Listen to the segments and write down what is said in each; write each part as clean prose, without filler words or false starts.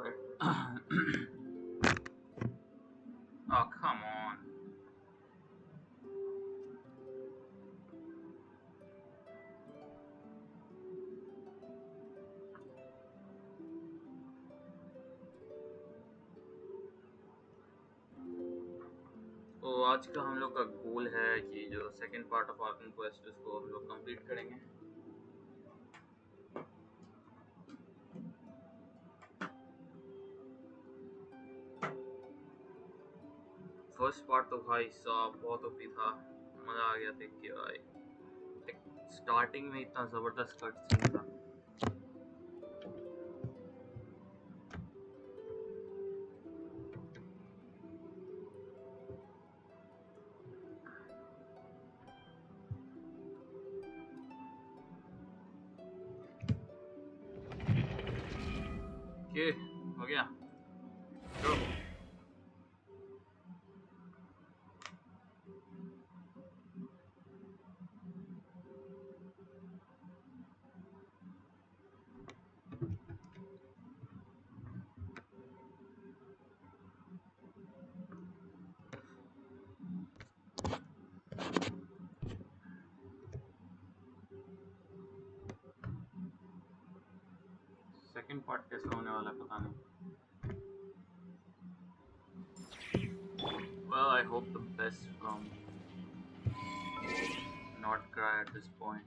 it. Oh, come on. तो आज का हम लोग का गोल है कि जो second part of Arkan quest उसको हम लोग कंप्लीट करेंगे. फर्स्ट पार्ट तो भाई साहब बहुत ओपी था. मजा आ गया देख के भाई. स्टार्टिंग में इतना जबरदस्त कट सीन था. ओके हो गया. तो सेकंड पार्ट कैसे होने वाला है पता नहीं. Well, I hope the best from not cry at this point.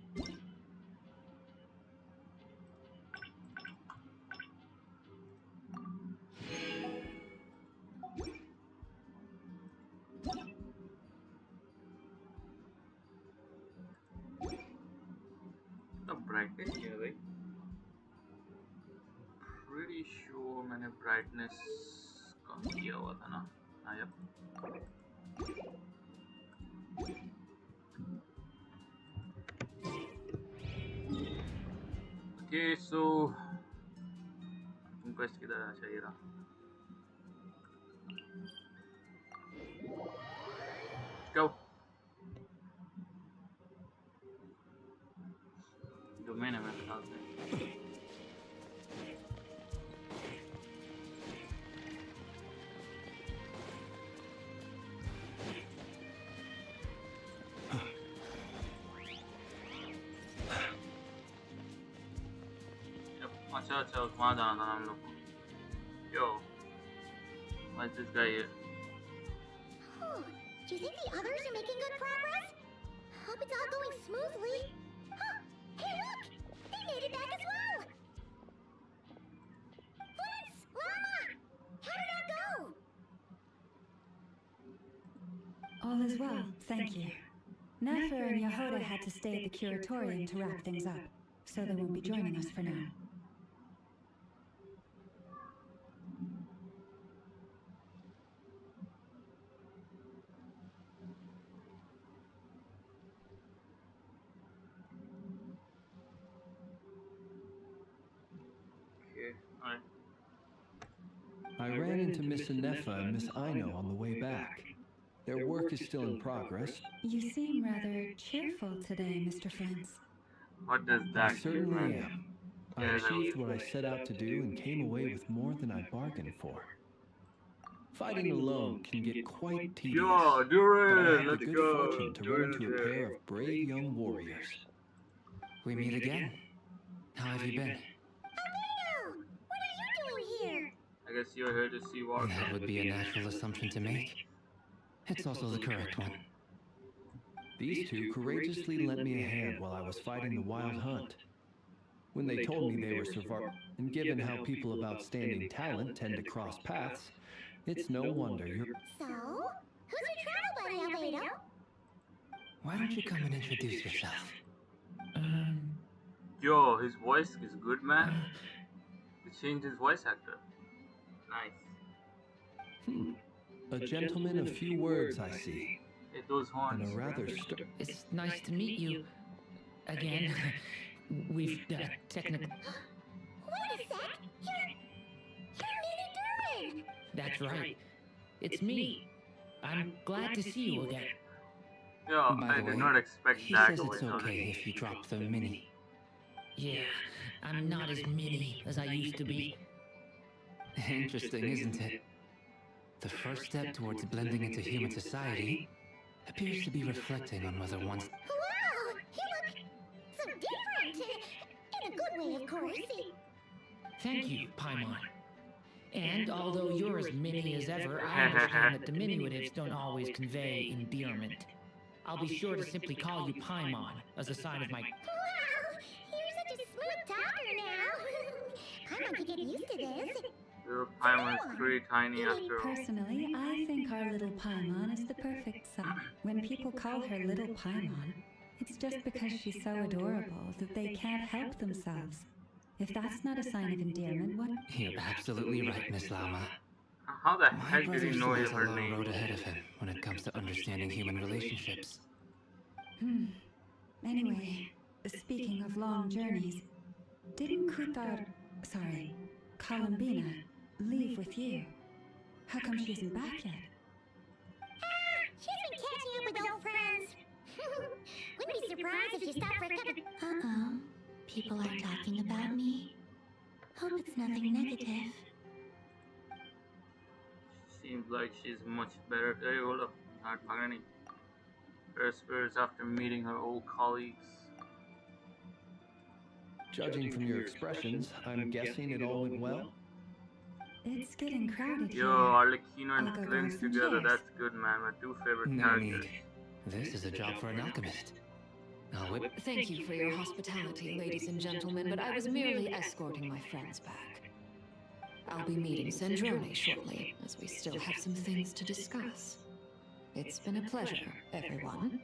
The brightness here, right? Pretty sure मैंने brightness कम किया हुआ था ना. हाँ yep. Okay, so तुम quest किधर आना चाहिए था. Go. Domain है मेरे ख्याल से. अच्छा अच्छा वहाँ जाना था हम लोग को. Yo, what's this guy here? Oh, do you think the others are making good progress? Hope it's all going smoothly. Huh, hey look! They made it back as well! Flint's! Llama! How did that go? All is well, thank you. Nefer and Yehoda had to stay at the curatorium to wrap things up, so they won't be joining us for now. Okay, alright. I ran into Miss Nefer and Miss Ino on the way back. Their work is still in progress. You seem rather cheerful today, Mr. Flint's. What does I that certainly mean? am. I achieved what I set out to do and came away with more than I bargained for. Fighting alone can get quite tedious, Yo, but do I it! had the Let's good go! fortune to run into a pair of brave young warriors. We meet again. How have you been? Albino! What are you doing here? I guess you're here to see what. That would be a natural assumption to make. It's also the correct one. These two courageously lent me a hand while I was fighting the wild hunt. When they told me they were survivors, and given how people of outstanding talent tend to cross paths, it's no wonder you're... So, who's your travel buddy, Albino? Why don't you come and introduce yourself? Yo, his voice is good, man. He changed his voice actor. Nice. A gentleman of few words, I see. Hey, those horns. And a rather It's nice to meet you. Again. We've technically... Wait a sec! You're Minnie Durin! That's right. It's me. I'm glad to see you again. Yo, By I the did way, not expect he that says going it's on. okay if you drop the mini. Yeah, I'm not as mini as I used to be. Interesting, isn't it? The first step towards blending into human society appears to be reflecting on whether one's... Wow! You look so different! In a good way, of course. Thank you, Paimon. And although you're as mini as ever, I understand that diminutives don't always convey endearment. I'll be sure to simply call you Paimon as a sign of my... Wow! You're such a smooth talker now! I'm going to get used to this. Little Paimon is pretty tiny after all. Personally, I think our little Paimon is the perfect son. When people call her little Paimon, it's just because she's so adorable that they can't help themselves. If that's not a sign of endearment, what? You're absolutely right, Miss Lama. How the My heck did brother he still know has a her long name? road ahead of him when it comes to understanding human relationships. Anyway, speaking of long journeys, didn't Columbina, leave with you? How come she isn't back yet? She's been catching up with old friends. Wouldn't be surprised if she stopped for a cup of... Uh-oh. People are talking about me. Hope it's nothing negative. Seems like she's much better. Hey, hold up. Not talking. Her spirits after meeting her old colleagues. Judging from your expressions, I'm guessing it all went well? It's getting crowded Yo, here. Arlecchino I'll and go Clint grab some together, chairs. that's good, man. My two favorite No characters. need. This is a job for an alchemist. I'll whip... Thank you for your hospitality, ladies and gentlemen, but I was merely escorting my friends back. I'll be meeting Sandrone shortly, as we still have some things to discuss. It's been a pleasure, everyone.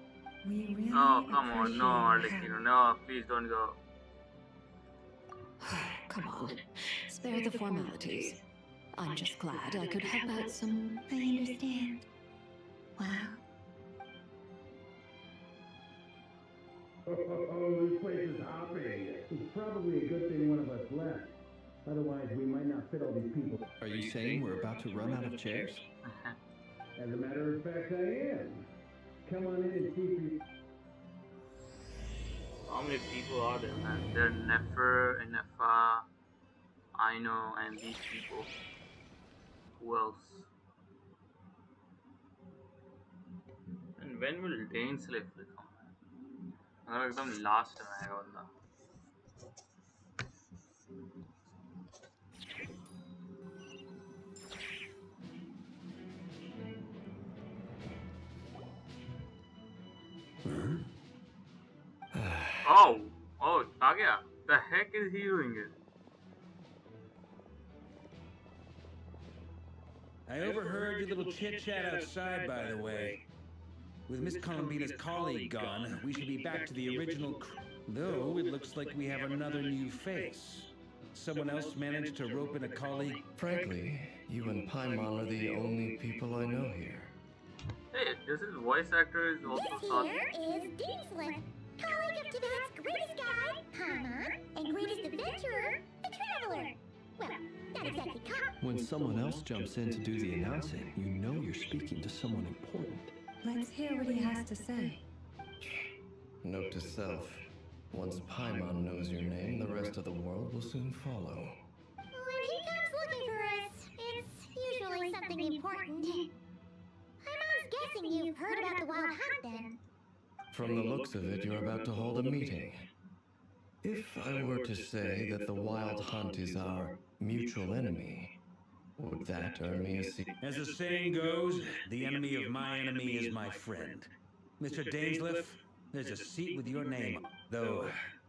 We really Oh, come on. No, appreciate your Arlecchino. No, please don't go. Come on, spare the formalities. I'm just glad I could help out some... I understand. Wow. Oh, this place is hopping. It's probably a good thing one of us left. Otherwise, we might not fit all these people. Are you saying we're about to run out of chairs? As a matter of fact, I am. Come on in and see if you... How many people are there, man? There are Nefer and Nefa, Aino, and these people. Who else? And when will Dainsleif come? अगर एकदम last में आएगा बंदा. Oh, आ गया. The heck is he doing it? I overheard your little chit-chat outside, by the way. With Miss Columbina's colleague gone, we should be back to the original though it looks like we have another new face. Someone else managed to rope in a colleague. Frankly, you and Paimon are the only people I know here. Hey, this is voice actor is also This Saad. here is Dainsleif, colleague of Tibet's greatest guide, Paimon, and greatest adventurer, the Traveler. Well, not exactly cop. When someone else jumps in to do the announcing, you know you're speaking to someone important. Let's hear what he has to say. Note to self, once Paimon knows your name, the rest of the world will soon follow. When he comes looking for us, it's usually something important. I'm guessing you've heard about the Wild Hunt then. From the looks of it, you're about to hold a meeting. If I were to say that the Wild Hunt is our mutual enemy, would that earn me a seat? As the saying goes, the enemy of my enemy is my friend. Mr. Dainsleif, there's a seat with your name, though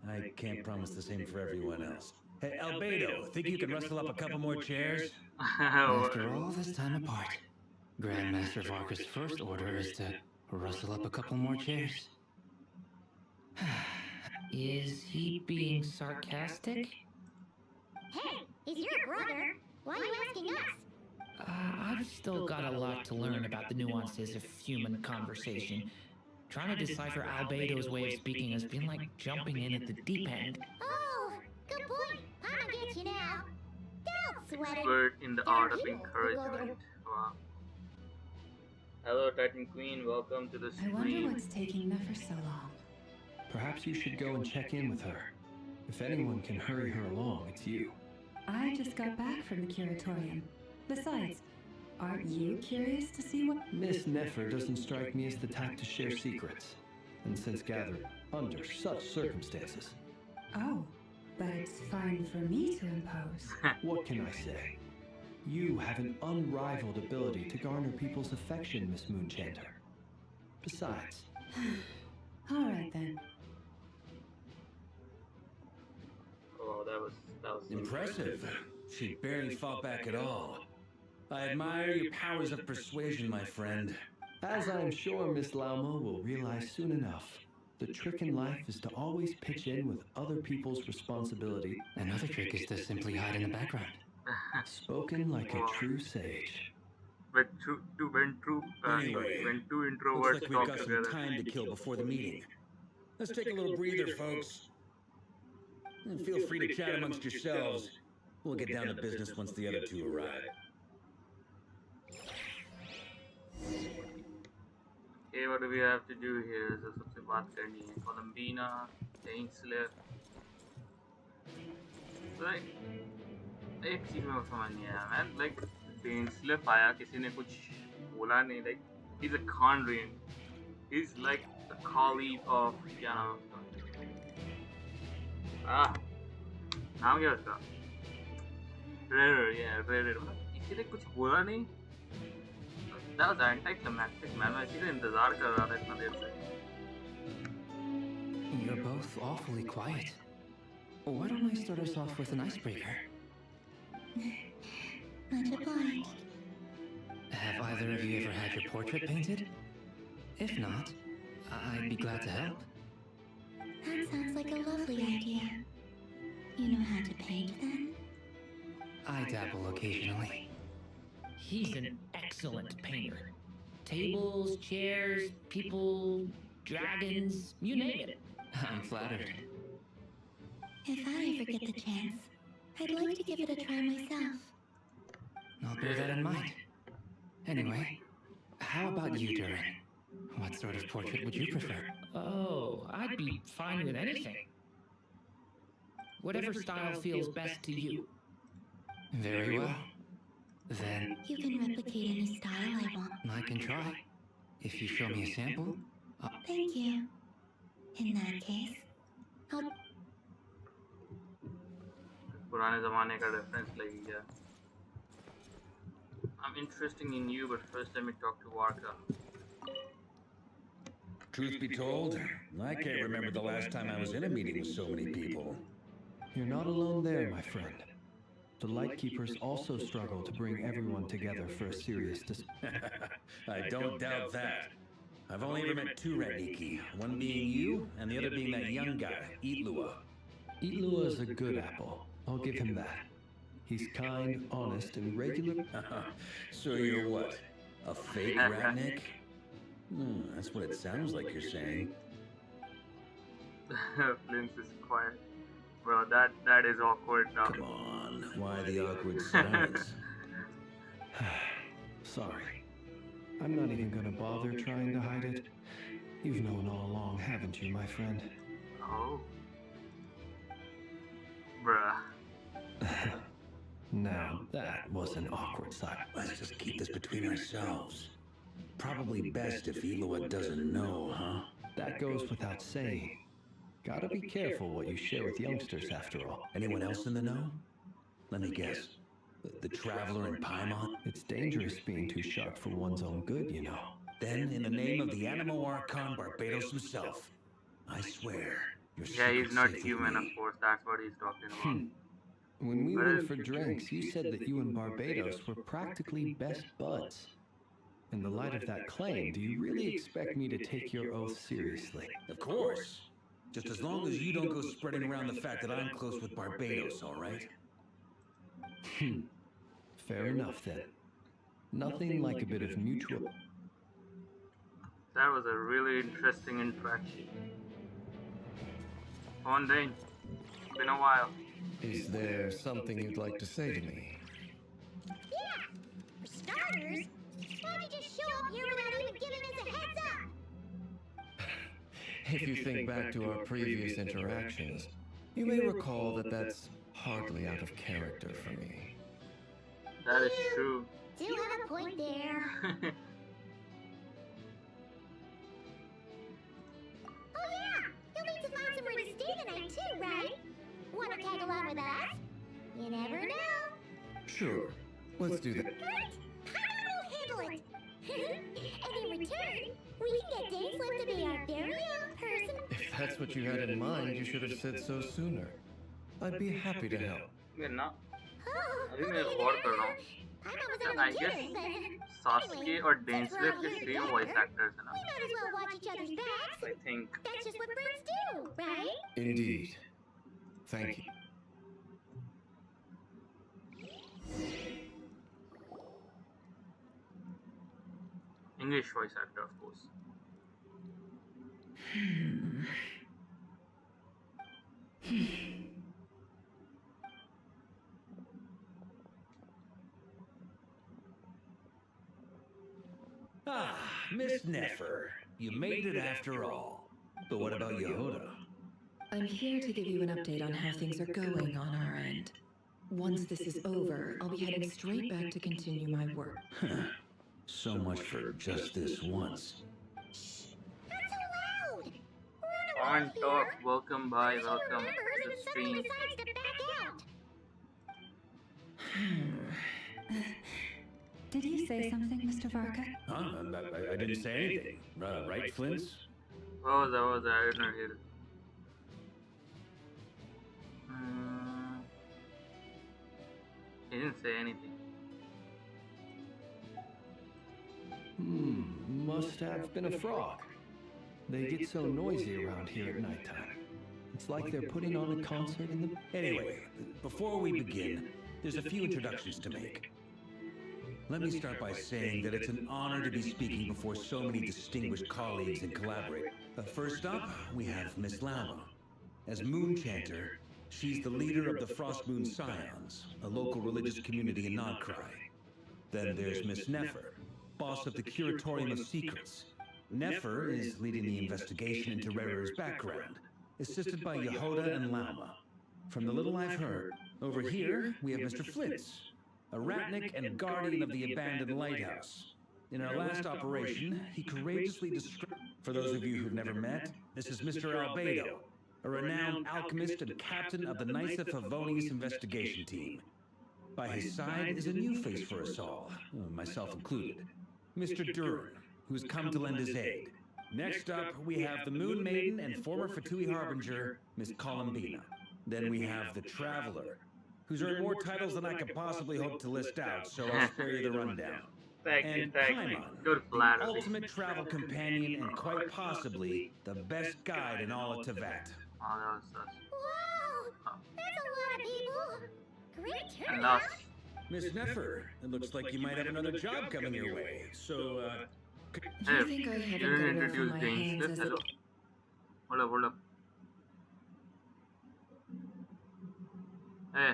I can't promise the same for everyone else. Hey, Albedo, think you can rustle up a couple more chairs? After all this time apart, Grandmaster Varka's first order is to rustle up a couple more chairs. Is he being sarcastic? Hey, he's your brother. Why are you asking us? I've still got a lot to learn about the nuances of human conversation. Trying to decipher Albedo's way of speaking has been like jumping in at the deep end. Oh, good point. I'ma get you now. Don't sweat it. Expert in the art of encouragement. Wow. Hello, Titan Queen. Welcome to the I wonder stream. what's taking Nefer so long. Perhaps you should go and check in with her. If anyone can hurry her along, it's you. I just got back from the curatorium. Besides, aren't you curious to see what... Miss Nefer doesn't strike me as the type to share secrets, and since gathered under such circumstances. Oh, but it's fine for me to impose. What can I say? You have an unrivaled ability to garner people's affection, Miss Moonchanter. Besides... All right, then. Oh, that was Impressive. She barely fought back at all. I admire your powers of persuasion, my friend. As I'm sure Miss Lauma will realize soon enough, the trick in life is to always pitch in with other people's responsibility. Another trick is to simply hide in the background. Spoken like a true sage. when two Anyway, introverts looks like we've talk got some together. time to kill before the meeting. Let's take a little breather, folks. And feel free to chat amongst yourselves. We'll get down to business once the other two arrive. Okay, what do we have to do here? So सबसे बात करनी है कोलम्बीना, Genshin. Like एक चीज में समझ नहीं आया man. Like Genshin आया किसी ने कुछ बोला नहीं. Like he's a Khanrian. He's like a colleague of क्या नाम है उसका? नाम क्या है उसका? Rare. किसी ने कुछ बोला नहीं. That was anticlimactic, man. मैं इसी का इंतजार कर रहा था इतना देर से. You're both awfully quiet. Why don't I start us off with an icebreaker? Much obliged. Have either of you ever had your portrait painted? If not, I'd be glad to help. That sounds like a lovely idea. You know how to paint, then? I dabble occasionally. He's an excellent painter. Tables, chairs, people, dragons, you name it. I'm flattered. If I ever get the chance, I'd like to give it a try myself. I'll bear that in mind. Anyway, how about you, Durin? What sort of portrait would you prefer? Oh, I'd be fine with anything. Whatever style feels best to you. Very well. Then You can replicate any style I want. I can try. If you show me a sample, Thank you. In that case, I'll... पुराने ज़माने का reference लगी क्या? I'm interested in you, but first let me talk to Warka. Truth be told, I can't remember the last time I was in a meeting with so many people. You're not alone there, my friend. The Lightkeepers also struggle to bring everyone together for a serious I don't doubt that. I've only ever met two Ratniki, one being you, and the other being that young guy, Eatlua. Eatlua is a good apple. I'll give him that. He's kind, honest, and regular. So you're what? A fake Ratnik? That's what it sounds like you're saying. Flint is quiet. Bro, that is awkward now. Come on, why the awkward silence? Sorry. I'm not even gonna bother trying to hide it. You've known all along, haven't you, my friend? Oh. Bruh. Now, that was an awkward silence. Let's just keep this between ourselves. Probably best if Eloa doesn't know, huh? That goes without saying. Gotta be careful what you share with youngsters, after all. Anyone else in the know? Let me guess. The Traveler in Paimon? It's dangerous being too sharp for one's own good, you know. Then, in the name of the Animo Archon Barbados himself, I swear, your Yeah, he's secret's not safe with human, me. of course. That's what he's talking about. When we went for drinks, you said that you and Barbados were practically best buds. In the light of that claim, do you really expect me to take your oath seriously? Of course. Just as long as you don't go spreading around the fact that I'm close with Barbados, all right? Fair enough, then. Nothing like a bit of mutual... That was a really interesting interaction. On Dane. It's been a while. Is there something you'd like to say to me? Yeah! For starters, why don't you just show up here without even giving us a heads up? If you think back to our previous interactions, you may recall that that's hardly out of character for me. That is true. Do have a point there. Oh yeah! You'll need to find somewhere to stay tonight too, right? Wanna tag along with us? You never know. Sure, let's do that. Great! Paimon will handle it! And in return, we can get Dainsleif to be our very own person. If that's what you had in mind, you should have said so sooner. I'd be happy to help. मैं ना Oh, अभी मैं गौर कर रहा हूँ. Paimon was on I the guess dinner, but Sasuke और Dainsleif के same voice actors है ना. we might as well watch each other's backs. I think. That's just what friends do, right? Indeed. Thank you. English voice actor, of course. Ah, Miss Nefer. You made it after all. But what about Yehuda? I'm here to give you an update on how things are going on our end. Once this is over, I'll be heading straight back to continue my work. So much for just this once. Not so loud! We're On on a roll talk, here. welcome by, What if she welcome remembers to the and suddenly stream. decides to back out? Did you say something, Mr. Varka? Huh? I didn't say anything. Right, Flints? What was that? I didn't hear it. He didn't say anything. Must have been a frog. They get so noisy around here at nighttime. It's like they're putting on a concert in the... Anyway, before we begin, there's a few introductions to make. Let me start by saying that it's an honor to be speaking before so many distinguished colleagues and collaborators. First up, we have Miss Lama. As Moon Chanter, she's the leader of the Frost Moon Scions, a local religious community in Nodcry. Then there's Miss Nefer, boss of the Curatorium of Secrets. Nefer is leading the investigation into Rerer's background, assisted by Yehuda and Lama. From the little I've heard, over here we have Mr. Flitz, a ratnik and guardian of the abandoned lighthouse. In our last operation, he courageously destroyed... For those of you who've never met, this is Mr. Albedo, a renowned alchemist and captain of the Nysa Favonius investigation team. By his side is a new face for us all, myself included, Mr. Durin, who's come to lend his aid. Next up, we have the Moon Maiden and former Fatui Harbinger, Miss Columbina. Then we have the Traveler, who's earned more titles than I could possibly hope to list out, so I'll spare you the rundown. Thank you, And thank you. Paimon, Good the flattery. ultimate travel companion and quite possibly the best guide in all of Teyvat. Oh, that was sus. Wow! That's a lot of people! Great And turnout! us. Miss Nefer, it looks like you might have another job coming your way, so, Do Hey, you think I you haven't didn't got enough introduce on my hands Dainsleif. as Hello. it... Hold up. Hey,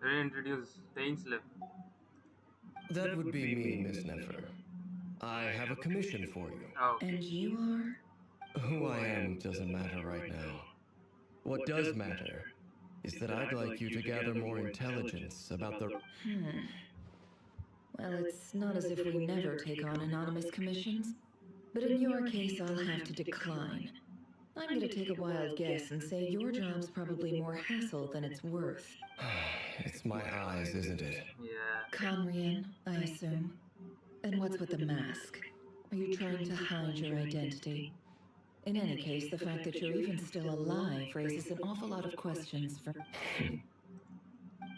you didn't introduce Dainsleif. That would be me, Miss Nefer. I have a commission for you. Oh, And you are? Who I am doesn't matter right now. What does matter is that I'd like you to gather more intelligence about the... Well, it's not as if we never take on anonymous commissions. But in your case, I'll have to decline. I'm gonna take a wild guess and say your job's probably more hassle than it's worth. It's my eyes, isn't it? yeah. Conrian, I assume. And what's with the mask? Are you trying to hide your identity? In any case, the fact that you're even still alive raises an awful lot of questions for...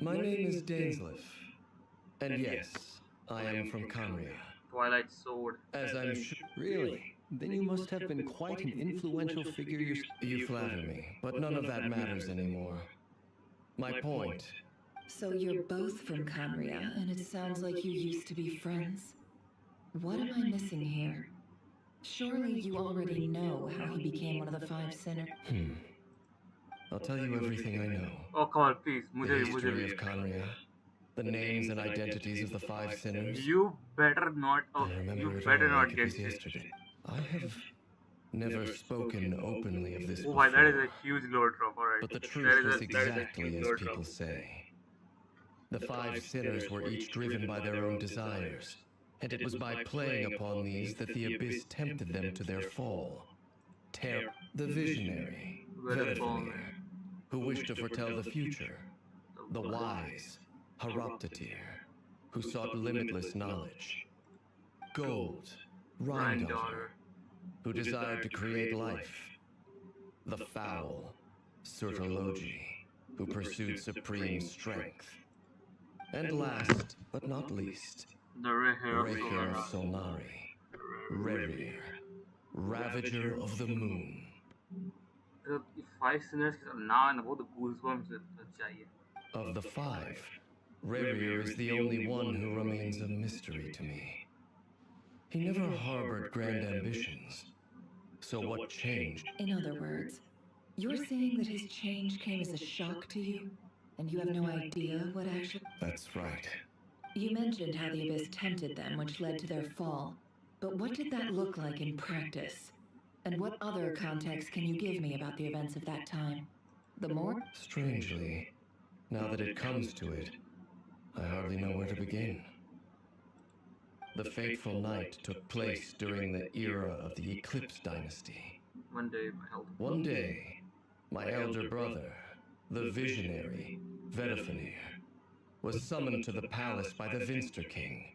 My name is Dainsleif. And yes, I am from Conria. Twilight Sword. As I'm sure Really? Then you must have been quite an influential figure yourself. you flatter me, but none of that matters anymore. My point. So you're both from Conria, and it sounds like you used to be friends. What am I missing here? Surely you already know how he became one of the five sinners. I'll tell you everything I know. Oh, come on, please. The मुझे history of Conria, the names and identities of the five sinners. You better not. Oh, I remember you it better all not like it get was this. yesterday. I have never spoken openly of this Oh, why that is a before. huge lore drop. Alright. But the That truth is was that is a exactly huge as lore drop. people say. The 5 sinners were each driven by their own desires, and it was by playing upon these that the abyss tempted them to their fall. The visionary, Vedifenir, who wished to foretell the future. The wise, Haroptatir, who sought limitless knowledge. Gold, Rhindaughter, who desired to create life. The foul, Sertologi, who pursued supreme strength. And last, but not least, The Reher Reher of of Solnari, Rerir, Ravager of the Moon. The 5 sinners के साथ नाम बहुत goosebumps चाहिए. Of the 5, Rerir is the only one who remains a mystery to me. He never harbored grand ambitions. So what changed? In other words, you're saying that his change came as a shock to you, and you have no idea what actually... That's right. You mentioned how the abyss tempted them, which led to their fall. But what did that look like in practice? And what other context can you give me about the events of that time? The more... Strangely, now that it comes to it, I hardly know where to begin. The fateful night took place during the era of the Eclipse Dynasty. One day, my elder brother, the visionary, Vedifenir, was summoned to the palace by the Vinster King,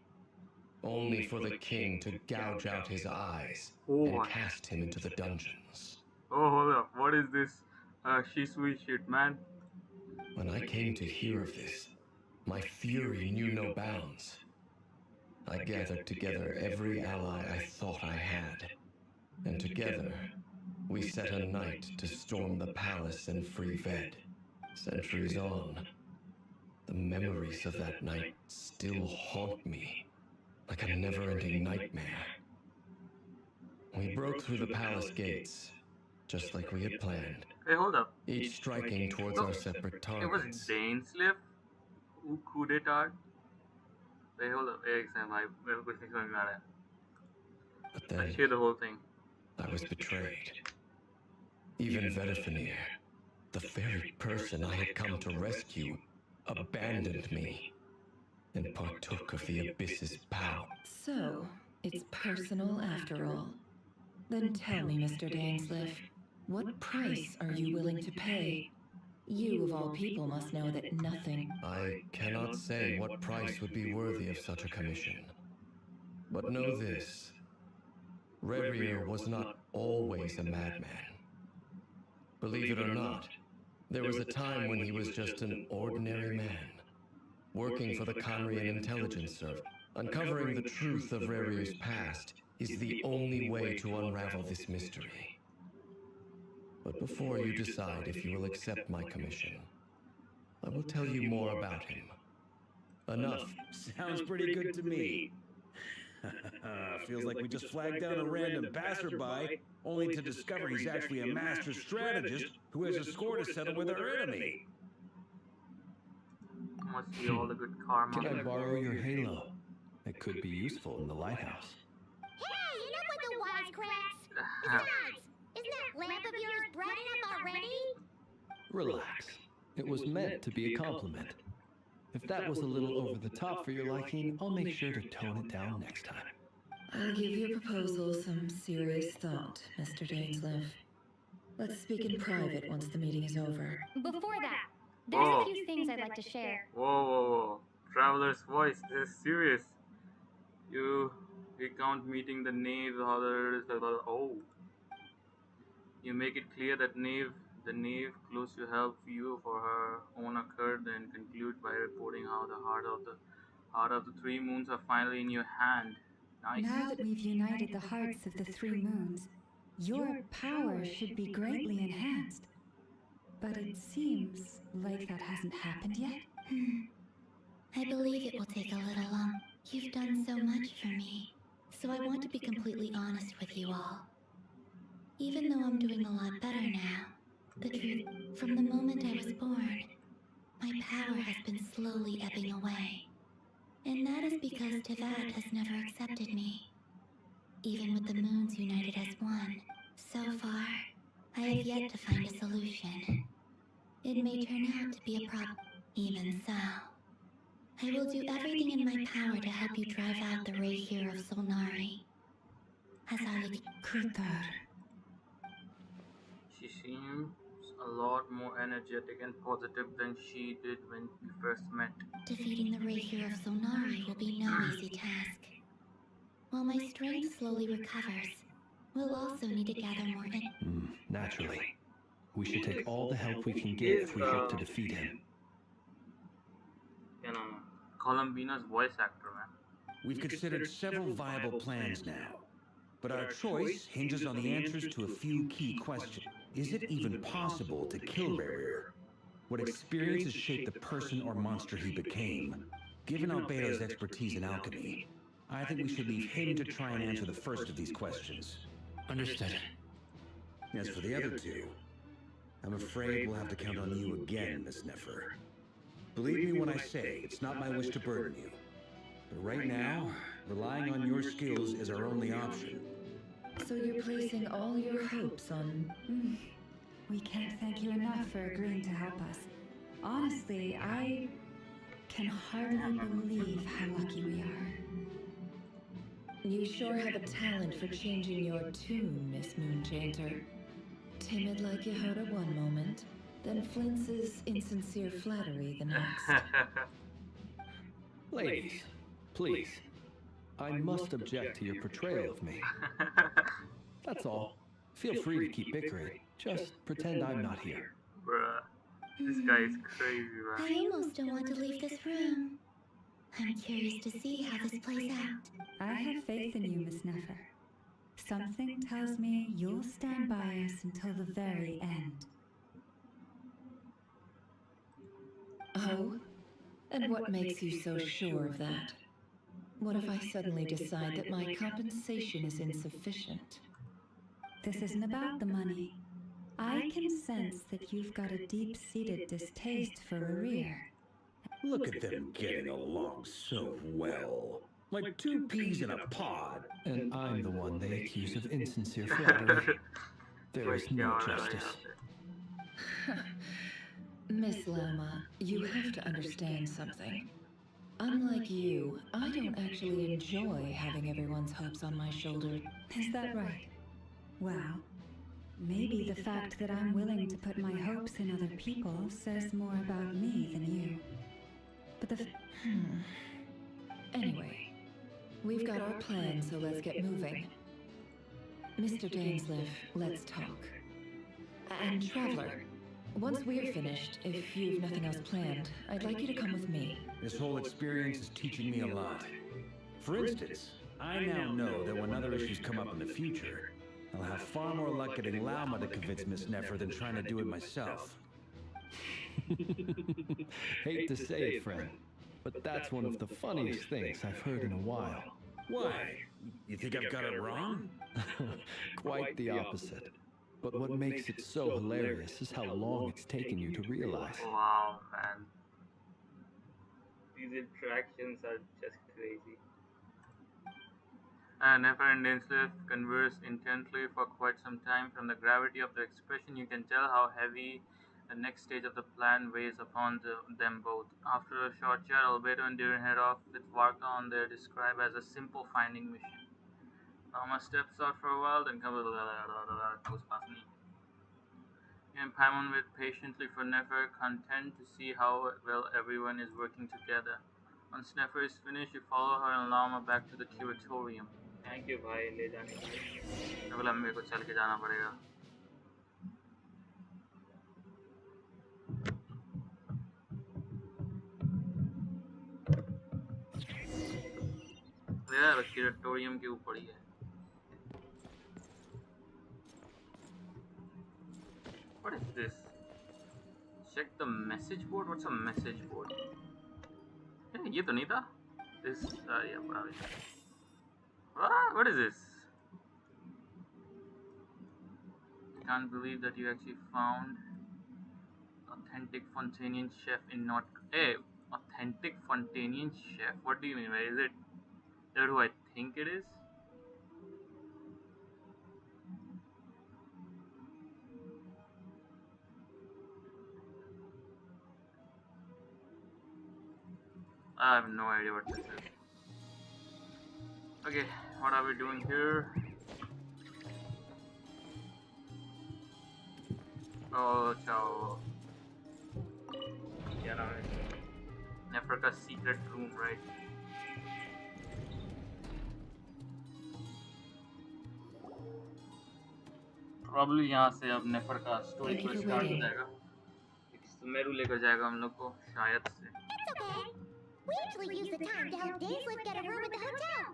only for the king to gouge out his eyes and cast him into the dungeons. Oh, hold up. What is this shisui shit, man? When I came to hear of this, my fury knew no bounds. I gathered together every ally I thought I had, and together we set a night to storm the palace and free Ved. Centuries on, the memories of that night still haunt me like a never-ending nightmare. We broke through the palace gates, just like we had planned. Hey, hold up. Each striking towards our separate It was targets. Dainsleif who coup d'etat. Hey, hold up. एक second, भाई. मेरे को कुछ नहीं समझ में आ रहा है. But I then hear the whole thing. I was betrayed. Even Vedifenir, the very person I had come to rescue, abandoned me and partook of the abyss's power. So, it's personal after all. Then tell me, Mr. Dainsleif, what price are you willing to pay? You, of all people, must know that nothing... I cannot say what price would be worthy of such a commission. But know this. Rerir was not always a madman. Believe it or not, there was a time when he was just an ordinary man, working for the Conrian intelligence service. Uncovering the truth of Rerir's past is the only way to unravel this mystery. But before you decide if you will accept my commission, I will tell you more about him. Enough. Sounds pretty good to me. Feels like we just flagged down a random passerby, only to discover he's actually a master strategist who has a score to settle with our enemy. Must be all the good karma. Can I borrow your halo? It could be useful in the lighthouse. Hey, enough with the wisecracks! Besides, isn't that lamp of yours bright enough already? Relax. It was meant to be a compliment. If that was a little over the top for your liking, I'll make sure to tone it down next time. I'll give your proposal some serious thought, Mr. Dainsleif. Let's speak in private once the meeting is over. Before that, there's a few things I'd like to share. Whoa. Traveler's voice. This is serious. You recount meeting the knave, others. Oh. You make it clear that the knave close to help you for her own accord, then conclude by reporting how the heart of the 3 moons are finally in your hand. Nice. Now that we've united the hearts of the 3 moons, your power should be greatly enhanced. But it seems like that hasn't happened yet. I believe it will take a little long. You've done so much for me, so I want to be completely honest with you all. Even though I'm doing a lot better now, the truth, from the moment I was born, my power has been slowly ebbing away. And that is because Tevat has never accepted me. Even with the moons united as one, So far, I have yet to find a solution. It may turn out to be a problem. Even so, I will do everything in my power to help you drive out the Ray here of Solnari. As I look Kruthar. She seems a lot more energetic and positive than she did when we first met. defeating the Ray here of Solnari will be no easy task. While my strength slowly recovers, we'll also need to gather more Naturally. We should take all the help we can get if we hope to defeat him. You know, Columbina's voice actor, man. We've considered several viable plans now, but our choice hinges on the answers to a few key questions. Is it even possible to kill Rerir? What experiences shaped the person or monster he became? Given Albedo's expertise in alchemy, I think we should leave him to try and answer the first of these questions. Understood. As for the other two, I'm afraid we'll have to count on you again, Miss Nefer. Believe me when I say it's not my wish to burden you. But right now, relying on your skills is our only option. So you're placing all your hopes on... We can't thank you enough for agreeing to help us. Honestly, I can hardly believe how lucky we are. You sure have a talent for changing your tune, Miss Moonchainter. Timid like Yehoda one moment, then flinches insincere flattery the next. Ladies, please. I must object to your portrayal of me. That's all. Feel free to keep bickering. Just pretend I'm not here. Bruh, this guy is crazy, man. I almost don't want to leave this room. I'm curious to see how this plays out. I have faith in you, Miss Nefer. Something tells me you'll stand by us until the very end. Oh? And what makes you so sure of that? What if I suddenly decide that my compensation is insufficient? This isn't about the money. I can sense that you've got a deep-seated distaste for Rerir. Look at them getting along so well. Like two peas in a pod. And I'm the one they accuse of insincere flattery. There is no justice. Miss Lama, you have to understand something. Unlike you, I don't actually enjoy having everyone's hopes on my shoulder. Is that right? Well, maybe the fact that I'm willing to put my hopes in other people says more about me than you. But the Anyway, we've got our plan, so let's get moving. Mr. Dainsleif, let's talk. And Traveler, once we're finished, if you've nothing else planned, I'd like you to come with me. This whole experience is teaching me a lot. For instance, I now know that when other issues come up in the future, I'll have far more luck getting Lama to convince Miss Nefer than trying to do it myself. Hate to say it, friend, but that's one of the funniest things I've heard in a while. Why? You think I've got it wrong? Quite the opposite. But what makes it so hilarious is how long it's taken you to realize. Wow, man. These interactions are just crazy. Nefer and Dainsleif converse intently for quite some time. From the gravity of their expression, you can tell how heavy the next stage of the plan weighs upon them both. After a short chat, Albedo and Diren head off with Varka on their described as a simple finding mission. Lama steps out for a while, then comes and Paimon wait patiently for Nefer, content to see how well everyone is working together. Once Nefer is finished, you follow her and Lama back to the curatorium. Thank you, भाई ले जाने के लिए। अगला मेरे को चल के जाना पड़ेगा। यार curatorium के ऊपर ही है। What is this? Check the message board. What's a message board? ये तो नहीं था. This yeah, पढ़ा भी. What is this? I can't believe that you actually found authentic Fontanian chef in North. Hey, authentic Fontanian chef. What do you mean? Where is it? Is that who I think it is? I have no idea what this is. Okay, what are we doing here? Oh, ciao. Yeah, no, Nefer का secret room, right? Probably यहाँ से अब नेफर का story Thank you को for start हो waiting. जाएगा. सुमेरु लेकर जाएगा हम लोग को शायद से. That's okay. We usually use the time to help Dainsliff get a room at the hotel.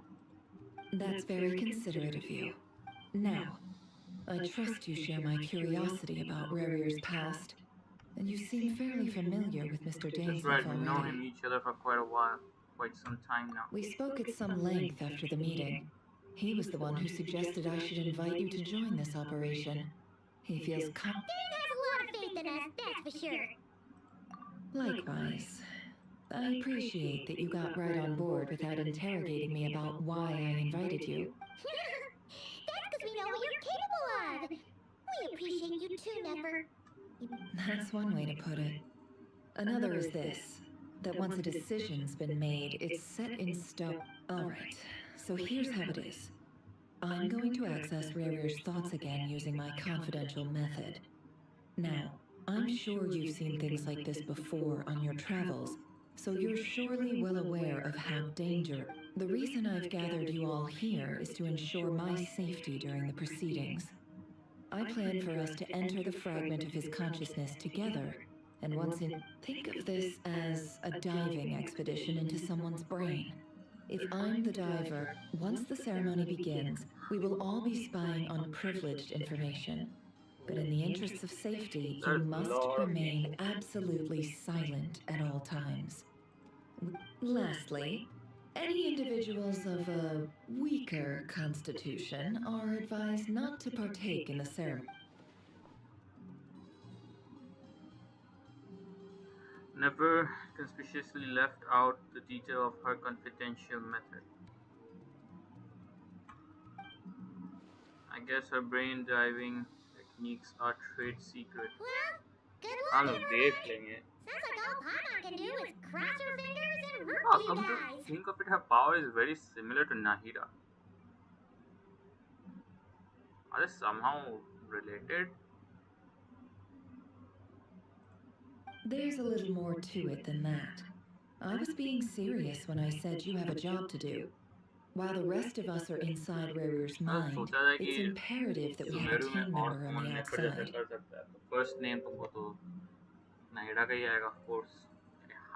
That's very considerate of you. Now, I trust you share my curiosity about Rarier's past, and you seem fairly familiar with Mr. That's right, Dainsliff we know him already. each other for quite a while, quite some time now. We spoke at some length after the meeting. He was the one who suggested I should invite you to join this operation. He feels Dane has a lot of faith in us, that's for sure. Likewise. I appreciate that you got right on board without interrogating me about why I invited you. That's because we know what you're capable of. We appreciate you too, Nefer. That's one way to put it. Another is this, that once a decision's been made, it's set in stone. Alright, so here's how it is. I'm going to access Rarier's thoughts again using my confidential method. Now, I'm sure you've seen things like this before on your travels, so you're surely well aware of how dangerous. The reason I've gathered you all here is to ensure my safety during the proceedings. I plan for us to enter the fragment of his consciousness together, and once in, think of this as a diving expedition into someone's brain. If I'm the diver, once the ceremony begins, we will all be spying on privileged information. But in the interests of safety, you must remain absolutely silent at all times. Lastly, any individuals of a weaker constitution are advised not to partake in the ceremony. Never conspicuously left out the detail of her confidential method. I guess her brain diving techniques are trade secret. Well, good I luck, don't know, everyone. playing it. Sounds like all Paimon can do is cross her fingers and root Oh, for you come to guys. think of it, her power is very similar to Nahida. Are they somehow related? There's a little more to it than that. I was being serious when I said you have a job to do. While the rest of us are inside Rarier's mind, it's imperative that we have a Sumeru में team और member on कौन the नेफर जैसा outside. कर सकता है? तो first name तुमको तो नाहिडा का ही आएगा, of course.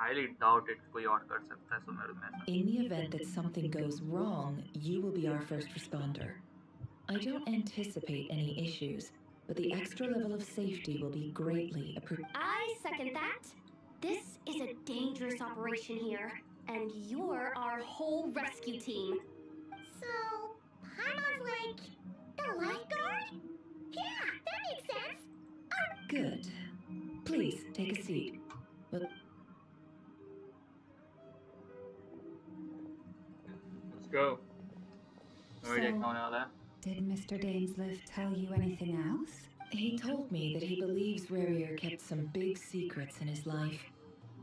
Highly doubt it कोई और कर सकता है सुमेरु में ऐसा. In the event that something goes wrong, you will be our first responder. I don't anticipate any issues, but the extra level of safety will be greatly appreciated. I second that. This is a dangerous operation here, and you're our whole rescue team. So, Paimon's like the lifeguard? Yeah, that makes sense. Good. Please, take a seat. But Let's go. Already So- कौन वाला है? Did Mr. Dainsliff tell you anything else? he told me that he believes Rarier kept some big secrets in his life.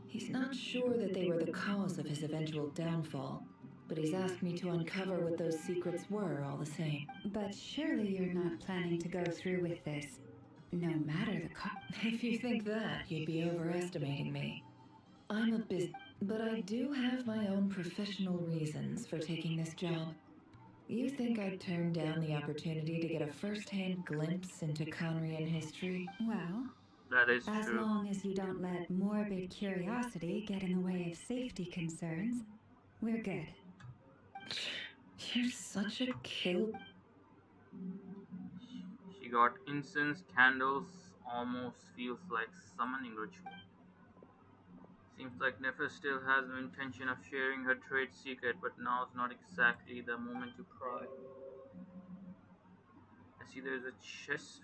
He's not sure that they were the cause of his eventual downfall, but he's asked me to uncover what those secrets were all the same. But surely you're not planning to go through with this, no matter the cost. If you think that, you'd be overestimating me. I'm a but I do have my own professional reasons for taking this job. You think I'd turn down the opportunity to get a first-hand glimpse into Conrian history? Well, That is as true. long as you don't let morbid curiosity get in the way of safety concerns, we're good. You're such a kill. She got incense, candles, almost feels like summoning ritual. Seems like Nefer still has no intention of sharing her trade secret, but now's not exactly the moment to pry. I see there's a chess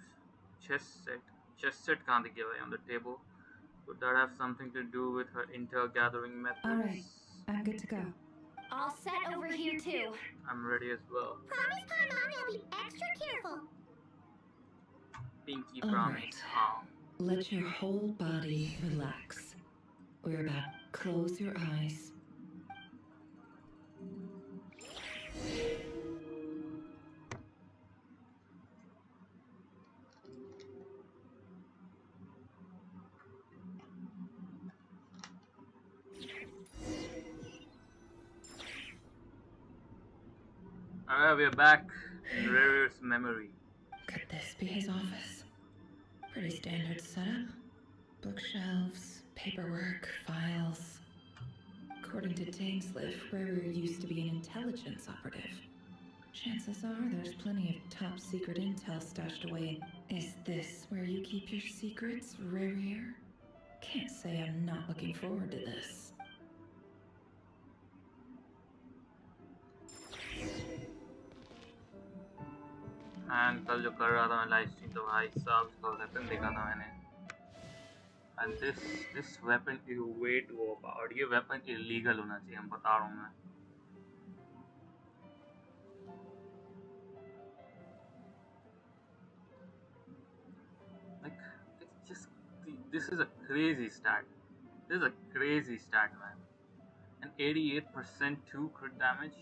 set कहाँ दिखे भाई on the table. Could that have something to do with her intel gathering methods? All right. I'm good to go. All set over here too. I'm ready as well. Promise Paimon I'll be extra careful. Pinky All promise. right. How? Let your whole body relax. We're about close your eyes. Alright, we're back in Rare's memory. Could this be his office? Pretty standard setup. Bookshelves, paperwork, files. According to Dainsliff, Rare used to be an intelligence operative. Chances are there's plenty of top secret intel stashed away. Is this where you keep your secrets, Rare? Can't say I'm not looking forward to this. And कल जो कर रहा था मैं live stream तो भाई साहब इसका वेपन देखा था मैंने and this weapon is way too overpowered. ये weapon illegal होना चाहिए मैं बता रहा हूँ मैं like it's just this is a crazy stat. This is a crazy stat, man. And 88% 2 crit damage.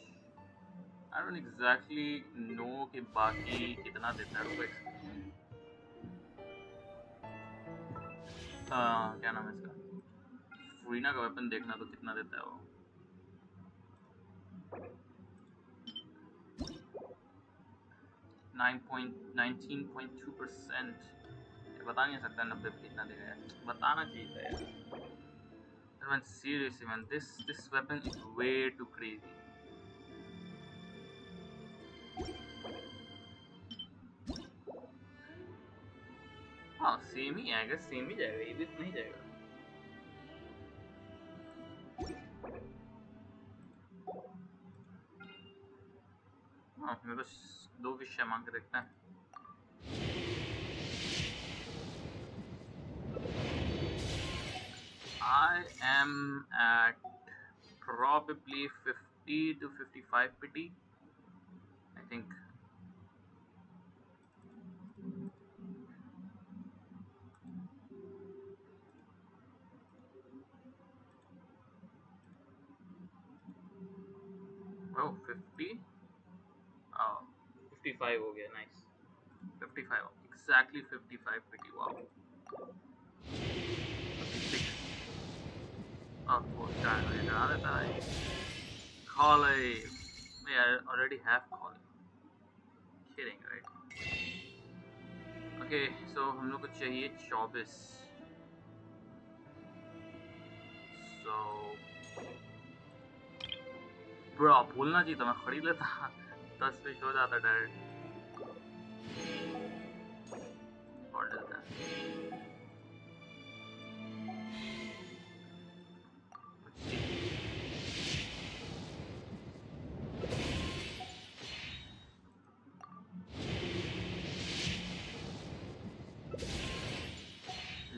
I don't exactly know कि बाकी कितना देता है रुको क्या नाम है इसका फ्रीना का वेपन देखना तो कितना देता है वो 19.2%. बता नहीं सकता 90 पे कितना देगा यार बताना चाहिए था यार man seriously man this weapon is way too crazy. हाँ सेम ही आएगा सेम ही जाएगा ये भी नहीं जाएगा हाँ मेरे को 2 विषय मांग के देखते हैं I am at probably 50 to 55 pity I think. Oh 50 oh 55 हो गया nice 55 exactly 55 pity wow 56 oh poor guy I got it Collie I already have Collie kidding right okay so हम लोग को चाहिए 24 so bro भूलना चाहिए था मैं खरीद लेता 10 पे हो जाता डायरेक्ट और डलता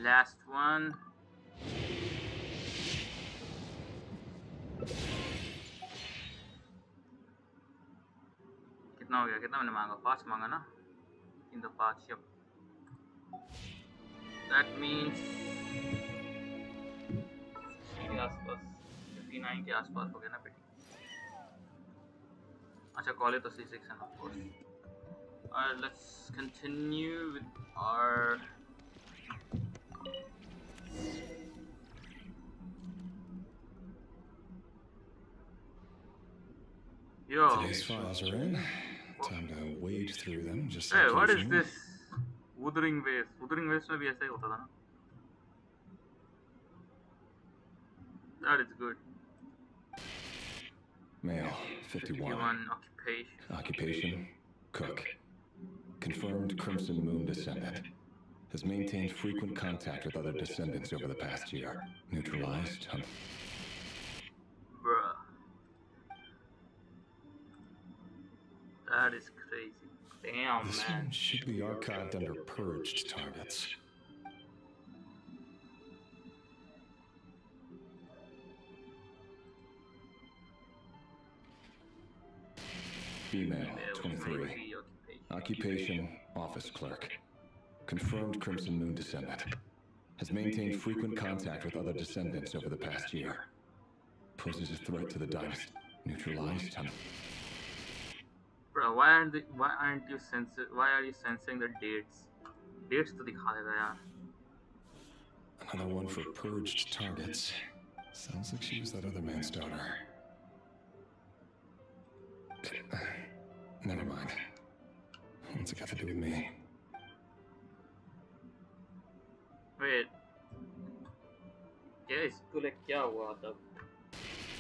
last one कितना हो गया कितना मैंने मांगा 5 मांगा ना in the 5 yep that means 60 के आसपास 59 के आसपास हो गया ना बेटी अच्छा कॉलेज तो C6 है of course alright let's continue with our Yo. Today's files are in. Time to wade through them just hey, like what is usual. this? Wuthering Waste. Wuthering Waste में भी ऐसा ही होता था ना? That is good. Male, 51. Occupation. Occupation, cook. Confirmed Crimson Moon descendant. Has maintained frequent contact with other descendants over the past year. Neutralized. Bruh. That is crazy. Damn, this man. one should be archived under purged targets. Female, 23. Occupation, office clerk. Confirmed Crimson Moon descendant. Has maintained frequent contact with other descendants over the past year. Poses a threat to the dynasty. Neutralized. Bro, why are you sensing the dates? Dates to दिखा देगा यार. Another one for purged targets. Sounds like she was that other man's daughter. Never mind. What's it got to do with me? Wait. क्या इसको like क्या हुआ तब?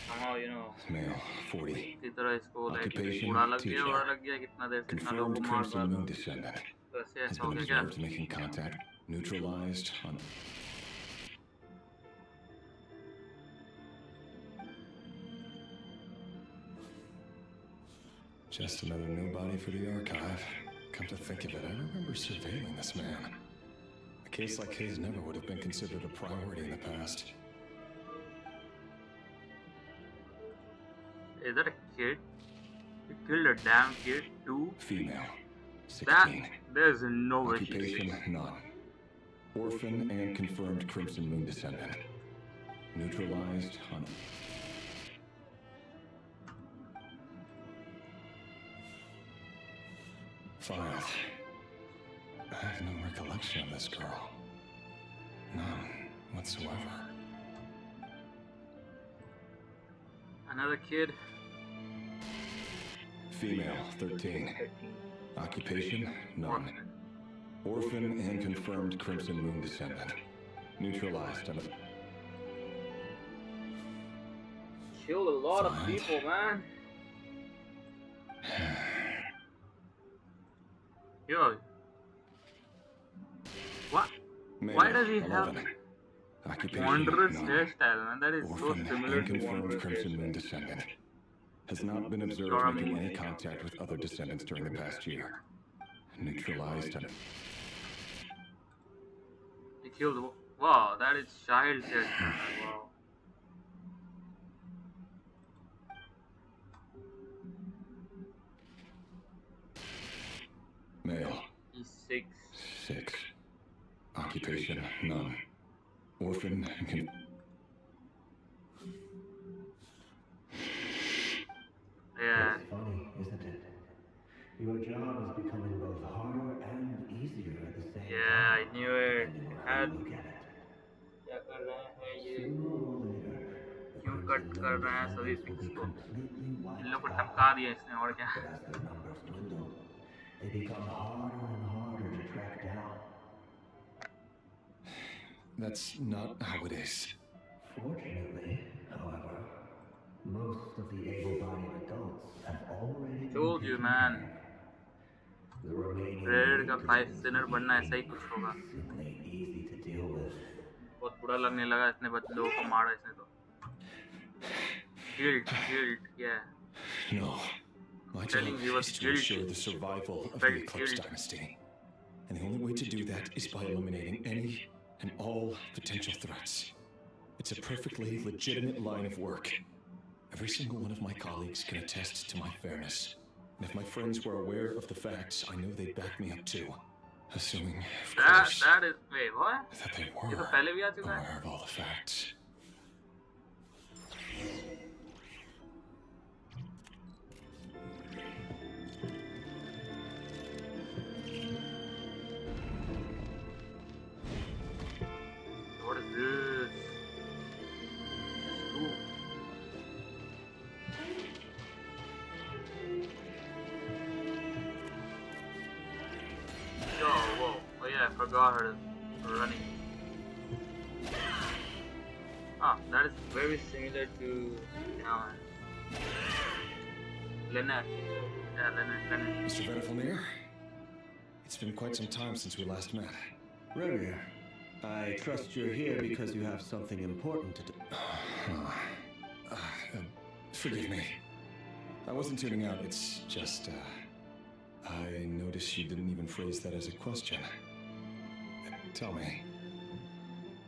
Somehow you know. Male, 40. किसी तरह इसको like Occupation, बुरा लग teacher. गया कितना देर से इतना लोगों Confirmed को मार Crimson रहा Moon था. descendant. तो ऐसे Has ऐसा हो been गया क्या? observed making contact. Neutralized on... Just another nobody for the archive. Come to think of it, I remember surveilling this man. A case like his never would have been considered a priority in the past. Is that a kid? You killed a damn kid too? Female, 16. That there's no way she's Occupation, none. Orphan and confirmed Crimson Moon descendant. Neutralized on... Filed. I have no recollection of this girl. None whatsoever. Another kid. Female, 13. Occupation, none. Orphan and confirmed Crimson Moon descendant. Neutralized on... Killed a lot of people, man. Yo. What? Male, Why does he 11. have Occupation, wondrous none. hairstyle, man? That is so Orphan similar and to confirmed wondrous Crimson hairstyle. Moon descendant. Has not been observed Dora making Moon. any contact with other descendants during the past year. Neutralized on... He killed. Wow, that is child hairstyle. Wow. Male, He's 6. 6. Occupation, none. Orphan and con... Yeah. It's funny, isn't it? Your job is becoming both harder and easier at the same Yeah, I time. knew it. depending on how Had. you look at it. क्या कर रहे हैं ये? Sooner or later, the क्यों Crimson cut कर Moon रहे हैं सभी descendants will be पिक्स को? completely इन wiped लोग को out. टपका दिया इसने और क्या? But as their numbers dwindle, they become harder and harder to track down. That's not how it is. Fortunately, however, most of the able-bodied adults have already been Told you, taken man. care of. The remaining red का weak 5 descendants Sinner will बनना be ऐसा ही कुछ होगा. increasingly easy to deal with. बहुत बुरा लगने लगा इतने लोगों को मारा इसने तो. Guilt, yeah. No. My job Telling he was is to ensure guilty. the survival of the Felt Eclipse guilty. Dynasty. And the only way to do that is by eliminating any and all potential threats. It's a perfectly legitimate line of work. Every single one of my colleagues can attest to my fairness. And if my friends were aware of the facts, I know they'd back me up too. Assuming, of course, That is. Wait, what? that they ये तो were पहले भी आ चुका है. aware of all the facts. What is this? Ooh. Yo, whoa. Oh yeah, I forgot her running. Ah, that is very similar to Leonard. Yeah, Leonard. Mr. Venefalmir, it's been quite some time since we last met. Revere, I trust you're here because you have something important to do. Forgive me. I wasn't tuning out, it's just, I noticed you didn't even phrase that as a question. Tell me,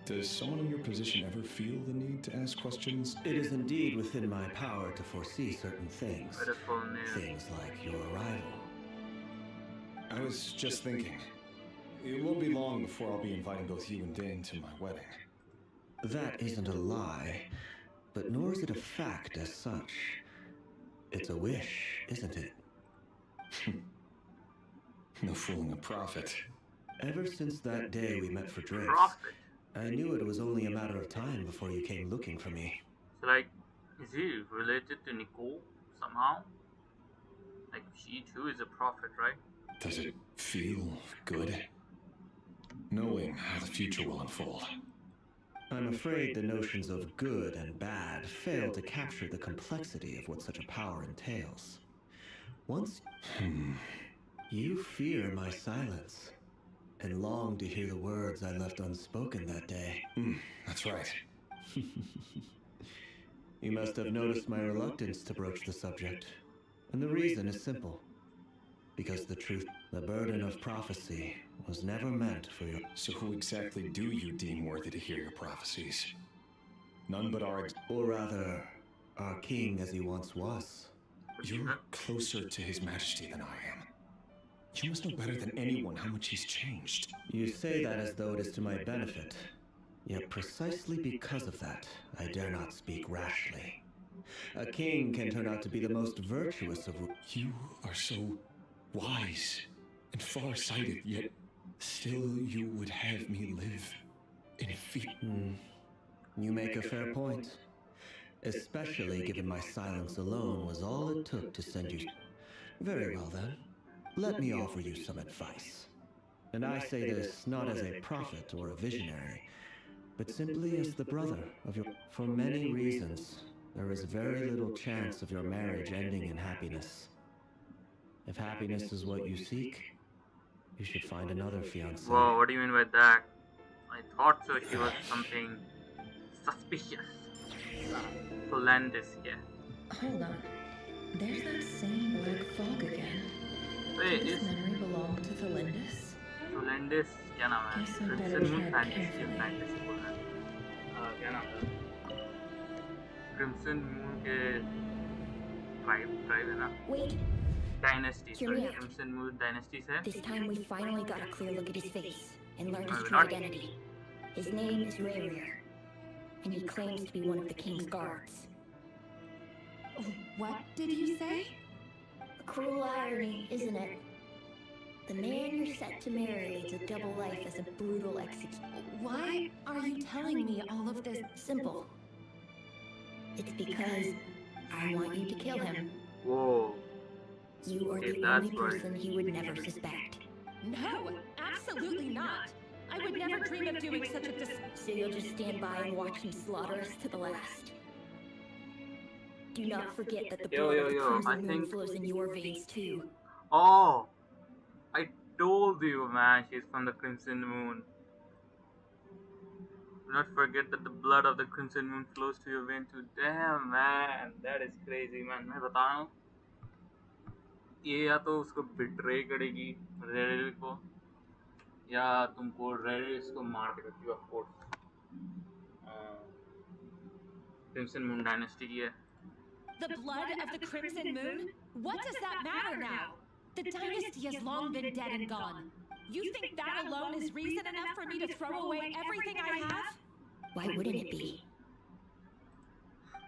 does someone in your position ever feel the need to ask questions? It is indeed within my power to foresee certain things. Venefalmir. Things like your arrival. I was just thinking. It won't be long before I'll be inviting both you and Dane to my wedding. That isn't a lie, but nor is it a fact as such. It's a wish, isn't it? No fooling a prophet. Ever since that day we met for drinks, Prophet. I knew it was only a matter of time before you came looking for me. So like, is he related to Nicole somehow? Like, she too is a prophet, right? Does it feel good? Knowing how the future will unfold. I'm afraid the notions of good and bad fail to capture the complexity of what such a power entails. Once you fear my silence and long to hear the words I left unspoken that day. That's right. You must have noticed my reluctance to broach the subject. And the reason is simple. Because the truth, the burden of prophecy, was never meant for your... So who exactly do you deem worthy to hear your prophecies? None but our... Or rather, our king as he once was. You're closer to his majesty than I am. You must know better than anyone how much he's changed. You say that as though it is to my benefit. Yet precisely because of that, I dare not speak rashly. A king can turn out to be the most virtuous of... You are so wise and far-sighted, yet still you would have me live in fear. You make a fair point. Especially given my silence alone was all it took to send you... Very well then. Let me offer you some advice. And I say this not as a prophet or a visionary, but simply as the brother of your... For many reasons, there is very little chance of your marriage ending in happiness. If happiness is what you seek, you should find another fiancé. Whoa, what do you mean by that? I thought so she was something suspicious. Solandis, yeah. Hold on. There's that same black fog again. Wait, Does is this memory belong to Thalindis? Solandis क्या नाम है? Guess I'd better Crimson Moon tread Fantasy carefully. Fantasy बोल रहा है. क्या नाम था? Crimson Moon के tribe है ना? Wait, Dynasty, Hear me sorry, out. Crimson Moon Dynasty से. this time we finally got a clear look at his face and learned his Oh, true not- identity. His name is Rayrir, and he claims to be one of the king's guards. What did you say? A cruel irony, isn't it? The man you're set to marry leads a double life as a brutal executioner. Why are you telling me all of this? Simple. It's because I want you to kill him. Whoa. You are Okay, the that's only right. person he would never suspect. No, absolutely not. I would never dream of doing such a So you'll just stand by and watch him slaughter us to the last. Do not forget that the Yo, blood yo, of the yo, I Crimson Moon think- flows in your veins too. Oh, I told you, man. She's from the Crimson Moon. Do not forget that the blood of the Crimson Moon flows to your vein too. Damn, man, that is crazy, man. मैं बता रहा हूँ, ये या तो उसको betray करेगी radial को, या तुमको रेडिल को मार के रखी, of course. Crimson moon dynasty की है. The blood of the Crimson Moon? What does that matter now? The dynasty has long been dead and gone. You think that alone is reason enough for me to throw away everything I have? Why wouldn't it be?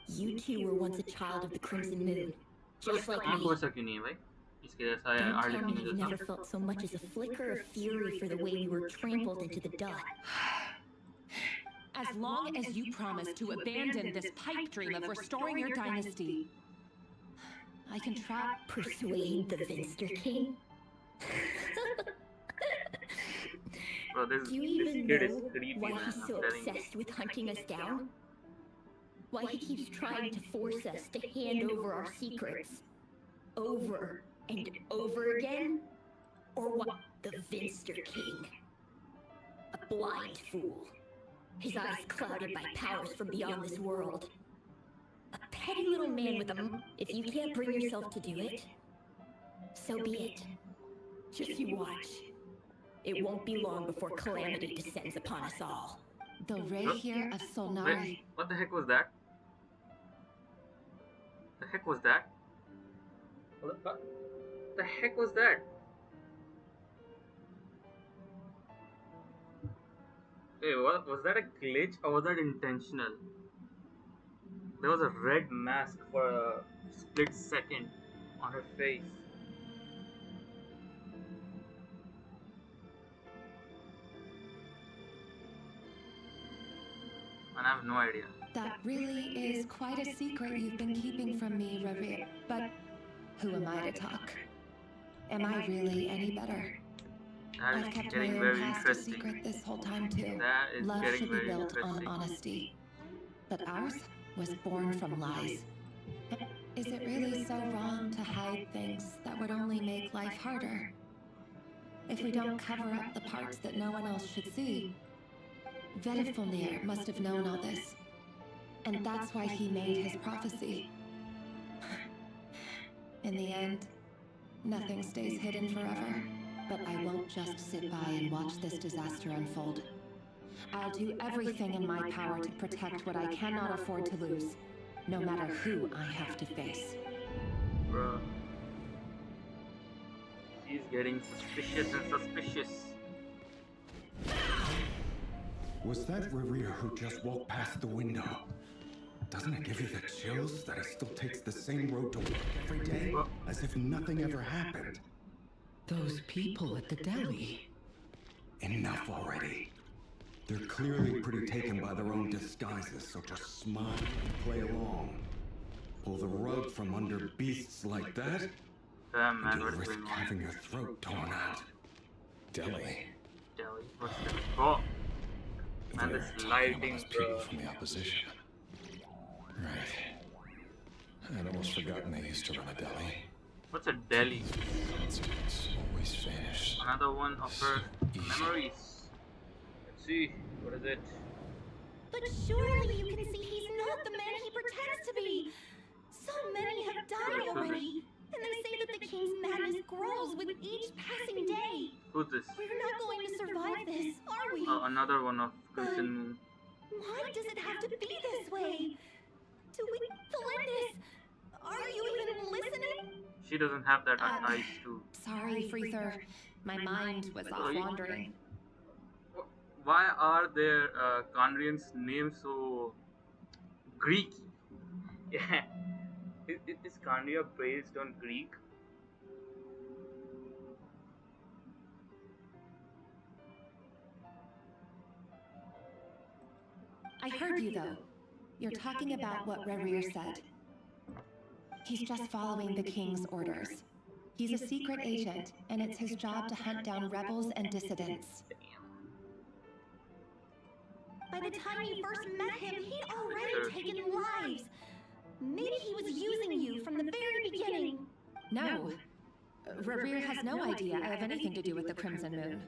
You two were once a child of the Crimson Moon, तो just like आँख me. वैसा क्यों नहीं है भाई? इसके जैसा है, Don't आर्ट tell me लिखने you've जैसा. never felt so much as a flicker of fury for the way we were trampled into the dust. As long as you promise to abandon this pipe dream of restoring your dynasty, I can try. Persuade the Vinster King? Bro, this Do you this even kid is know creepy, why man. he's I'm so telling you. obsessed with hunting us down? Why he keeps trying to force us to hand over our secrets over and over again? Or what? The Vinster King. A blind fool. His eyes clouded by powers from beyond this world. A petty little man with a... If you can't bring yourself to do it, so be it. Just you watch. It won't be long before calamity descends upon us all. The ray here of Solnari. Wait, what the heck was that? The heck was that? What the heck was that? Hey, what was that, a glitch or was that intentional? There was a red mask for a split second on her face. And I have no idea. That really is quite a secret you've been keeping from me, Rari. But Who am I to talk? Am I really any better? That I've is kept my getting own very past a interesting. secret this whole time too. That is Love getting should be very built on interesting. honesty. But ours was born from lies. Is it really so wrong to hide things that would only make life harder? If we don't cover up the parts that no one else should see, Vedifulnir must have known all this. And that's why he made his prophecy. In the end, nothing stays hidden forever. But I won't just sit by and watch this disaster unfold. I'll do everything in my power to protect what I cannot afford to lose, no matter who I have to face. Bruh. She's getting suspicious and suspicious. Was that Rerir who just walked past the window? Doesn't it give you the chills that he still takes the same road to work every day? As if nothing ever happened. Those people at the deli. Enough already. They're clearly pretty taken by their own disguises, so just smile and play along. Pull the rug from under beasts like that, Damn, man, and you'll what's risk going on? having your throat torn out. Deli. Deli, what's this? Oh! Man, They're this talking lighting, about us people bro. from the opposition. Right. I'd almost forgotten they used to run a deli. What's a deli? Constance always vanished. Another one of her memories. Let's see, what is it? But surely you can see he's not the man he pretends to be. So many have died already, and they say that the king's madness grows with each passing day. Who's this? We're not going to survive this, are we? Another one of Crimson Moon. Why does it have to be this way? Do we, Felindis? Are you even listening? She doesn't have that eyes too. Sorry, Freether. My mind was off wandering. Why are their Kandrian's names so Greek? Yeah. Is Kandria based on Greek? I heard you, though. You're talking about what Rerir said. He's just following the king's orders. He's a secret agent, and it's his job to hunt down rebels and dissidents. By the time you first met him, he'd already taken lives. Maybe he was using you from the very beginning. No. Rerir has no idea I have anything to do with the Crimson Moon.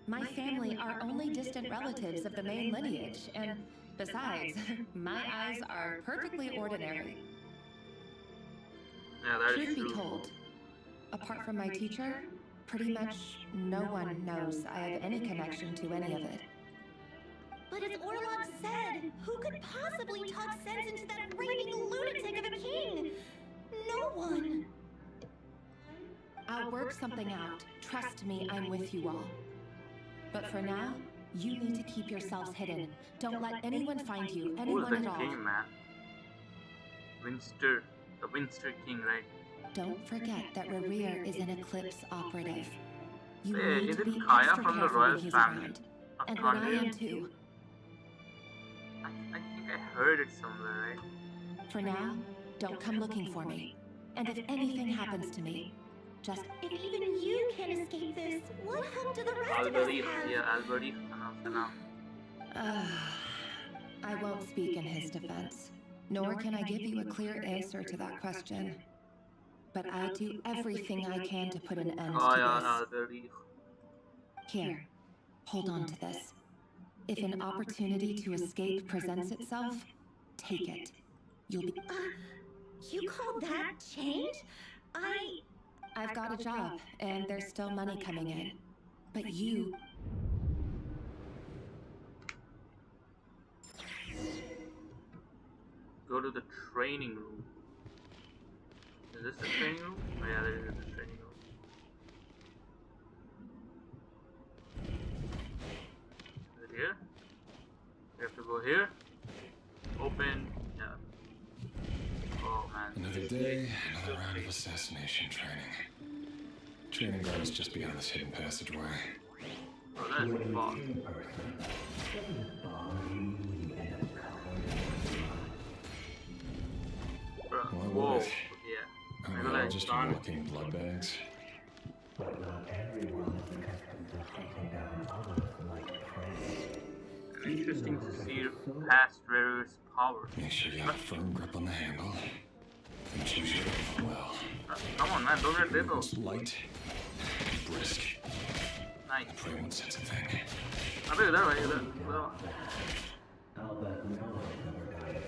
My family are only distant relatives of the main lineage, and besides, my eyes are perfectly ordinary. Yeah, that is Truth be true. told, apart from my teacher, pretty much no one knows I have any connection to any of it. But as Orlok said, who could possibly talk sense into that raving lunatic of a king? No one. I'll work something out. Trust me, I'm with you all. But for now, you need to keep yourselves hidden. Don't let anyone find you, Who's anyone the at all. king, man? Winster. The Winster King, right? Don't forget that Rerir is an Eclipse operative. You Hey, need to isn't be Kaya extra from the careful royal when he's family around. of And when I Kandria? am too. I think I heard it somewhere, right? For now, don't come looking for me. And if anything happens to me, just... If even you can't escape this, what hope do the rest of us Alberif, have? yeah, Alberif. Enough. I won't speak in his defense, nor can I give you a clear answer to that question. But I'll do everything I can to put an end Oh, to yeah, this. Alberif. Here, hold on to this. If an opportunity to escape presents itself, take it. You'll be... You call that change? I've got a job, and there's still money coming in. But you... Go to the training room. Is this the training room? Oh yeah, there is the training room. Is it here? We have to go here. Open. Yeah. Oh man. Another day, another round of assassination training. Training grounds just beyond this hidden passageway. Oh, that is boss. Why Whoa. would it? Yeah. मेरे को We're all लगा just इंसान walking blood bags. But not everyone is accustomed to hunting down others like prey. interesting to see past Reru's power. Make sure you have a firm grip on the handle. And choose your aim well. Come on, man, 2 minute दे दो. It's light, brisk. Nice. Pray won't sense a thing. अबे इधर भाई इधर. I'll bet no one's ever died of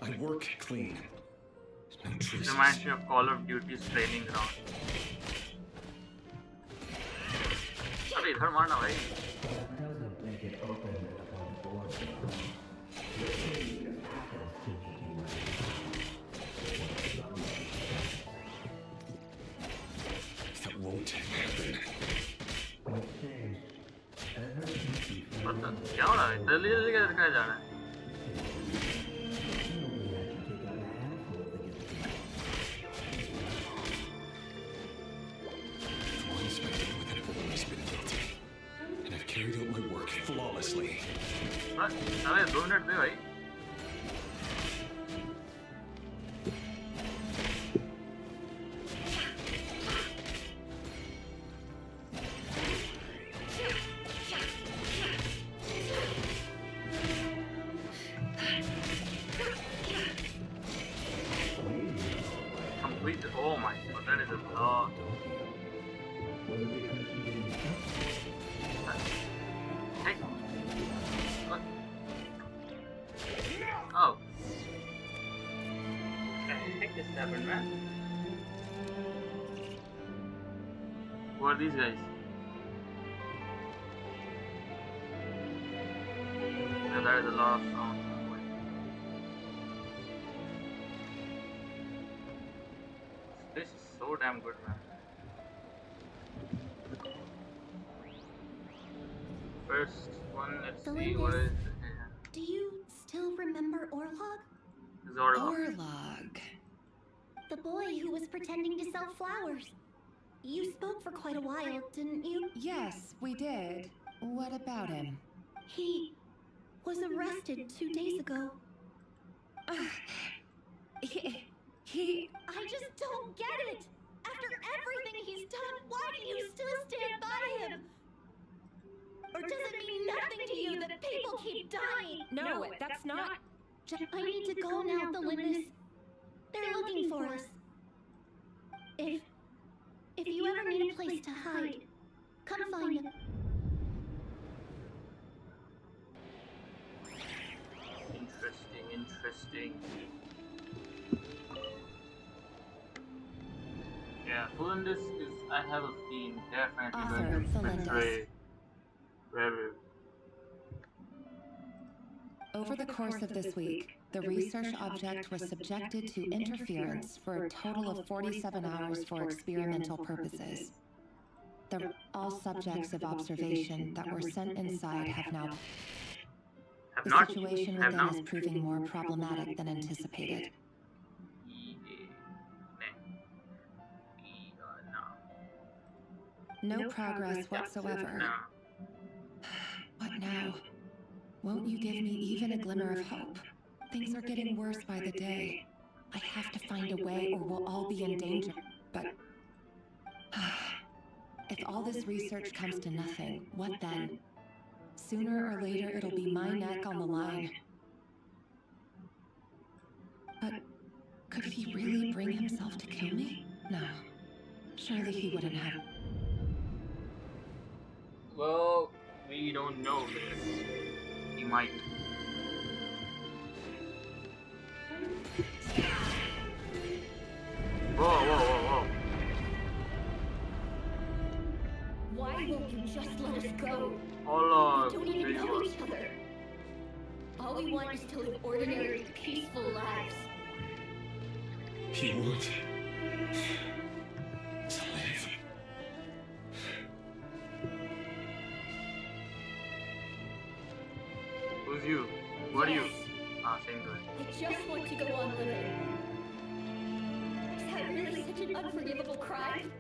I work clean. No It traces. reminds me of Call of Duty's training ground. अबे इधर मारना भाई. That doesn't make it open and above board. That won't happen. क्या हो रहा है? जल्दी जल्दी क्या जा रहा है? The ones I deal with have always been guilty. And I've carried out my work flawlessly. अबे 2 मिनट दे भाई. Complete. Oh my god, that is a lot. Hey. What? Oh. What the heck just happened, man? Who are these guys? Yeah, that is a lot of sound. This is so damn good, man. First one, let's see what is. Do you still remember Orlog? Orlog. The boy who was pretending to sell flowers. You spoke for quite a while, didn't you? Yes, we did. What about him? He was arrested 2 days ago. He... I just don't get it! After everything he's done, why do you still stand by him? Or does it mean nothing to you that people keep dying? No, that's not... I need to go now, Thelindis. They're looking for us. If you ever need a place to hide, come find him. Interesting. Yeah, Thelindis is, I have a feeling, definitely going to betray Reru. Over the course of this week, the research object was subjected to interference for a total of 47 hours for experimental purposes. All subjects of observation that were sent inside have now... The situation within is proving more problematic than anticipated. No progress whatsoever. What now? Won't you give me even a glimmer of hope? Things are getting worse by the day. I have to find a way or we'll all be in danger. But... if all this research comes to nothing, what then? Sooner or later, it'll be my neck on the line. But could he really bring himself to kill me? No. Surely he wouldn't have... Well, we don't know this. He might. Whoa. Why won't you just let us go? Hold We don't even know each other. All we want is to live ordinary, peaceful lives. He would to live. Who's you? What are you? Ah, same guy. I just want to go on living. Is that really such an unforgivable crime?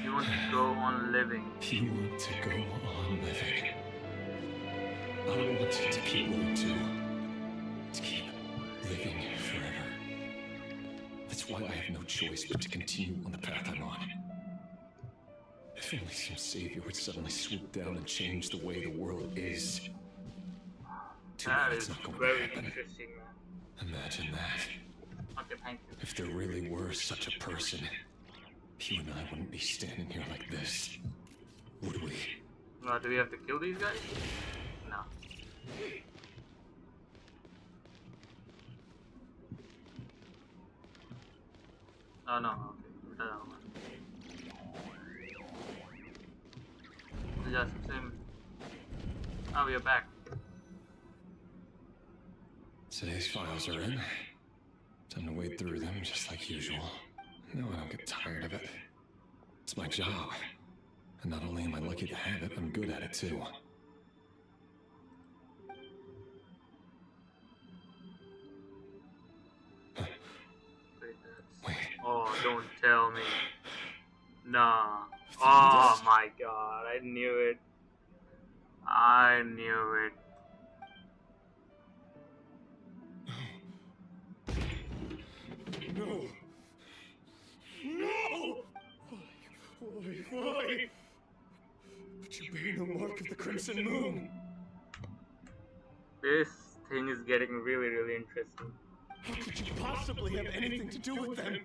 You want to go on living. You want to go I want to keep living too. To keep living forever. That's why I have no choice but to continue on the path I'm on. If only some savior would suddenly swoop down and change the way the world is. Too bad it's not going to happen. Interesting, man. Imagine that. Okay, thank you. If there really were such a person, you and I wouldn't be standing here like this, would we? Do we have to kill these guys? No. Oh no, okay. Just same. Oh, we are back. Today's files are in. Time to wade through them just like usual. No, I don't get tired of it. It's my job. And not only am I lucky to have it, I'm good at it too. Wait. Oh, don't tell me. Nah. Oh my god, I knew it. I knew it. No! No! Why? But you bear no mark of the Crimson Moon! This thing is getting really, really interesting. How could you possibly have anything to do with them?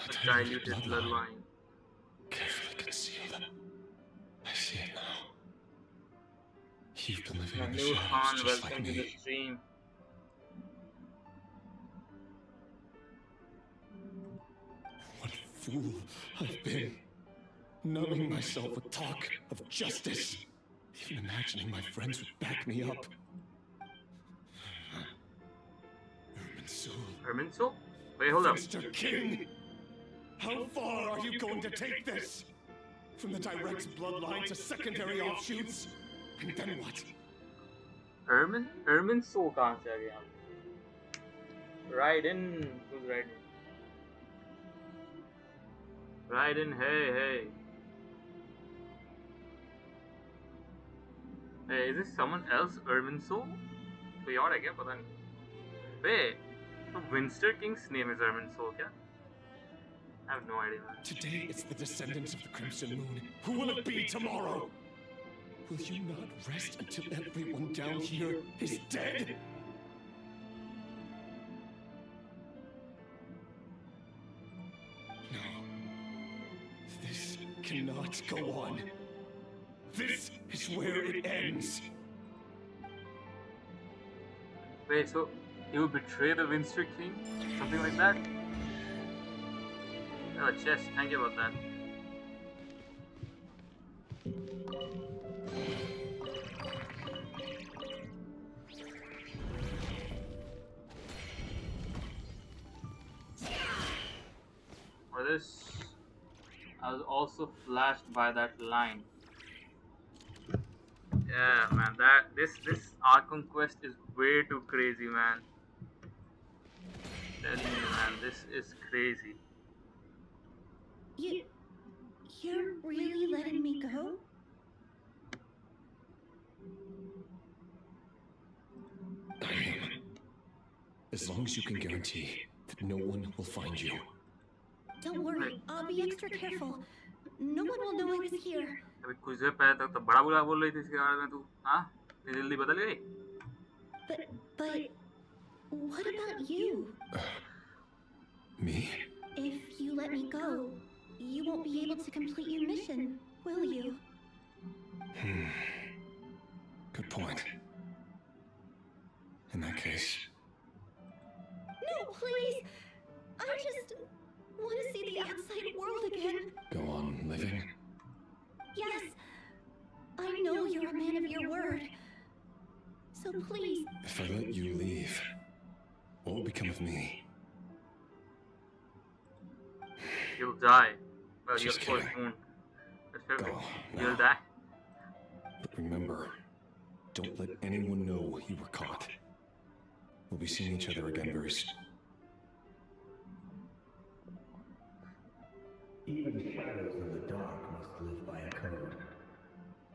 A diluted bloodline. Carefully concealed. I see it now. You've been living in the New shadows Khan, just welcome like to the me. stream. What a fool I've been. Numbing myself with talk of justice. Even imagining my friends would back me up. Erminsul? Wait, hold up. Mr. King! How far are you going to take this? From the direct bloodline to secondary offshoots? And then what? Erminsul कहाँ से आ गया? Raiden, who's Raiden? Raiden, hey. Hey, is this someone else? Erminsul? कोई और है क्या? पता नहीं. Wait, so Winster King's name is Erminsul, क्या? I have no idea, man. Today it's the descendants of the Crimson Moon. Who will it be tomorrow? Will you not rest until everyone down here is dead? No. This cannot go on. This is where it ends. Wait, so he will betray the Winster King? Something like that? Oh, chest, thank you about that. For this, I was also flashed by that line. Yeah, man, this Archon quest is way too crazy, man. Tell me, man, this is crazy. You're really letting me go? I am. As long as you can guarantee that no one will find you. Don't worry, I'll be extra careful. No one will know I was here. अभी कुछ देर पहले तक तो बड़ा बुरा बोल रही थी इसके बारे में तू, हाँ? इतनी जल्दी बदल गई? But what about you? Me? If you let me go, you won't be able to complete your mission, will you? Good point. In that case... No, please! I just want to see the outside world again. Go on living? Yes. I know you're a man of your word. So please... If I let you leave, what will become of me? You'll die. Well, you'll Just kidding. moon. That's Go. You'll now. die. But remember, don't let anyone know you were caught. We'll be seeing each other again very soon. Even shadows in the dark must live by a code.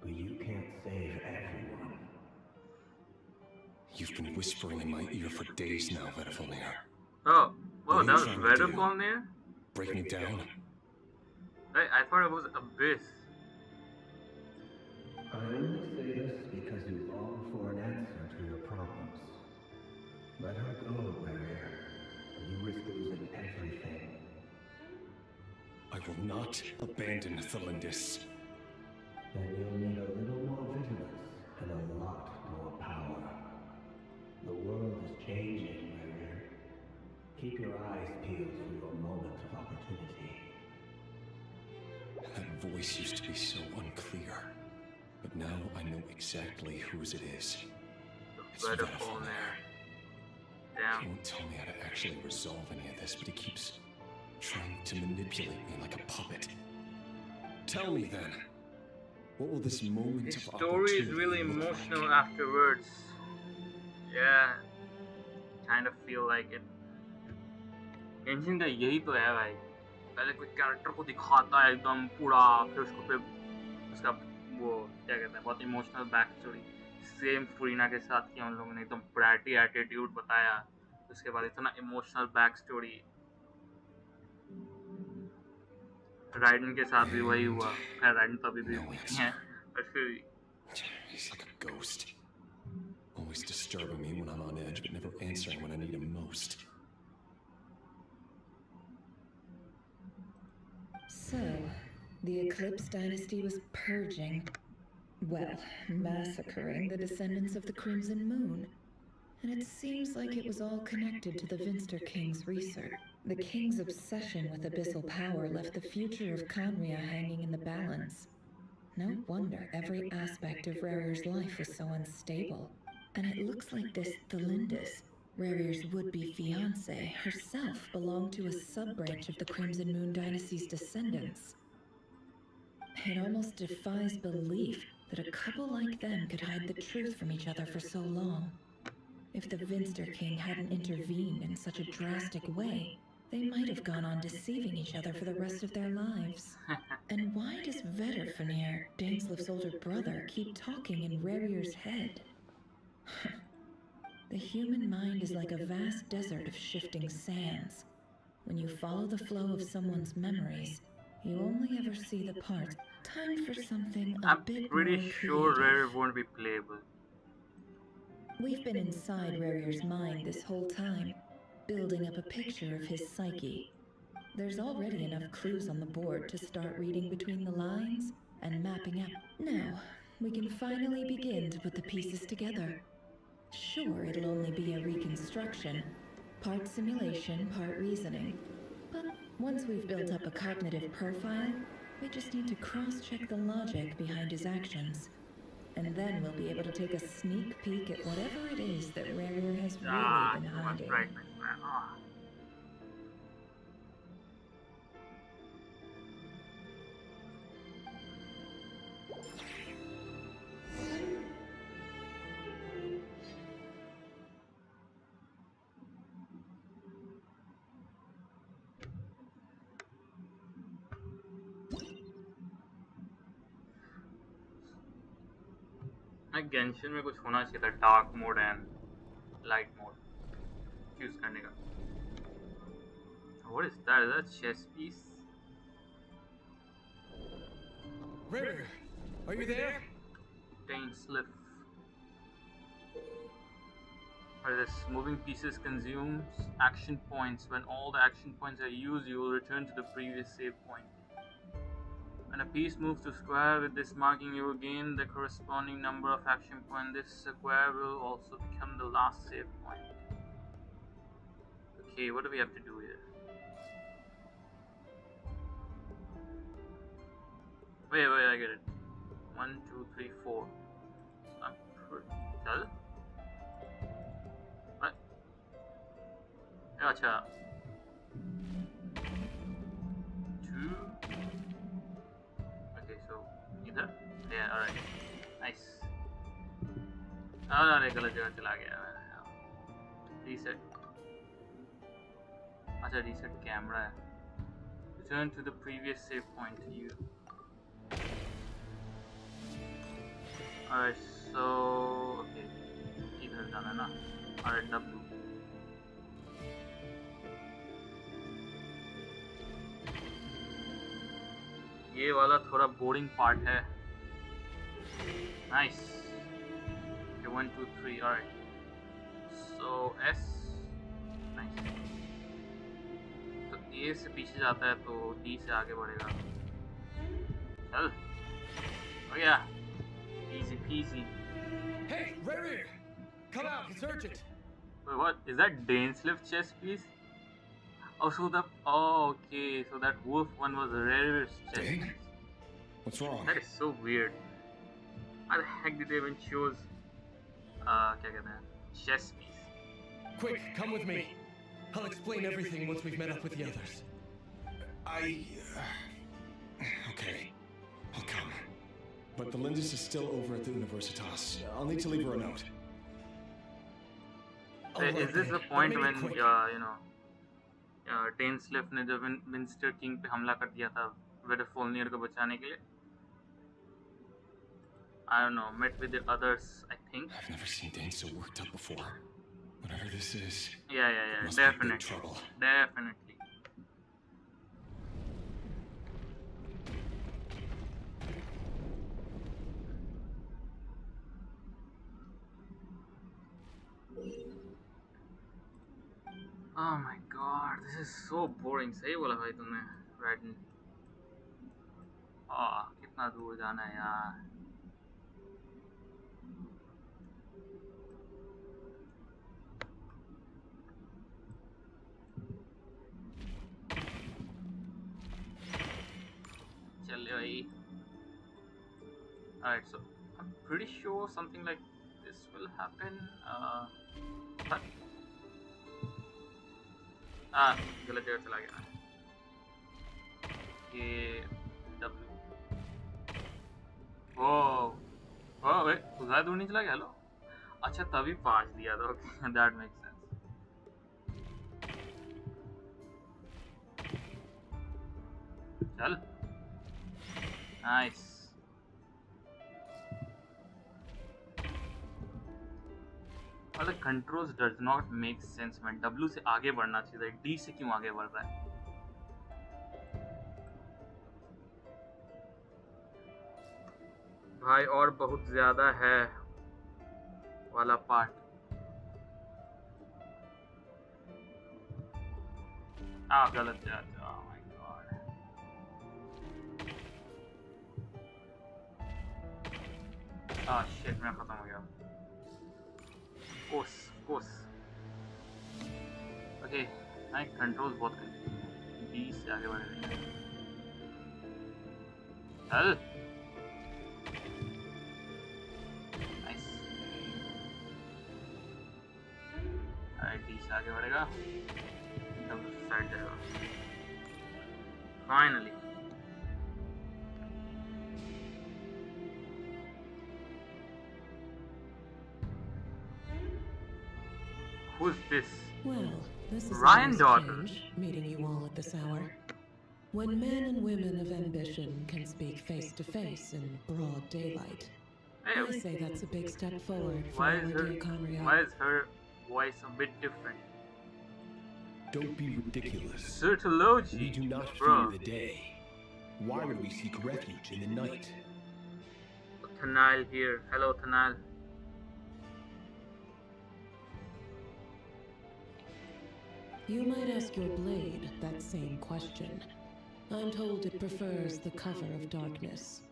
We You've been whispering in my ear for days now, Vedafalnir. Oh, What are that you was trying to do? Vedafalnir? Break me down? I thought it was Abyss. I only say this because you long for an answer to your problems. Let her go, Warrior, or you risk losing everything. I will not abandon Thelindis. Then you'll need a little more vigilance and a lot more power. The world is changing, Warrior. Keep your eyes peeled for your moment of opportunity. That voice used to be so unclear. But now I know exactly whose it is. It's Vedafalnir. He Damn. won't tell me how to actually resolve any of this, but he keeps trying to manipulate me like a puppet. Tell me then, what will this moment His of story is opportunity really look emotional like? afterwards. Yeah, kind of feel like it. Genshin का यही तो है भाई. पहले कोई character को दिखाता है एकदम पूरा, फिर उसको फिर उसका वो क्या कहते हैं बहुत इमोशनल बैक स्टोरी. सेम फुरीना के साथ किया उन लोगों ने, एकदम ब्रैटी एटीट्यूड बताया, उसके बाद इतना इमोशनल बैक स्टोरी. राइडन के साथ भी वही हुआ. खैर राइडन तो अभी भी नहीं है, और फिर He's like a ghost. Always disturbing me when I'm on edge, but never answering when I need him most. So, the Eclipse dynasty was purging. Well, massacring the descendants of the Crimson Moon. And it seems like it was all connected to the Vinster King's research. The King's obsession with abyssal power left the future of Conria hanging in the balance. No wonder every aspect of Rarier's life was so unstable. And it looks like this Thelindis, Rarier's would-be fiancée, herself belonged to a sub-branch of the Crimson Moon dynasty's descendants. It almost defies belief that a couple like them could hide the truth from each other for so long. If the Vinster King hadn't intervened in such a drastic way, they might have gone on deceiving each other for the rest of their lives. And why does Vedafalnir, Daneslif's older brother, keep talking in Rarier's head? The human mind is like a vast desert of shifting sands. When you follow the flow of someone's memories, you only ever see the parts. Time for something a I'm bit pretty more sure creative. Rare won't be playable. We've been inside Rarier's mind this whole time, building up a picture of his psyche. There's already enough clues on the board to start reading between the lines and mapping out. Now, we can finally begin to put the pieces together. Sure, it'll only be a reconstruction, part simulation, part reasoning. But once we've built up a cognitive profile, we just need to cross-check the logic behind his actions. And then we'll be able to take a sneak peek at whatever it is that Rarier has really been hiding. Right, man. Ah. Genshin में कुछ होना चाहिए था, dark mode and light mode choose करने का. What is that? Is that chess piece? River, are you there? Slip. This moving pieces consumes action points. When all the action points are used, you will return to the previous save point. When a piece moves to square with this marking, you will gain the corresponding number of action points. This square will also become the last save point. Okay, what do we have to do here? Wait, I get it. 1, 2, 3, 4. I'm pretty... What? Gotcha. 2. Okay, so either? Yeah, alright. Nice. No, गलत जगह चला गया. Reset. अच्छा, reset camera है. Return to the previous save point. Alright, so okay. Either जाना है ना. Alright, W. ये वाला थोड़ा बोरिंग पार्ट है. Nice. Okay, 1, 2, 3. Alright. So S. Nice. तो A से पीछे जाता है तो D से आगे बढ़ेगा. चल. Oh yeah. Easy peasy. Hey, right here! Come out, it's urgent! Wait, what? Is that Dainsleif chest piece? Oh, so the... Oh, okay. So that wolf one was Rarer's chest Dane? piece. What's wrong? That is so weird. How the heck did they even choose... क्या कहते हैं? Chess piece. Quick, come with me. I'll explain everything once we've met up with the others. Okay, I'll come. But the Lindis is still over at the Universitas. I'll need to leave her a note. Is this the point when, Dainsleif ने जब Winster King पे हमला कर दिया था Vedaffolnir को बचाने के लिए? I don't know, met with the others, I think. I've never seen Dane so worked up before. Whatever this is, Yeah, must be big definitely. trouble. Definitely. Oh my god, this is so boring. सही बोला भाई तुमने, Raiden. कितना दूर जाना है यार. चल भाई. Alright, so I'm pretty sure something like this will happen. गलत जगह चला गया. ये W. वे तो ज़्यादा दूर नहीं चला गया. हेलो. अच्छा तभी 5 दिया था. Okay, that makes sense. चल. Nice. और the controls does not make sense man. W से आगे बढ़ना चाहिए. D से क्यों आगे बढ़ रहा है? भाई और बहुत ज़्यादा है वाला पार्ट. गलत जाता. Oh my god. Shit, मैं खत्म हो गया. Of course. Okay, मैं controls बहुत कर. D से आगे बढ़ रहे हैं. चल. Nice. Alright, D से आगे बढ़ेगा. तब साइड जाएगा. Finally. Who's this? Well, this is Ryan a nice daughter. change, meeting you all at this hour. When men and women of ambition can speak face to face in broad daylight, Hey, I say that's a big step forward for why our is dear her Conriad. voice a bit different? Don't be ridiculous. Sertology. We do not Bro. fear the day. Why would we seek refuge in the night? Thanal here. Hello, Thanal. You might ask your blade that same question. I'm told it prefers the cover of darkness.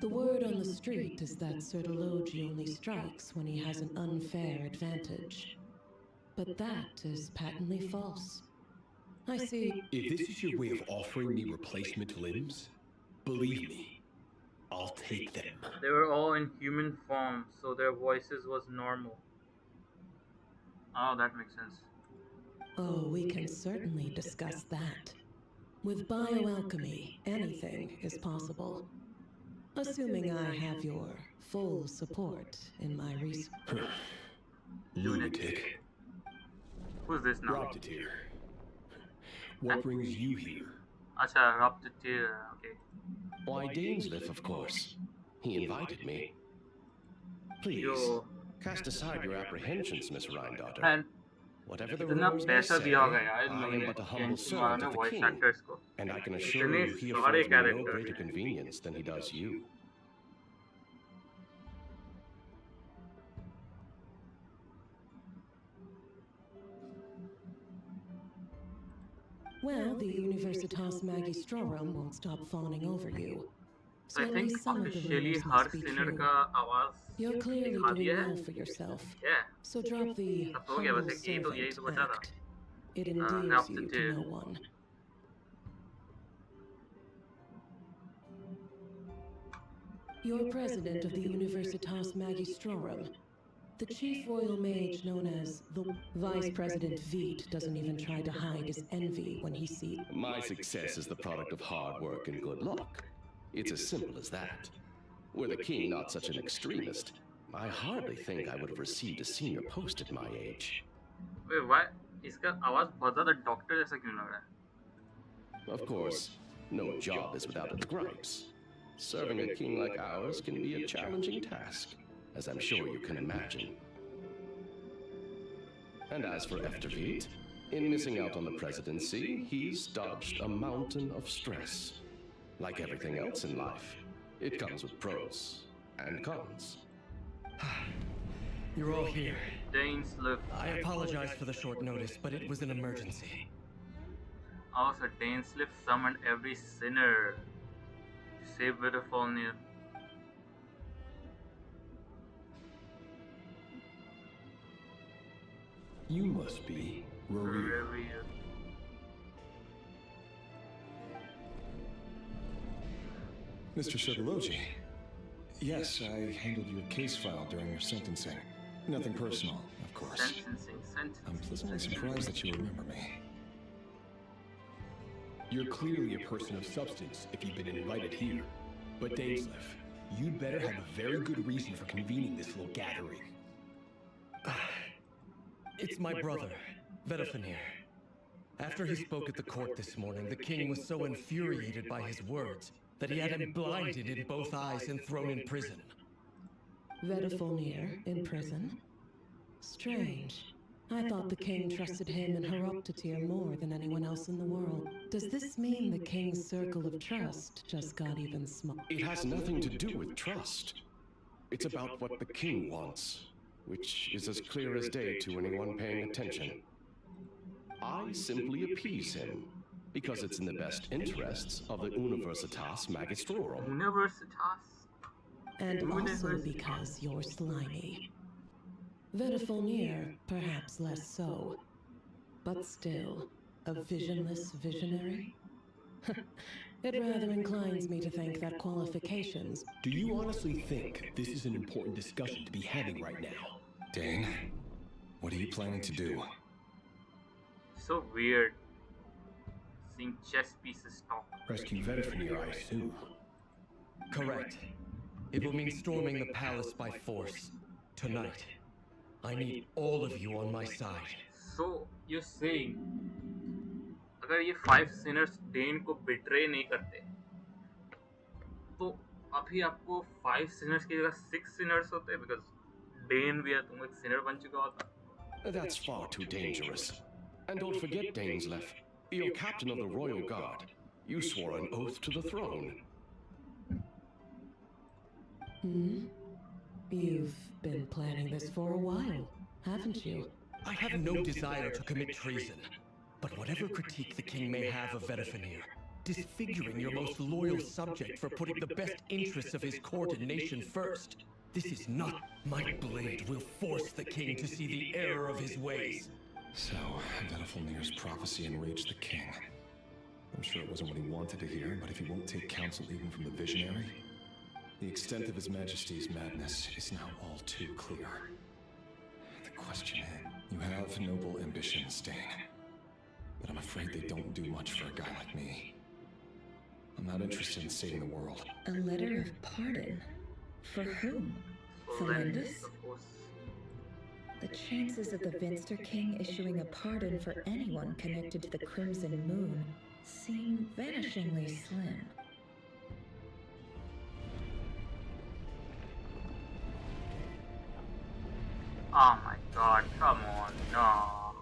The word on the street is that Sertology only strikes when he has an unfair advantage. But that is patently false. I see. If this is your way of offering me replacement limbs, believe me, I'll take them. They were all in human form, so their voices was normal. Oh, that makes sense. Oh, we can certainly discuss that. With bioalchemy, anything is possible. Assuming I have your full support in my research. Lunatic. Who's this now? Raptiteer. What brings you here? Acha, Raptiteer. Okay. Why, Dainsleif, of course. He invited me. Please, जो cast aside your apprehensions, Miss Rhine-daughter. and Whatever the इतना rumors may पैसा say, दिया होगा यार इन I लोगों am ने but a humble Genshin वालों servant ने of the voice king, actors को and I can assure इतने you he सारे affords me no characters greater convenience than he does you. Well, the Universitas Magistrorum won't stop fawning over you. So So I at think least some of the officially rumors her must be Sinner true. का आवाज You're clearly दिखा doing दिया है well for yourself. yeah So drop the अब तो हो गया humble बस एक यही तो बचा था servant act. It help endears the you to dude no one. You're president of the Universitas Magistrorum. The chief royal mage known as the Vice President Veet doesn't even try to hide his envy when he sees. My success is the product of hard work and good luck. It's as simple as that. Were the king not such an extremist, I hardly think I would have received a senior post at my age. wait what इसका आवाज बहुत ज़्यादा doctor जैसा क्यों लग रहा है Of course, no job is without its gripes. Serving a king like ours can be a challenging task, as I'm sure you can imagine. And as for Efterveet, in missing out on the presidency, he's dodged a mountain of stress. Like everything else in life, it comes with pros and cons. You're all here. Danes look I apologize for the short notice, but it was an emergency. also Daneslip summoned every sinner to save Vitafalnir. You must be Rorir. Mr. Shogoloji. Yes, I handled your case file during your sentencing. Nothing personal, of course. Sentencing. I'm pleasantly surprised that you remember me. You're clearly a person of substance if you've been invited here. But Dainsleif, you'd better have a very good reason for convening this little gathering. It's my brother, Vedafenir. After he spoke at the court this morning, the king was so infuriated by his words that he had him blinded in both eyes and thrown in prison. Vedafalnir in prison? Strange. I thought the king trusted him and Heroptatir more than anyone else in the world. Does this mean the king's circle of trust just got even smaller? It has nothing to do with trust. It's about what the king wants, which is as clear as day to anyone paying attention. I simply appease him, because it's in the best interests of the Universitas Magistrorum. Universitas. And also because you're slimy. Vedafalnir, perhaps less so. But still, a visionless visionary? It rather inclines me to think that qualifications... Do you honestly think this is an important discussion to be having right now? Dane, what are you planning to do? So weird. Seeing chess pieces talk. Rescue Vedafenir, I assume. Correct. It will mean storming the palace by force. Tonight. I need all of you on my side. So you're saying अगर ये 5 sinners Dane को betray नहीं करते तो अभी आपको 5 sinners की जगह 6 sinners होते because Dane भी है तुम एक sinner बन चुका होता. That's far too dangerous. And don't forget, Dainsleif, you're captain of the Royal Guard. You swore an oath to the throne. You've been planning this for a while, haven't you? I have no desire to commit treason. But whatever critique the king may have of Vedafenir, disfiguring your most loyal subject for putting the best interests of his court and nation first, this is not... My blade will force the king to see the error of his ways. So, Vedafalnir's prophecy enraged the king. I'm sure it wasn't what he wanted to hear, but if he won't take counsel even from the visionary, the extent of His Majesty's madness is now all too clear. The question is, you have noble ambitions, Dane, but I'm afraid they don't do much for a guy like me. I'm not interested in saving the world. A letter of pardon? For whom? Felindus? The chances of the Vinster King issuing a pardon for anyone connected to the Crimson Moon seem vanishingly slim. Oh my god, come on, no.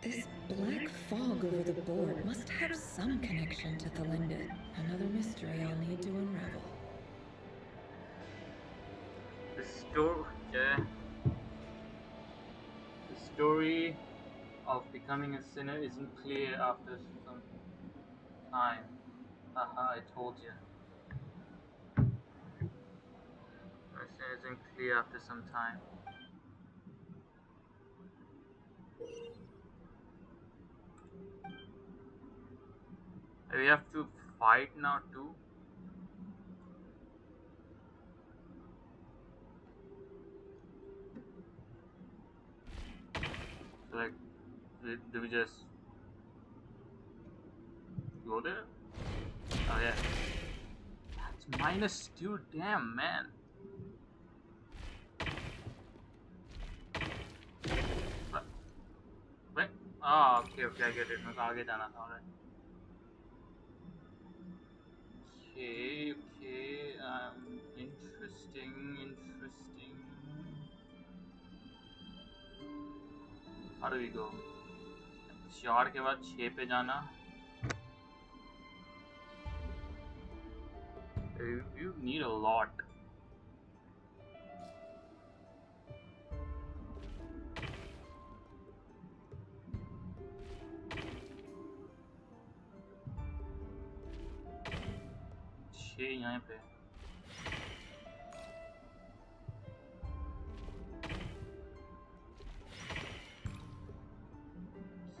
This black fog over the board must have some connection to Thalindid. Another mystery I'll need to unravel. The story, yeah. The story of becoming a sinner isn't clear after some time. Haha, I told you. The sin isn't clear after some time. We have to fight now too. So like, do we just go there? Oh yeah. That's -2, damn man. Wait. Oh, okay, I get it. मुझे आगे जाना था, alright. Okay. Interesting. How do we go? 4 के बाद 6 पे जाना. You need a lot. यहाँ पे.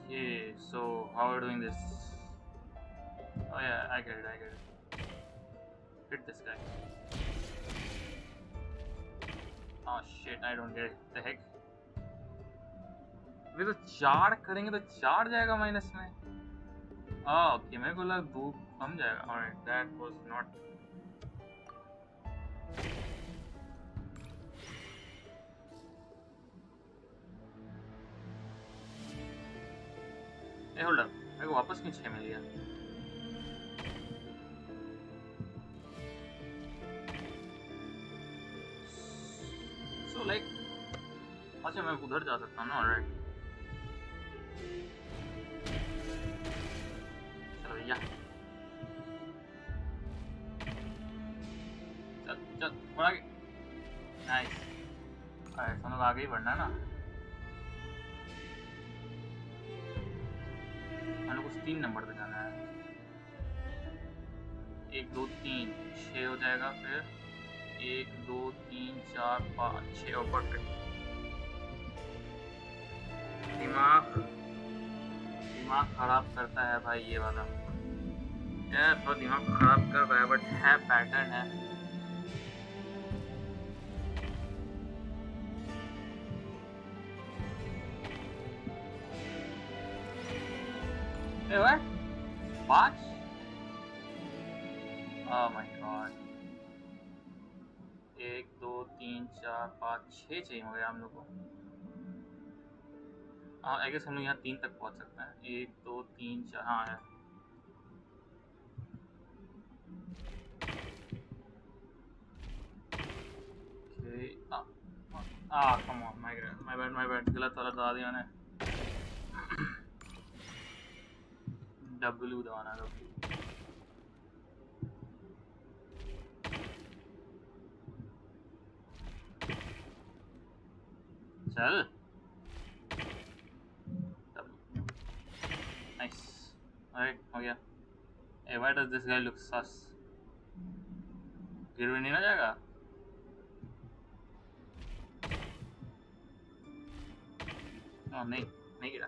Okay, so how are we doing this? Oh yeah, I get it. Hit this guy. Oh shit, I don't get it. The heck? वे तो 4 करेंगे तो 4 जाएगा माइनस में. ओके, मेरे को लगा 2 कम जाएगा. Alright, that was not. Hey, hold up. मेरे को वापस क्यों 6 मिल गया? So like, अच्छा मैं उधर जा सकता हूँ ना. Alright. चलो भैया. चल थोड़ा आगे. Nice. Alright, हम लोग आगे ही बढ़ना है ना. हम लोग को 3 नंबर पे जाना है. 1 2 3 6 हो जाएगा. फिर 1 2 3 4 5 6 और परफेक्ट. दिमाग खराब करता है भाई ये वाला. यार थोड़ा दिमाग खराब कर रहा है बट है पैटर्न है. Hey, what? 5? Oh my god. 1 2 3 4 5 6 चाहिए हो गया हम लोग को. हाँ, आई गेस हम लोग यहाँ 3 तक पहुँच सकते हैं. 1 2 3 4. हाँ है. Okay. Come on, my bad. गलत वाला दबा दिया मैंने. W दबाना. चल. Nice. Alright, हो गया. Hey, why does this guy look sus? गिर भी नहीं ना जाएगा. नहीं गिरा.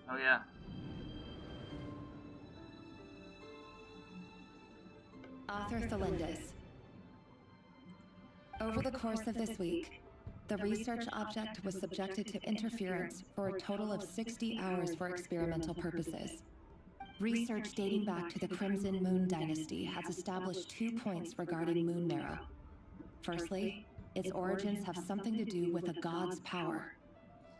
Oh yeah. Author Thalindis. Over the course of this week, the research object was subjected to interference for a total of 60 hours for experimental purposes. Research dating back to the Crimson Moon Dynasty has established 2 points regarding Moon Marrow. Firstly, its origins have something to do with a god's power.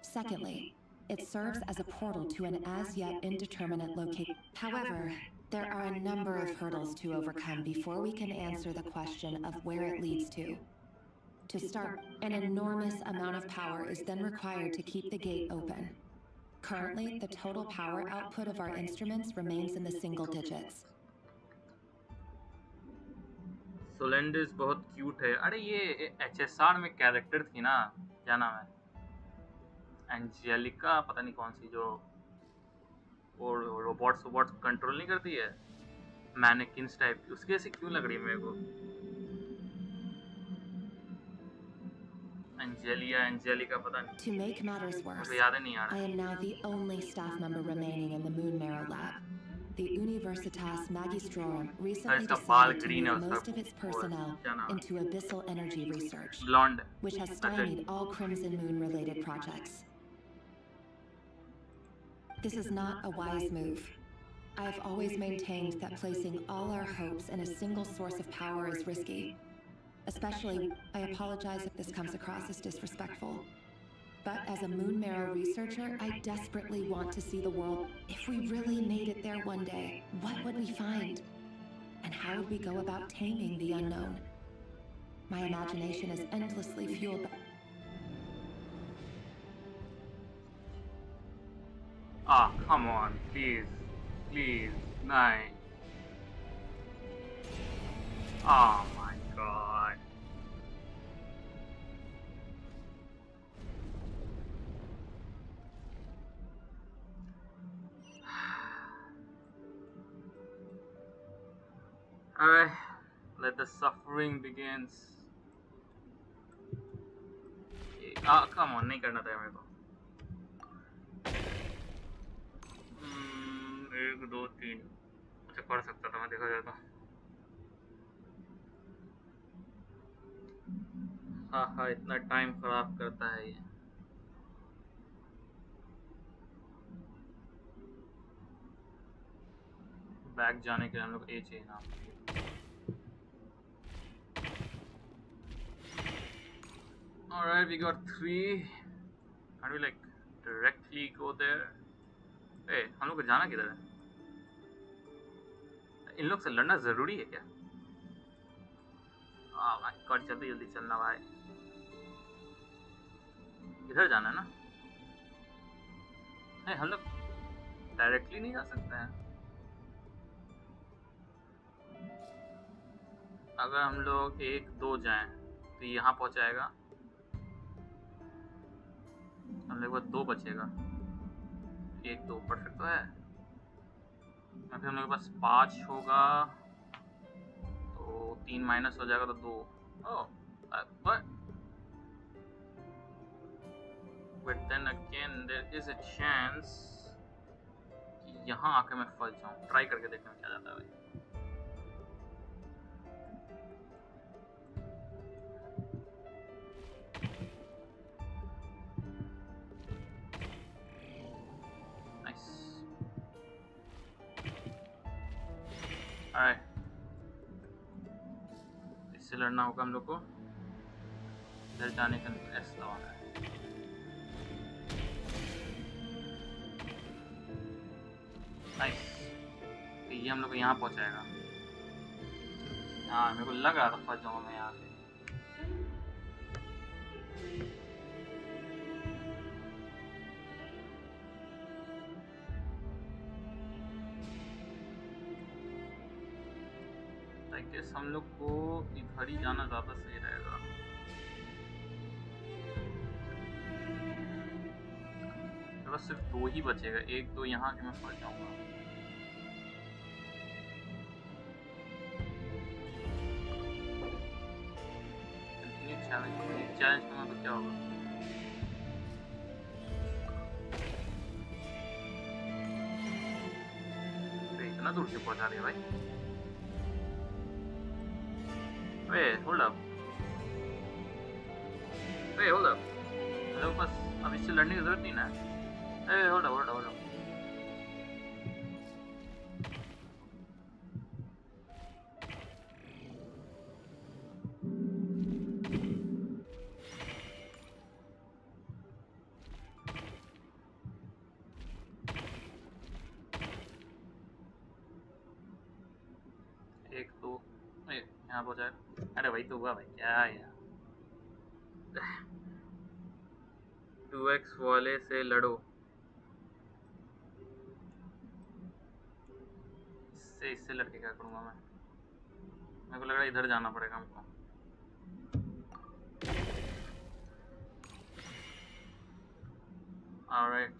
Secondly, it serves as a portal to an as-yet indeterminate location. However, There are a number of hurdles to overcome before we can answer the question of where it leads to. To start, an enormous amount of power is then required to keep the gate open. Currently, the total power output of our instruments remains in the single digits. सोलेंडिस बहुत cute है। अरे ये HSR में character थी ना, क्या नाम है, एंजेलिका, पता नहीं कौन सी, जो वो रोबोट्स कंट्रोल नहीं करती है, मैनेकिन्स टाइप की, उसकी ऐसी क्यों लग रही है मेरे को? एंजेलिका पता नहीं। To make matters worse, मुझे याद ही नहीं आ I रहा। am now the only staff member remaining in the Moon Marrow lab. The Universitas Magistrorum recently decided to move most of its personnel into abyssal energy research, Blonde. which has stymied all Crimson Moon-related projects. This is not a wise move. I have always maintained that placing all our hopes in a single source of power is risky. Especially, I apologize if this comes across as disrespectful. But as a Moon Marrow researcher, I desperately want to see the world. If we really made it there one day, what would we find? And how would we go about taming the unknown? My imagination is endlessly fueled by... Ah, come on, please. Please, nine. Oh my god. Alright, let the suffering begins. Come on, नहीं करना था मेरे को। 1 2 3, अच्छा कर सकता था मैं, देखा जाए तो। हाँ, इतना टाइम खराब करता है ये। बैक जाने के लिए हम लोग A चाहिए ना। Alright, we got 3. Can we like directly go there? Hey, हम लोग को जाना किधर है? इन लोग से लड़ना जरूरी है क्या? माय गॉड, जल्दी जल्दी चलना भाई। इधर जाना है ना? नहीं, हम लोग डायरेक्टली नहीं जा सकते हैं। अगर हम लोग 1 2 जाएं तो यहाँ पहुँचाएगा, हम लोग 2 बचेगा, 1 2 परफेक्ट तो है। या फिर हम लोग के पास 5 होगा तो 3 माइनस हो जाएगा तो 2। But then again there is a chance कि यहाँ आके मैं फंस जाऊँ। ट्राई करके देखने में क्या जाता है भाई। Alright, इससे लड़ना होगा हम लोग को। इधर जाने का एस दबाना है। नाइस, तो ये हम लोग को यहाँ पहुँचाएगा। हाँ, मेरे को लग रहा था फंस जाऊँगा मैं यहाँ पे। हम लोग को इधर ही जाना ज़्यादा सही रहेगा। मेरे पास सिर्फ 2 ही बचेगा, 1 2 यहाँ के मैं फंस जाऊँगा। चैलेंज करना तो क्या होगा? इतना दूर क्यों पहुँचा दिया भाई? Wait, hold up. मेरे पास अब इससे लड़ने की जरूरत नहीं ना। hold up. एक तो यहाँ पहुंचा है। अरे वही तो हुआ भाई, क्या यार। 2x वाले से लड़ो, इससे लड़के क्या करूँगा मैं? मेरे को लग रहा है इधर जाना पड़ेगा हमको। ऑलराइट,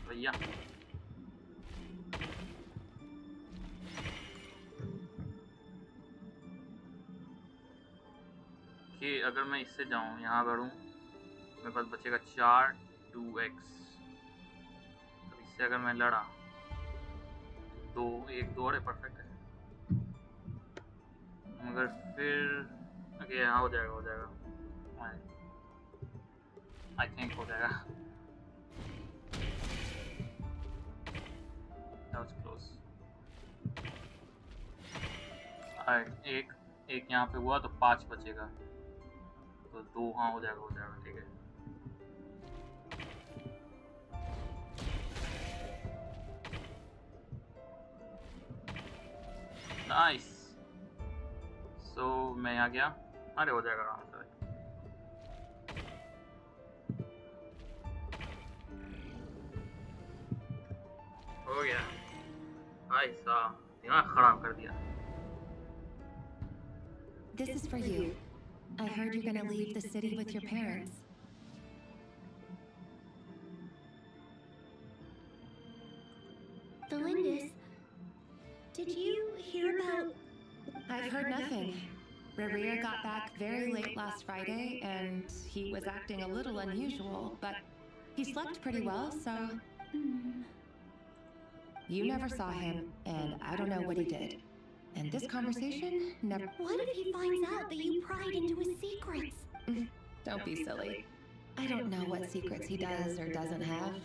भैया कि अगर मैं इससे जाऊँ, यहाँ बढ़ूँ, मेरे पास बचेगा 4 2x। तो इससे अगर मैं लड़ा 2 1 2, अरे परफेक्ट है। मगर फिर ओके, यहाँ हो जाएगा आई थिंक हो जाएगा। That was close. एक यहाँ पे हुआ तो 5 बचेगा, तो 2 हाँ हो जाएगा ठीक है। नाइस। सो मैं आ गया, अरे हो जाएगा आराम से। हो गया भाई साहब, दिमाग खराब कर दिया। This is for you. I heard you're gonna leave the city with your parents. Delindis, did you hear about... I've heard nothing. Revere got back very late last Friday, and he was acting a little unusual, but he slept pretty well, so... You never saw him, and I don't know what he did. And this conversation never... What if he finds out that you pried into his secrets? Don't be silly. I don't know what secrets he does or doesn't have.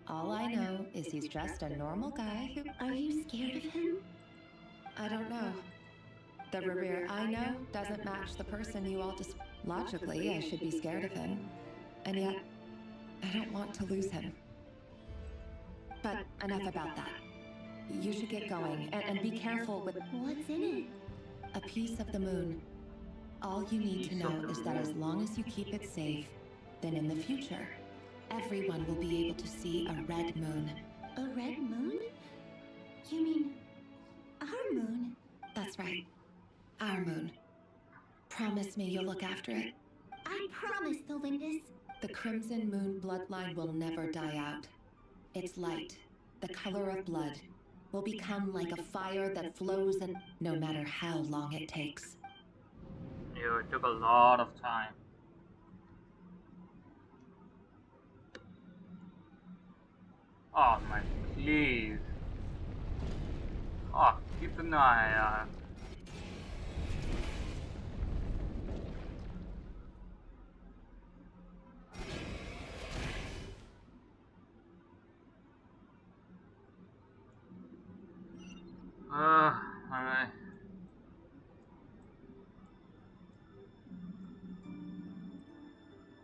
All I know is he's just a normal guy who... Are you scared of him? I don't know. The Revere I know doesn't match the person you all just... Logically, I should be scared of him. And yet, I don't want to lose him. But enough about that. You should get going, and be careful with... What's in it? A piece of the moon. All you need to know is that as long as you keep it safe, then in the future, everyone will be able to see a red moon. A red moon? You mean... our moon? That's right. Our moon. Promise me you'll look after it. I promise, Delindis. The Crimson Moon bloodline will never die out. Its light, the color of blood, will become like a fire that flows and no matter how long it takes. Yo, it took a lot of time. Oh my, please. Oh, कितना है यार. Alright.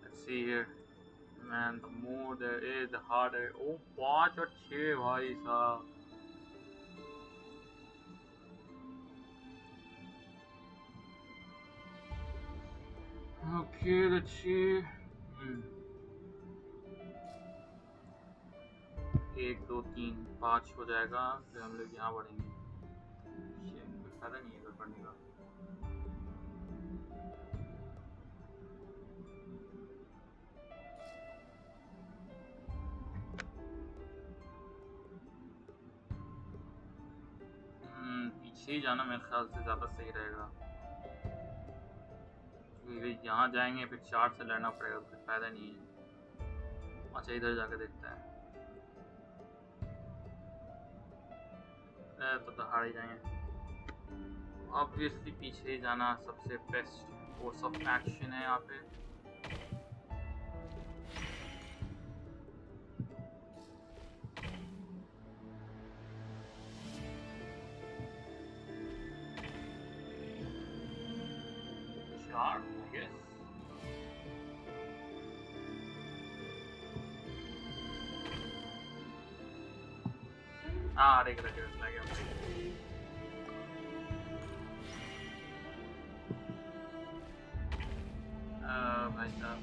Let's see here. Man, the more there is, the harder. Oh, 5 और 6 भाई साहब. Okay, let's see. 1 2 3 5 हो जाएगा. फिर हम लोग यहाँ बढ़ेंगे. कोई फायदा नहीं है इधर पढ़ने का. पीछे ही जाना मेरे ख्याल से ज़्यादा सही रहेगा. क्योंकि यहाँ जाएंगे फिर 4 से लड़ना पड़ेगा, कोई फायदा नहीं है. अच्छा, इधर जाके देखते हैं. तो हार ही जाएंगे. ऑब्वियसली पीछे ही जाना सबसे बेस्ट कोर्स ऑफ एक्शन है यहाँ पे. Sharp, I guess. Ah, regular like भाई साहब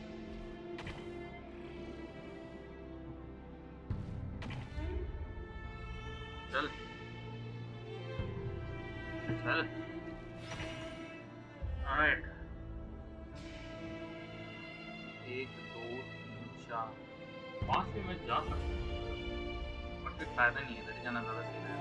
चल चल alright 1 2 3 4 5 से मैं जा सकता हूँ पर कोई फायदा नहीं है इधर जाना ज़्यादा सीधा है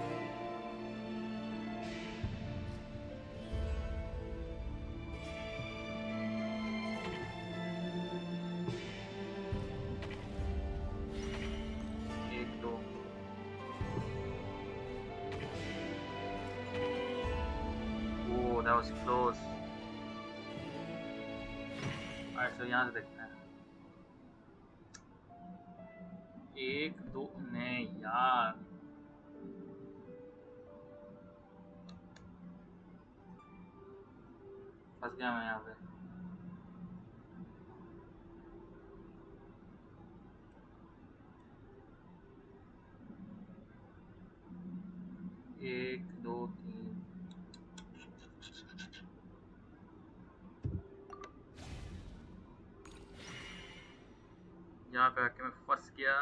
That was close. Alright, so यहाँ से देखते हैं 1 2 नहीं यार फंस गया मैं यहाँ पे एक दो तीन यहाँ पे आके मैं फंस गया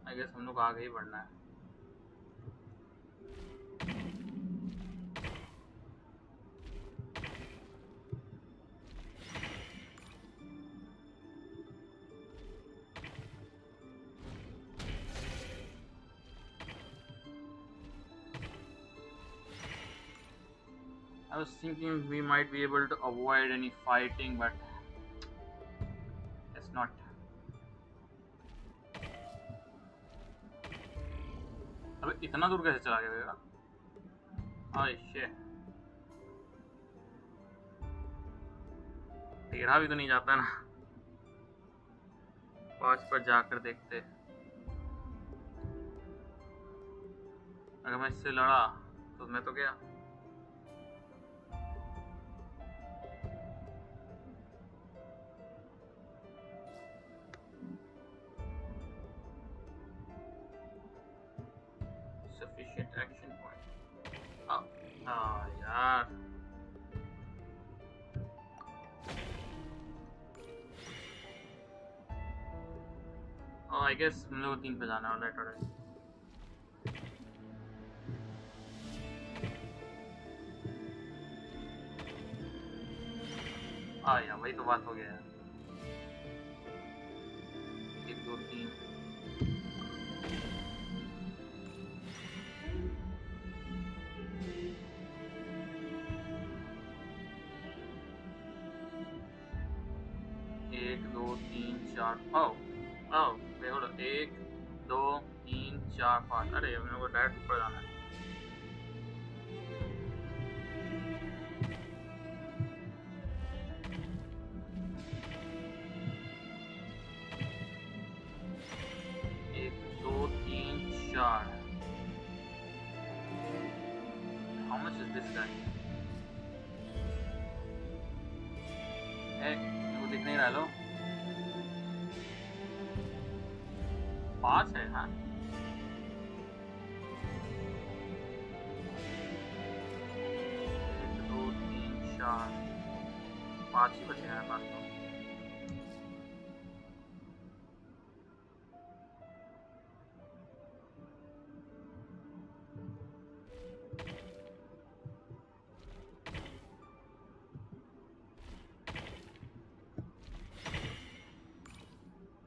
आई गेस हम लोग आगे ही बढ़ना है I was thinking we might be able to avoid any fighting, but it's not. अबे इतना दूर कैसे चला गया बेटा? Oh shit. टेढ़ा भी तो नहीं जाता ना 5 पर जाकर देखते अगर मैं इससे लड़ा तो मैं तो गया sufficient action point oh यार oh I guess हम लोग 3 पे जाना वाला है टोटल यार वही तो बात हो गया यार 1 2 3 1 2 3 4 देखो 1 2 3 4 5 अरे हम लोग को डायरेक्ट ऊपर जाना है How much is this guy? वो दिख नहीं रहा लो 5 है हाँ 1 2 3 4 5 ही बचे हैं पास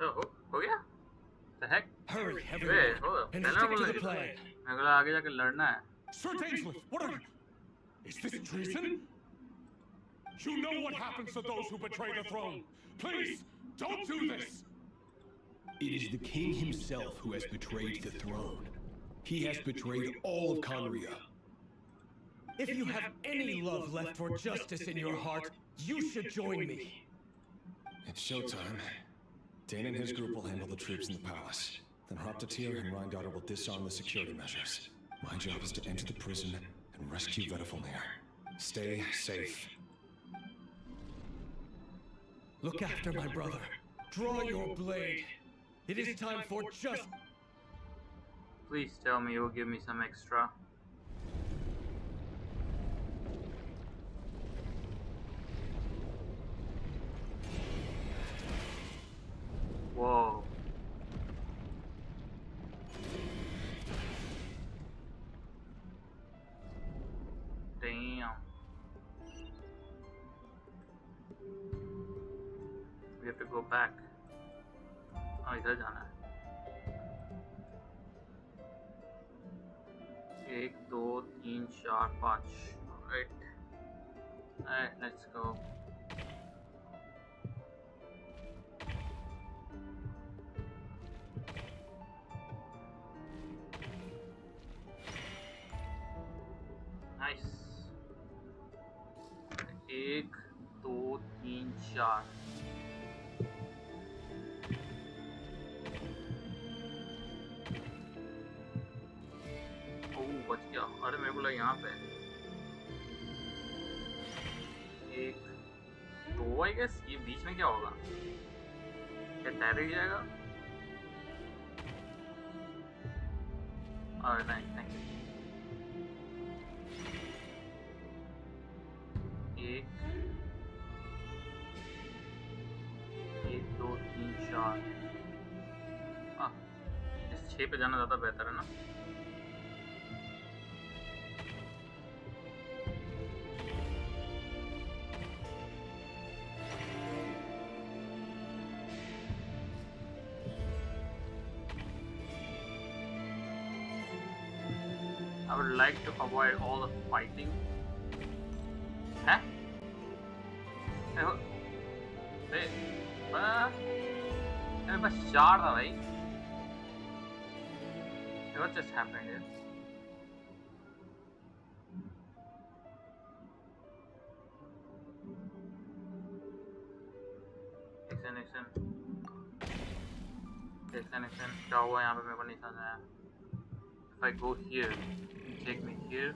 तो हो गया the heck Hurry, everyone, and stick to the plan. अगला आगे जाके लड़ना है Sir Dainsworth, what are you? Is this treason? You know what happens to those who betray the throne. Please, don't do this. It is the king himself who has betrayed the throne. He has betrayed all of Conria. If you have any love left for justice in your heart, you should join me. It's showtime. Dane and his group will handle the troops in the palace. Then Hoptatir and Rhindaughter will disarm the security measures. My job is to enter the prison and rescue Vedafilnir. Stay safe. Look after my brother. Draw your blade. It is time for just... Please tell me you'll give me some extra. Whoa. Damn. We have to go back. Oh, इधर जाना है. 1, 2, 3, 4, 5. Alright, let's go. Nice. 1, 2, 3, 4. बच गया. अरे मेरे को लगा यहाँ पे 1, 2 आई गेस. ये बीच में क्या होगा? क्या डायरेक्ट जाएगा? और नहीं, थैंक यू. 1, 2, 3, 4. हाँ, इस 6 पे जाना ज़्यादा बेहतर है ना. I would like to avoid all the fighting. Huh? मेरे पास 4 था भाई. What just happened here? Action. क्या हुआ यहाँ पे मेरे को नहीं समझ आया. If I go here, take me here.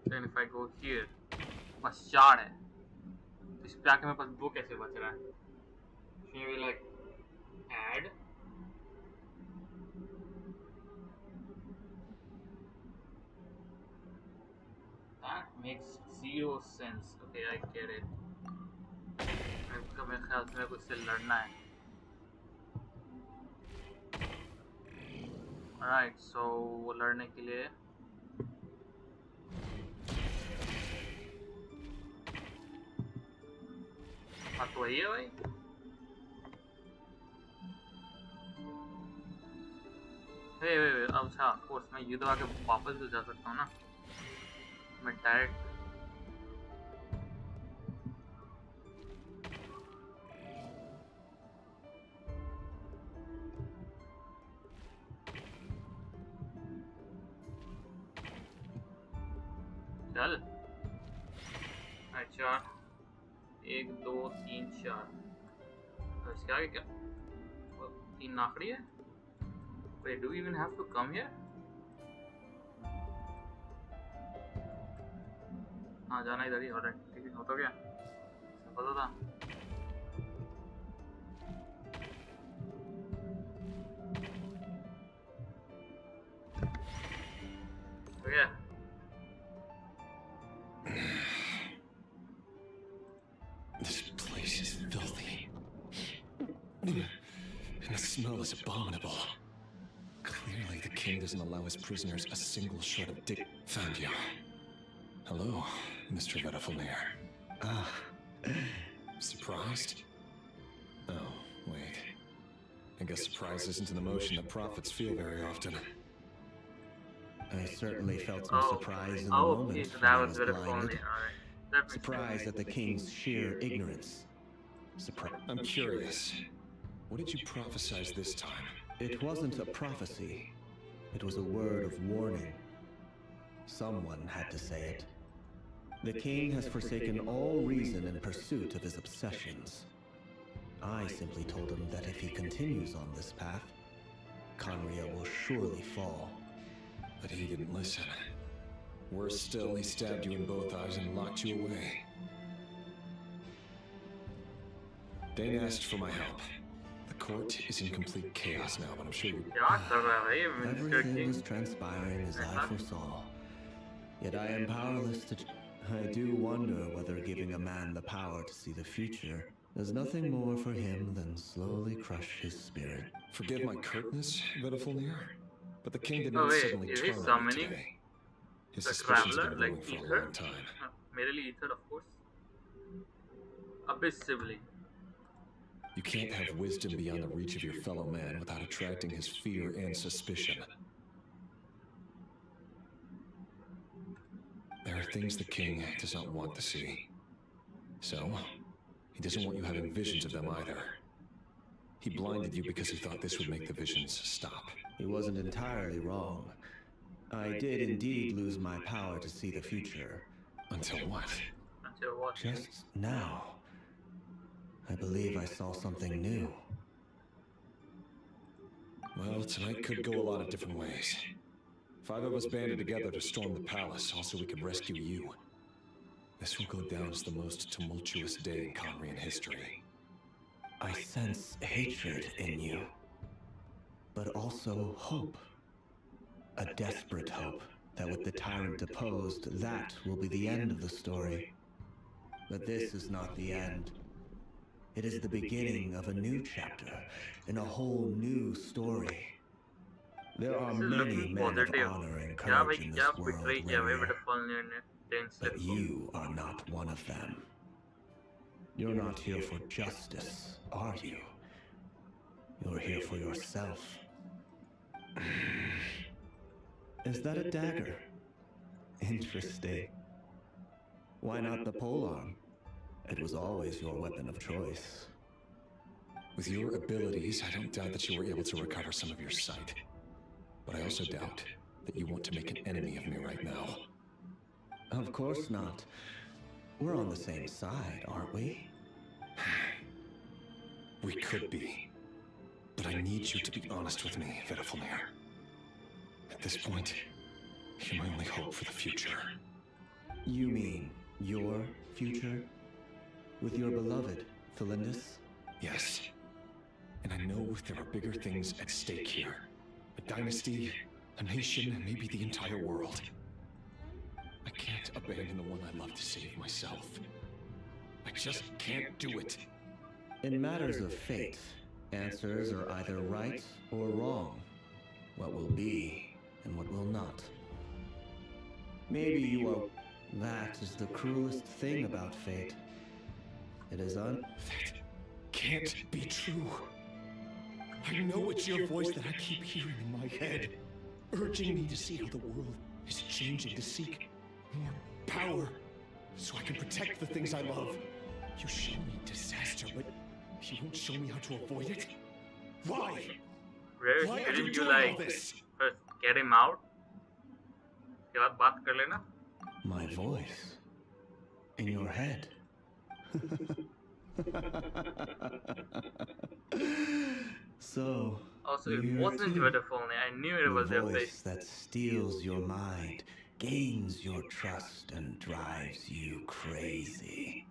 Then if I go here, बस 4 है. इस पे आके मेरे पास 2 कैसे बच रहा है? Should we like add? That makes 0 sense. Okay, I get it. मेरे ख्याल से मेरे को इससे लड़ना है. Alright, so वो लड़ने के लिए हाँ तो वही है भाई. अच्छा, ऑफ कोर्स मैं युद्ध आके वापस भी जा सकता हूँ ना. मैं डायरेक्ट चल. अच्छा 1, 2, 3, 4. इसके आगे क्या? 3 आखिरी है. Wait, do we even have to come here? हाँ जाना इधर ही. ऑलराइट, ठीक है. हो तो गया. पता था. हो गया. This place is filthy. And the smell is abominable. Clearly, the king doesn't allow his prisoners a single shred of dick. Found you. Hello, Mr. Vedafamir. Surprised? Oh, wait. I guess surprise isn't an emotion that prophets feel very often. I certainly felt some surprise in the moment so when that I was was Vedafamir. blinded. Alright. Surprised at the king's sheer ignorance. I'm curious. What did you prophesize this time? It wasn't a prophecy. It was a word of warning. Someone had to say it. The king has forsaken all reason in pursuit of his obsessions. I simply told him that if he continues on this path, Conria will surely fall. But he didn't listen. Worse still, he stabbed you in both eyes and locked you away. Dane asked for my help. The court is in complete chaos now, but I'm sure you... Everything is transpiring as I foresaw. Yet I am powerless to... I do wonder whether giving a man the power to see the future does nothing more for him than slowly crush his spirit. Forgive my curtness, Vedafulnir, but the king did not suddenly turn on me today. His suspicions have been brewing for a long time. Merely Ether, of course. Abyss sibling. You can't have wisdom beyond the reach of your fellow man without attracting his fear and suspicion. There are things the king does not want to see. So, he doesn't want you having visions of them either. He blinded you because he thought this would make the visions stop. He wasn't entirely wrong. I did indeed lose my power to see the future. Until what? Until what? Just now. I believe I saw something new. Well, tonight could go a lot of different ways. 5 of us banded together to storm the palace, also we could rescue you. This will go down as the most tumultuous day in Conrian history. I sense hatred in you, but also hope. A desperate hope that with the tyrant deposed, that will be the end of the story. But this is not the end. It is the beginning of a new chapter in a whole new story. There are many men of honor and courage in this world, but you are not one of them. You're not here for justice, are you? You're here for yourself. Is that a dagger? Interesting. Why not the polearm? It was always your weapon of choice. With your abilities, I don't doubt that you were able to recover some of your sight. But I also doubt that you want to make an enemy of me right now. Of course not. We're on the same side, aren't we? We could be. But I need you to be honest with me, Vedafulnir. At this point, you're my only hope for the future. You mean your future? With your beloved, Thalindus? Yes. And I know there are bigger things at stake here. A dynasty, a nation, maybe the entire world. I can't abandon the one I love to save myself. I just can't do it. In matters of fate, answers are either right or wrong. What will be and what will not. Maybe you are... That is the cruelest thing about fate. It is That can't be true. I know it's your voice that I keep hearing in my head, urging me to see how the world is changing, to seek more power, so I can protect the things I love. You show me disaster, but you won't show me how to avoid it? Why? Why didn't you like first get him out? उसके बाद बात कर लेना. My voice in your head. So, also, it wasn't Vedafulnir. I knew it was their face. That steals your mind, gains your trust, and drives you crazy.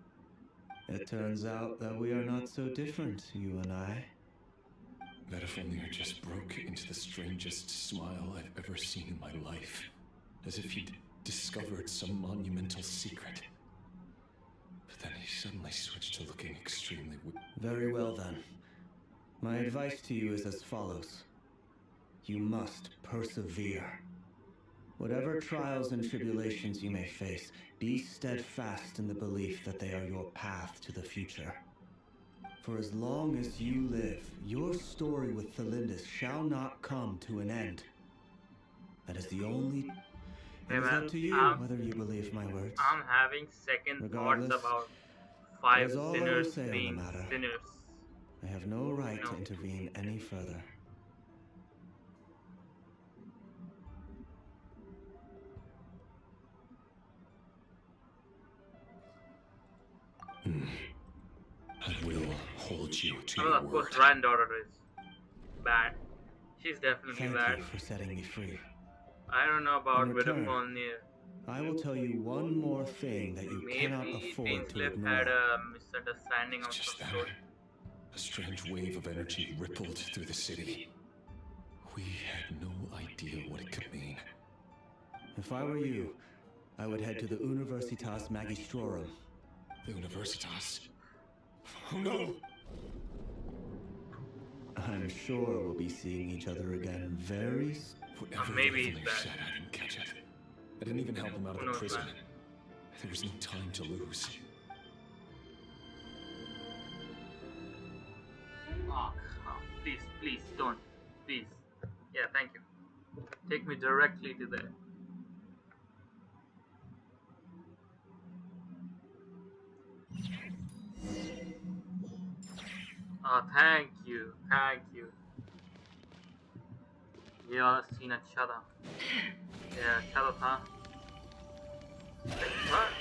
It turns out that we are not so different, you and I. Vedafulnir just broke into the strangest smile I've ever seen in my life, as if he'd discovered some monumental secret. But then he suddenly switched to looking extremely Very well then. My advice to you is as follows. You must persevere. Whatever trials and tribulations you may face, be steadfast in the belief that they are your path to the future. For as long as you live, your story with Thalindus shall not come to an end. That is the only... It is up to you whether you believe my words. I'm having second thoughts about 5 sinners being sinners. I have no right to intervene any further. I will hold you to well, your of course, word. granddaughter is bad. She's definitely Thank bad. you for setting me free. I don't know about In return, Vedafulnir. I will tell you one more thing that you cannot afford to Maybe Ainsley ignore. had a misunderstanding of some sort. A strange wave of energy rippled through the city. We had no idea what it could mean. If I were you, I would head to the Universitas Magistrorum. The Universitas? Oh no! I'm sure we'll be seeing each other again very soon. Whatever maybe the said, I didn't catch it. I didn't even help him out of the prison. There was no time to lose. Oh, please, please, don't. Please. Yeah, thank you. Take me directly to there. Oh, thank you. Thank you. ये वाला scene अच्छा था. Yeah, अच्छा तो था.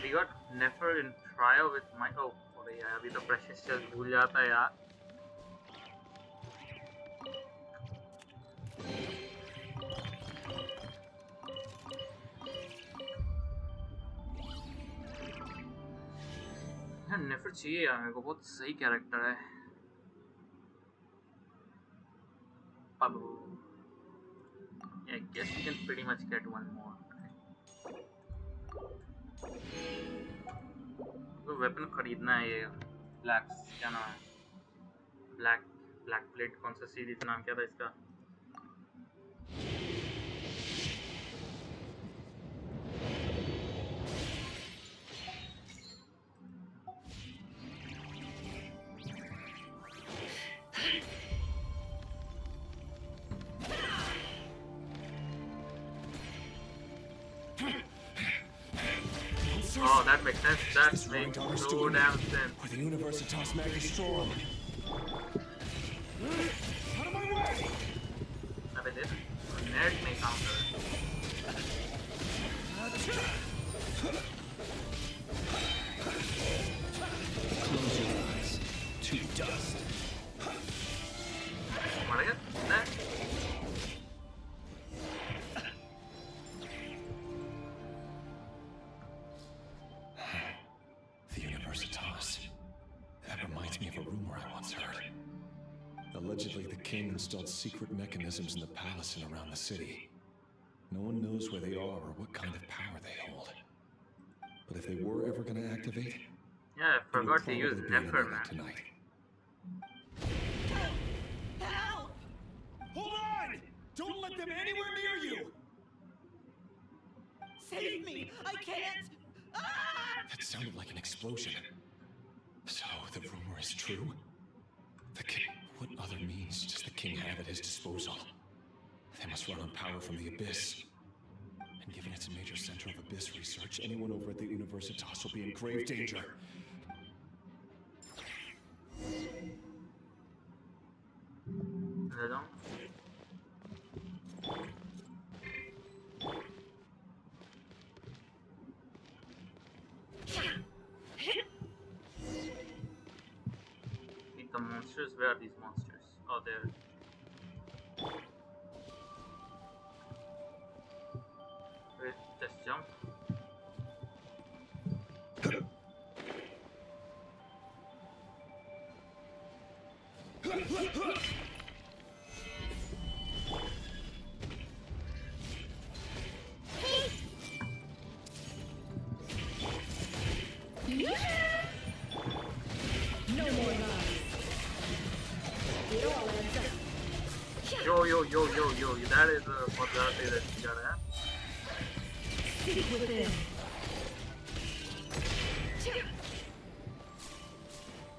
We got Nefer in trial with my. Oh, अरे यार अभी तो Precious just भूल जाता है यार. यार Nefer चाहिए यार मेरे को, बहुत सही कैरेक्टर है. Pabu. Yeah, I guess we can pretty much get one more. तो वेपन खरीदना है ये ब्लैक, क्या नाम है, ब्लैक प्लेट, कौन सा सीरीज नाम क्या था इसका. Oh, that makes sense. That makes no damn sense. With the Universitas Magistrorum. Out of my way! अबे देख, नेट नहीं काम कर रहा. Close your eyes. To dust. मर गया? नहीं. The Universitas. That reminds me of a rumor I once heard. Allegedly, the king installed secret mechanisms in the palace and around the city. No one knows where they are or what kind of power they hold. But if they were ever going to activate, Yeah, I forgot to use Nefer, man. Tonight. Help! Hold on! Don't let them anywhere near you! Save me! I can't! That sounded like an explosion. So, the rumor is true? The king... What other means does the king have at his disposal? They must run on power from the Abyss. And given it's a major center of Abyss research, anyone over at the Universitas will be in grave danger. Pardon? Meet the monsters. Where are these monsters? Oh, there. Wait, just jump. No more lies. It all adds up. Yo, that is a modality that you gotta have. Seek within.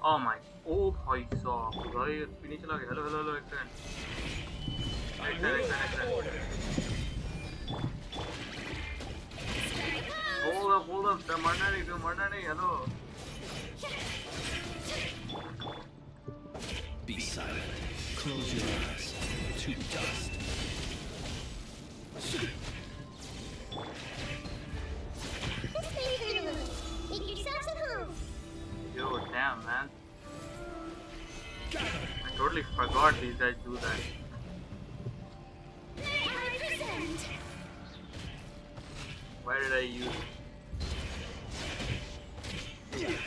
Oh my, oh भाई साहब, भाई स्पिनी चला गया. Hello, excellent. Hold up, the murder nahi, hello. Be silent. Close your eyes. To dust. Make yourselves at home. Yo, damn, man. I totally forgot these guys do that. 100%. Why did I use it?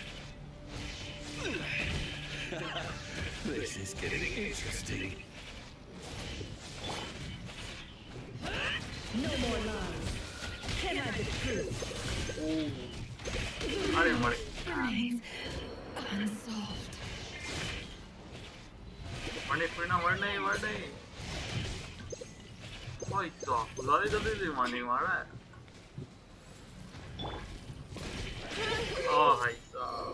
They It's getting interesting. No more lies. Can I have the truth? Remains unsolved. भाई साहब बुलाने जल्दी से मारने मारा है ओ भाई साहब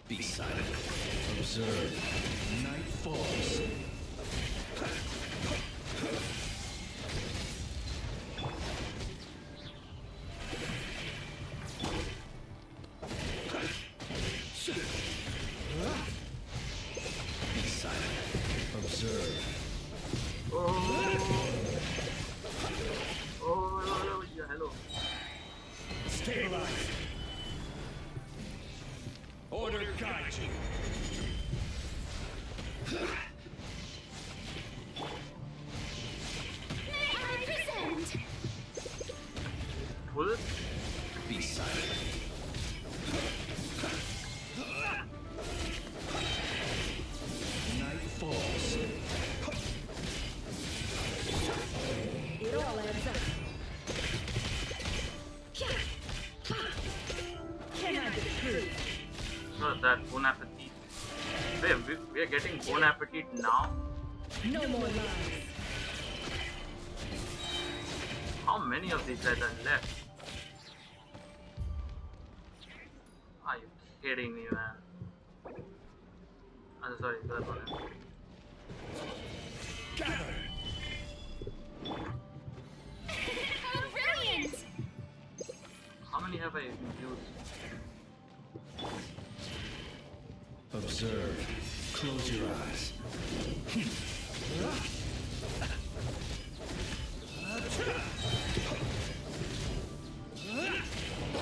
Be silent. Observe. Night falls. Be silent. Observe. Oh, yeah, hello. Stabilize. Order guide you. May I present? Pull. Be silent. Night falls. It all adds up. Can I have the truth? So that bon appetit. We are getting bon appetit now. No more lies. How many of these guys are left? Are you kidding me, man? I'm sorry, that one. Gather. Oh, brilliant! How many have I used? Observe. Close your eyes.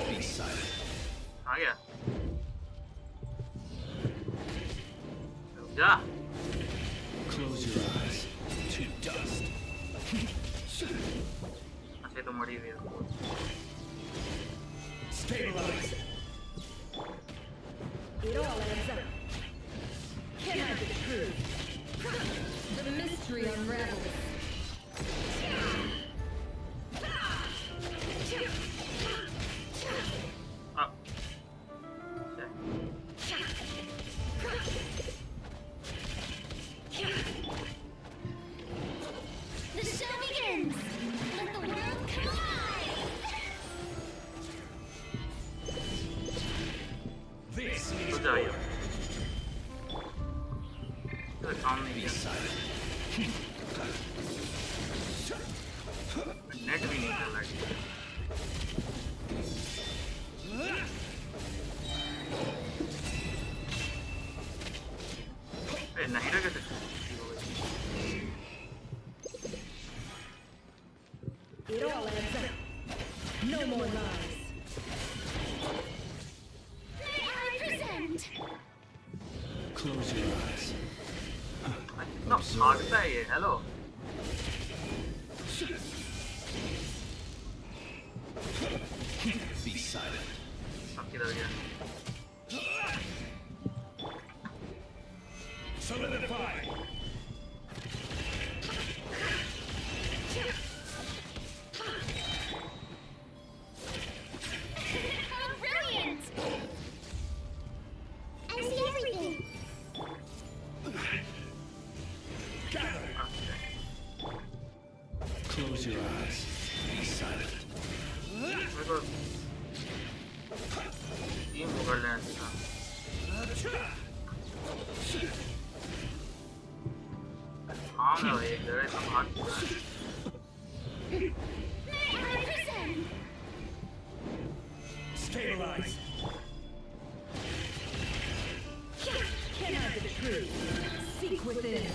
Be silent. Ah, yeah. Yeah. Close your eyes. To dust. अच्छे तो मरी हुई है Stabilize. It all adds up. Can I have the truth? The mystery unravels. up. The show begins! Let the world collide! This is तो जाइए तो काम नहीं Be किया silent. नेट भी नहीं चल रहा है ए नहीं रखे थे It all adds up. No more lies. May I present? Close your eyes. इतना भागता है ये हेलो Be silent. अब किधर गया Solidify. Oh, brilliant! I see everything! Gather. Close your eyes. Be silent. मेरे को टीम पकड़ लेना था हाँ ना भाई एक जगह तो भाग चुका है May I present? Stabilize. Can I have the truth? Seek within.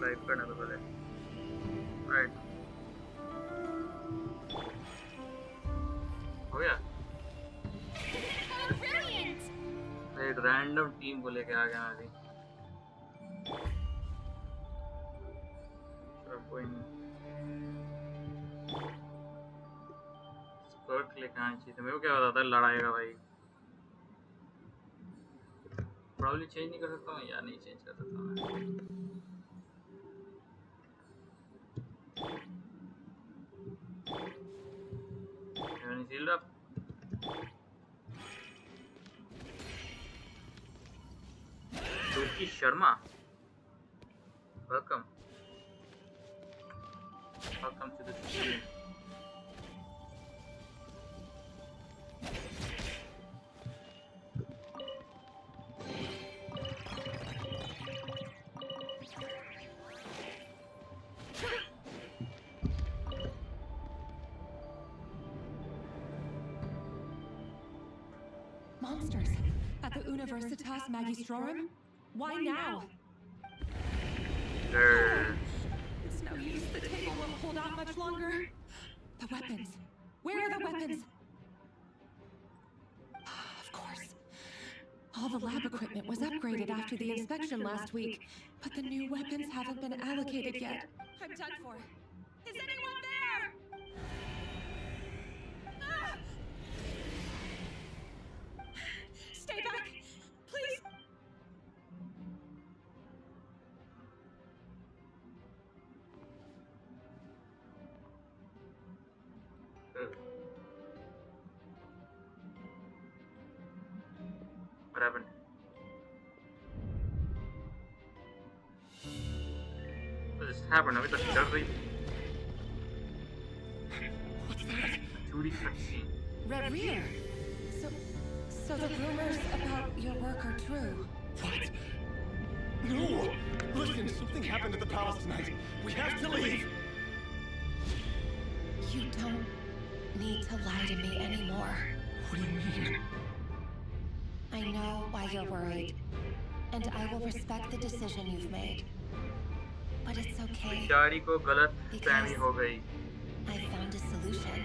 Live करना तो पहले राइट रैंडम टीम को लेके आ गया अभी। चलो कोई नहीं, स्कर्ट लेके आनी चाहिए। मेरे को क्या पता था लड़ाएगा भाई। प्रॉब्लम चेंज नहीं कर सकता हूँ या नहीं चेंज कर सकता मैं। Shield up. Sharma, welcome to the stream. Monsters at the Universitas Magistrorum? Why now? It's no use. The table won't hold out much longer. The weapons. Where are the weapons? Of course. All the lab equipment was upgraded after the inspection last week, but the new weapons haven't been allocated yet. I'm done for. Is anyone there? Ah! Stay back, please. What happened? What just happened? अभी तक चल रही। What's that? चूड़ी cutscene. Rear. So the rumors about your work are true. What? No! Listen, something happened at the palace tonight. We have to leave! You don't need to lie to me anymore. What do you mean? I know why you're worried, and I will respect the decision you've made. But it's okay. बेचारी को गलतफहमी हो गई. I found a solution.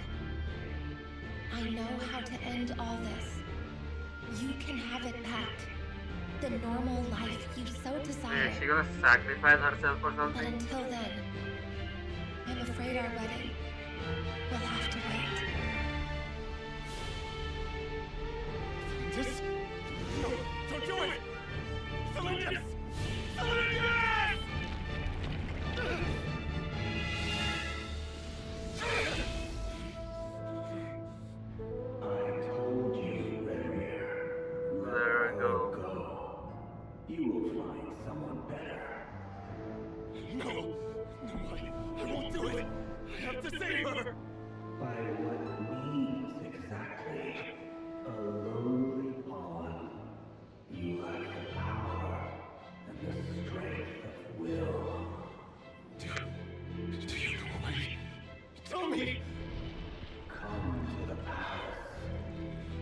I know how to end all this. You can have it back. The normal life you so desire. Is she gonna sacrifice herself or something? But until then, I'm afraid our wedding will have to wait. Just... No, don't do it! Celindus! Celindus! You will find someone better. No, I won't do it. I have to save her. By what means exactly? A lonely pawn. You lack the power and the strength of will. Do you know why? Tell me. Come to the palace.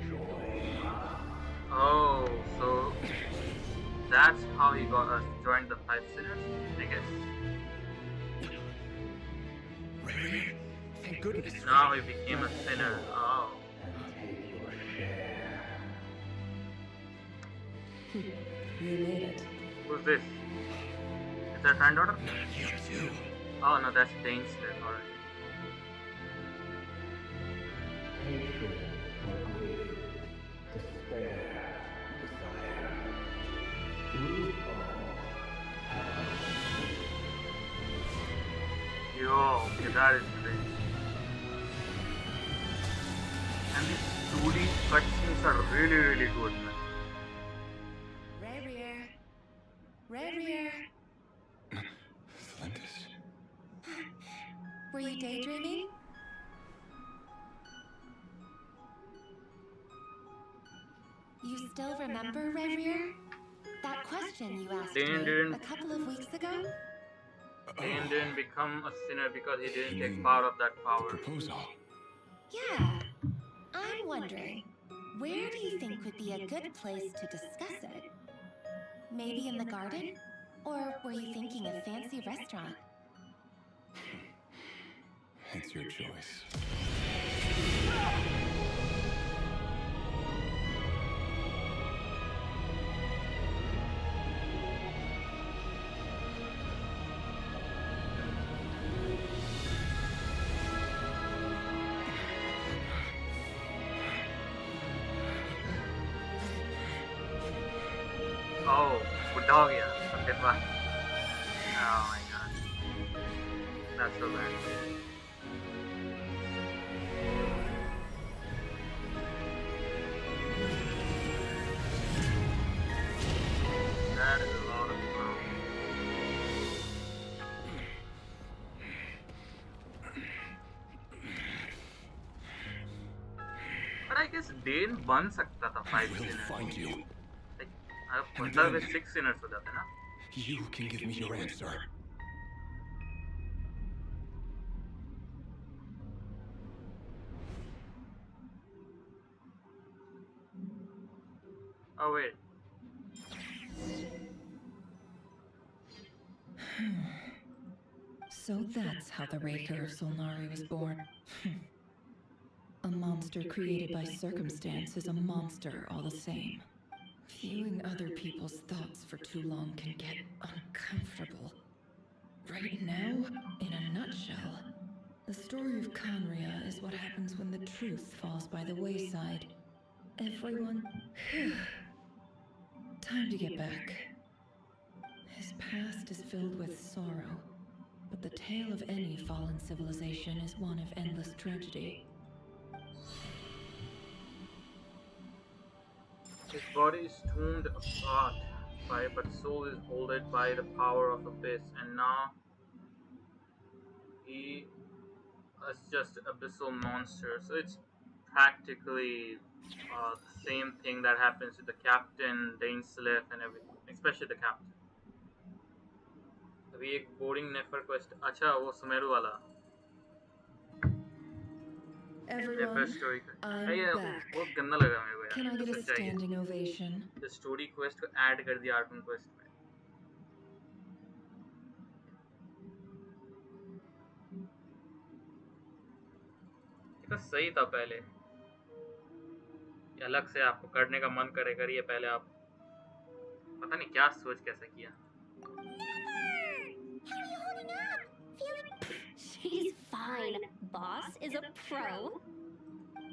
Join us. Oh, so that's how he got us joined the Five Sinners, I guess. Thank goodness. Now he became a sinner. Oh. And take your share. You made it. Who's this? Is that granddaughter? You too. Oh no, that's Dane's slave. Alright. Hatred or grief, despair, desire. We all have. Yo, okay, that is great. And these 2D cutscenes are really, really good, man. Rear. Celindus. Were you daydreaming? You still remember, Rear? That question you asked me a couple of weeks ago? Dane didn't become a sinner because he didn't take part of that power. Proposal. Yeah. I'm wondering, where do you think would be a good place to discuss it? Maybe in the garden? Or were you thinking a fancy restaurant? It's your choice. बुढ़ा हो गया फिर बात. Oh my god. That's so bad. That is a lot of fun. But I guess Dane बन सकता था 5 sinners. Find you. Like, मतलब वे 6 sinners हो जाते ना. You can give me your answer. Oh wait. So that's how the Raker of Solnari was born. A monster created by circumstance is a monster all the same. Viewing other people's thoughts for too long can get uncomfortable. Right now, in a nutshell, the story of Conria is what happens when the truth falls by the wayside. Everyone... Time to get back. His past is filled with sorrow, but the tale of any fallen civilization is one of endless tragedy. His body is tuned apart but soul is molded by the power of abyss, and now he is just abyssal monster. So it's practically the same thing that happens to the captain, Dane Slith, and everything, especially the captain. अभी एक boring नेफर quest. अच्छा वो सुमेरु वाला. Everyone, I'm back. बहुत गंदा लगा मेरे को यार. Can I get a standing ovation? The story quest को ऐड कर दिया आर्कन क्वेस्ट में. ये तो सही था पहले. ये अलग से आपको करने का मन करे करिए पहले आप. पता नहीं क्या सोच कैसे किया. She's fine. Boss is a pro.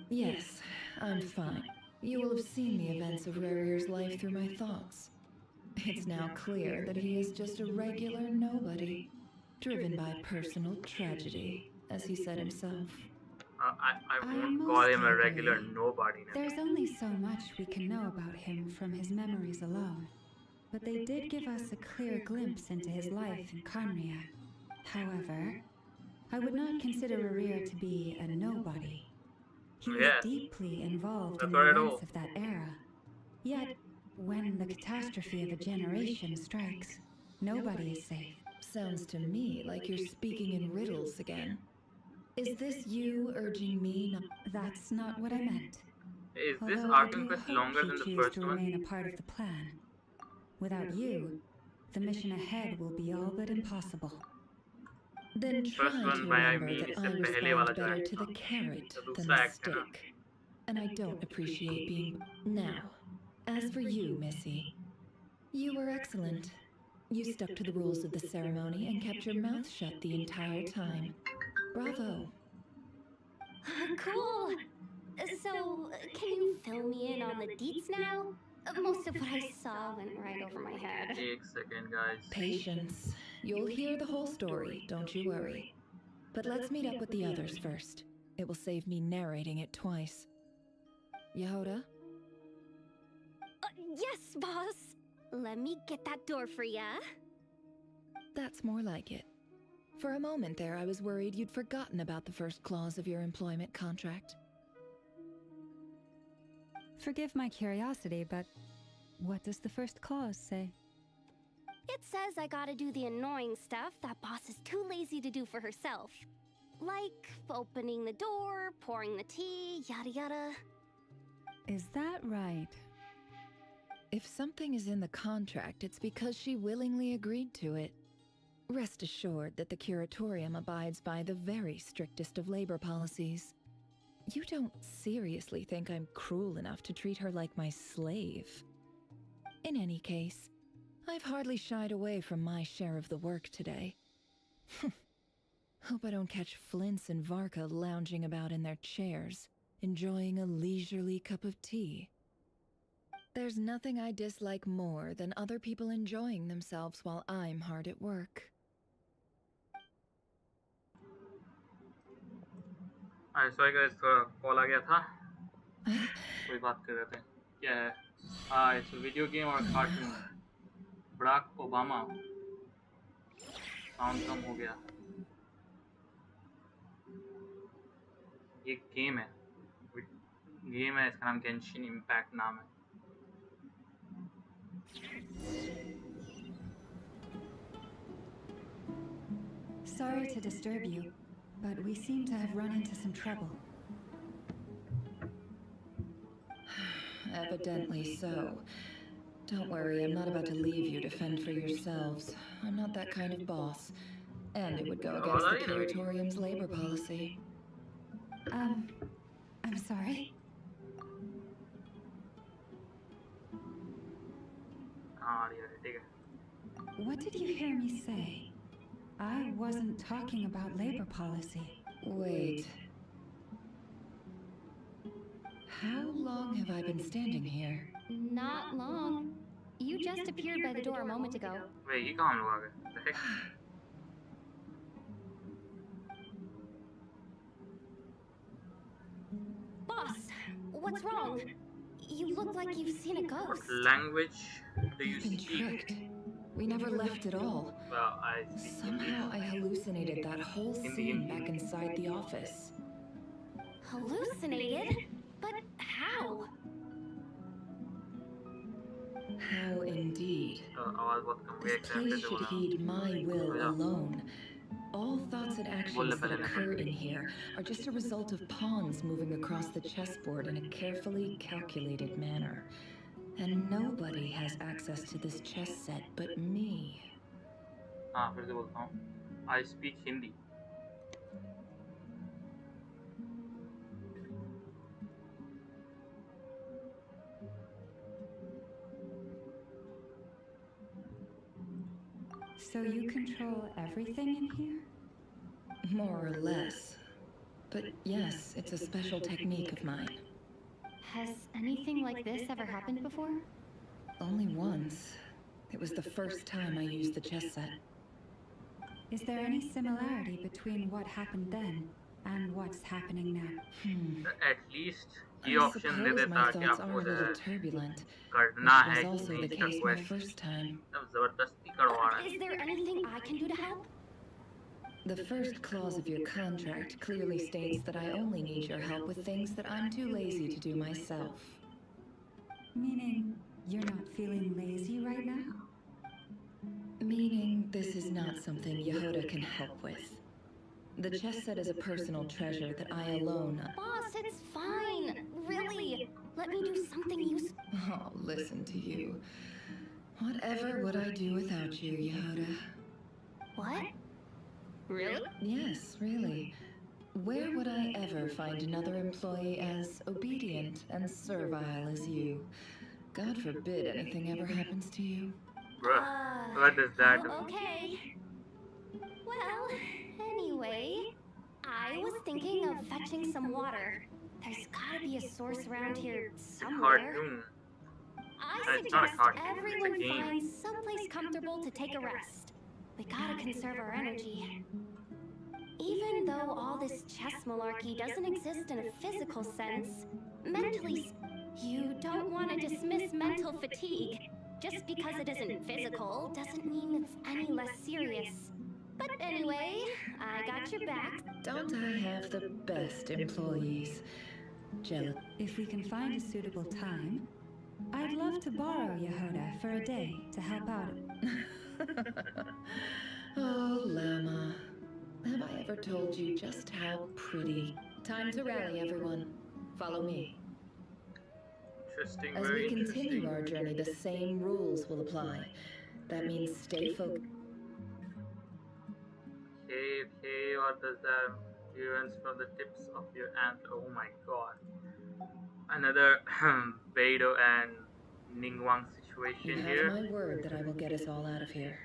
Yes, I'm fine. You will have seen the events of Rarir's life through my thoughts. It's now clear that he is just a regular nobody, driven by personal tragedy, as he said himself. I won't call him a regular nobody. There's only so much we can know about him from his memories alone, but they did give us a clear glimpse into his life in Conria. However, I would not consider Rarir to be a nobody. He was deeply involved in the events of that era. Yet, when the catastrophe of a generation strikes, nobody is safe. Sounds to me like you're speaking in riddles again. Is this you urging me not... That's not what I meant. Is this Although Arkham Quest longer than the first to one? remain a part of the plan. Without you, the mission ahead will be all but impossible. Then try First to one by I remember mean that इससे I पहले वाला respond जो है. better to the carrot तो than दूसरा the act है ना. stick. And I don't appreciate being... Now, as for you, Missy, you were excellent. You stuck to the rules of the ceremony and kept your mouth shut the entire time. Bravo. Cool. So, can you fill me in on the deets now? Most of what I saw went right over my head. एक second, guys. Patience. You'll hear the whole story, don't you worry. But let's meet up with the others first. It will save me narrating it twice. Yehoda? Yes, boss. Let me get that door for ya. That's more like it. For a moment there, I was worried you'd forgotten about the first clause of your employment contract. Forgive my curiosity, but what does the first clause say? It says I gotta do the annoying stuff that boss is too lazy to do for herself. Like opening the door, pouring the tea, yada yada. Is that right? If something is in the contract, it's because she willingly agreed to it. Rest assured that the curatorium abides by the very strictest of labor policies. You don't seriously think I'm cruel enough to treat her like my slave? In any case, I've hardly shied away from my share of the work today. Hope I don't catch Flintz and Varka lounging about in their chairs, enjoying a leisurely cup of tea. There's nothing I dislike more than other people enjoying themselves while I'm hard at work. Sorry guys, थोड़ा call आ गया था, कोई बात कर रहे थे। क्या है? हाँ, इट्स वीडियो गेम और कार्टून। Barack Obama. साउंड कम हो गया। ये गेम है, इसका नाम गेंशिन इम्पैक्ट नाम है। Sorry to disturb you, but we seem to have run into some trouble. Evidently so. Don't worry, I'm not about to leave you to fend for yourselves. I'm not that kind of boss. And it would go against the Curatorium's labor policy. I'm sorry? What did you hear me say? I wasn't talking about labor policy. Wait. How long have I been standing here? Not long. You just appeared by the door a moment ago. Wait, you can't log it. The heck? Boss, what's wrong? You look like you've seen a ghost. What language do you speak? Tricked. We never left at all. Well, I speak Somehow I hallucinated that whole scene back inside the office. Hallucinated? But how? How indeed. This place should heed my will alone. All thoughts and actions that occur in here are just a result of pawns moving across the chessboard in a carefully calculated manner. And nobody has access to this chess set but me. फिर से बोलता हूँ. I speak Hindi. So you control everything in here? More or less. But yes, it's a special technique of mine. Has anything like this ever happened before? Only once. It was the first time I used the chess set. Is there any similarity between what happened then and what's happening now? At least ये option दे देता कि आपको turbulent. करना है कि also नहीं the case इसका my first time. तब जबरदस्ती करवा रहा है. Is there anything I can do to help? The first clause of your contract clearly states that I only need your help with things that I'm too lazy to do myself. Meaning you're not feeling lazy right now? Meaning this is not something Yehoda can help with. The chess set is a personal treasure that I alone... Boss, it's fine. Really. Let me do something useful. Oh, listen to you. Whatever would I do without you, Yehoda? What? Really? Yes, really. Where would I ever find another employee as obedient and servile as you? God forbid anything ever happens to you. Bruh, what is that? Okay. Well, anyway, I was thinking of fetching some water. There's gotta be a source around here somewhere. Cartoon. I It's not a suggest cartoon, everyone it's a game. finds someplace comfortable to take a rest. We gotta conserve our energy. Even though all this chess malarkey doesn't exist in a physical sense, mentally, you don't want to dismiss mental fatigue. Just because it isn't physical doesn't mean it's any less serious. But anyway, I got your back. Don't I have the best employees? Jealous. If we can find a suitable time, I'd love to borrow Yehoda for a day to help out. Oh, Lama. Have I ever told you just how pretty? Time to rally, everyone. Follow me. Interesting, As very we continue interesting. our journey, the same rules will apply. That means stay focused. Okay, what does that events from the tips of your ant? Oh my god. Another Beidou and Ningguang You situation have here. my word that I will get us all out of here.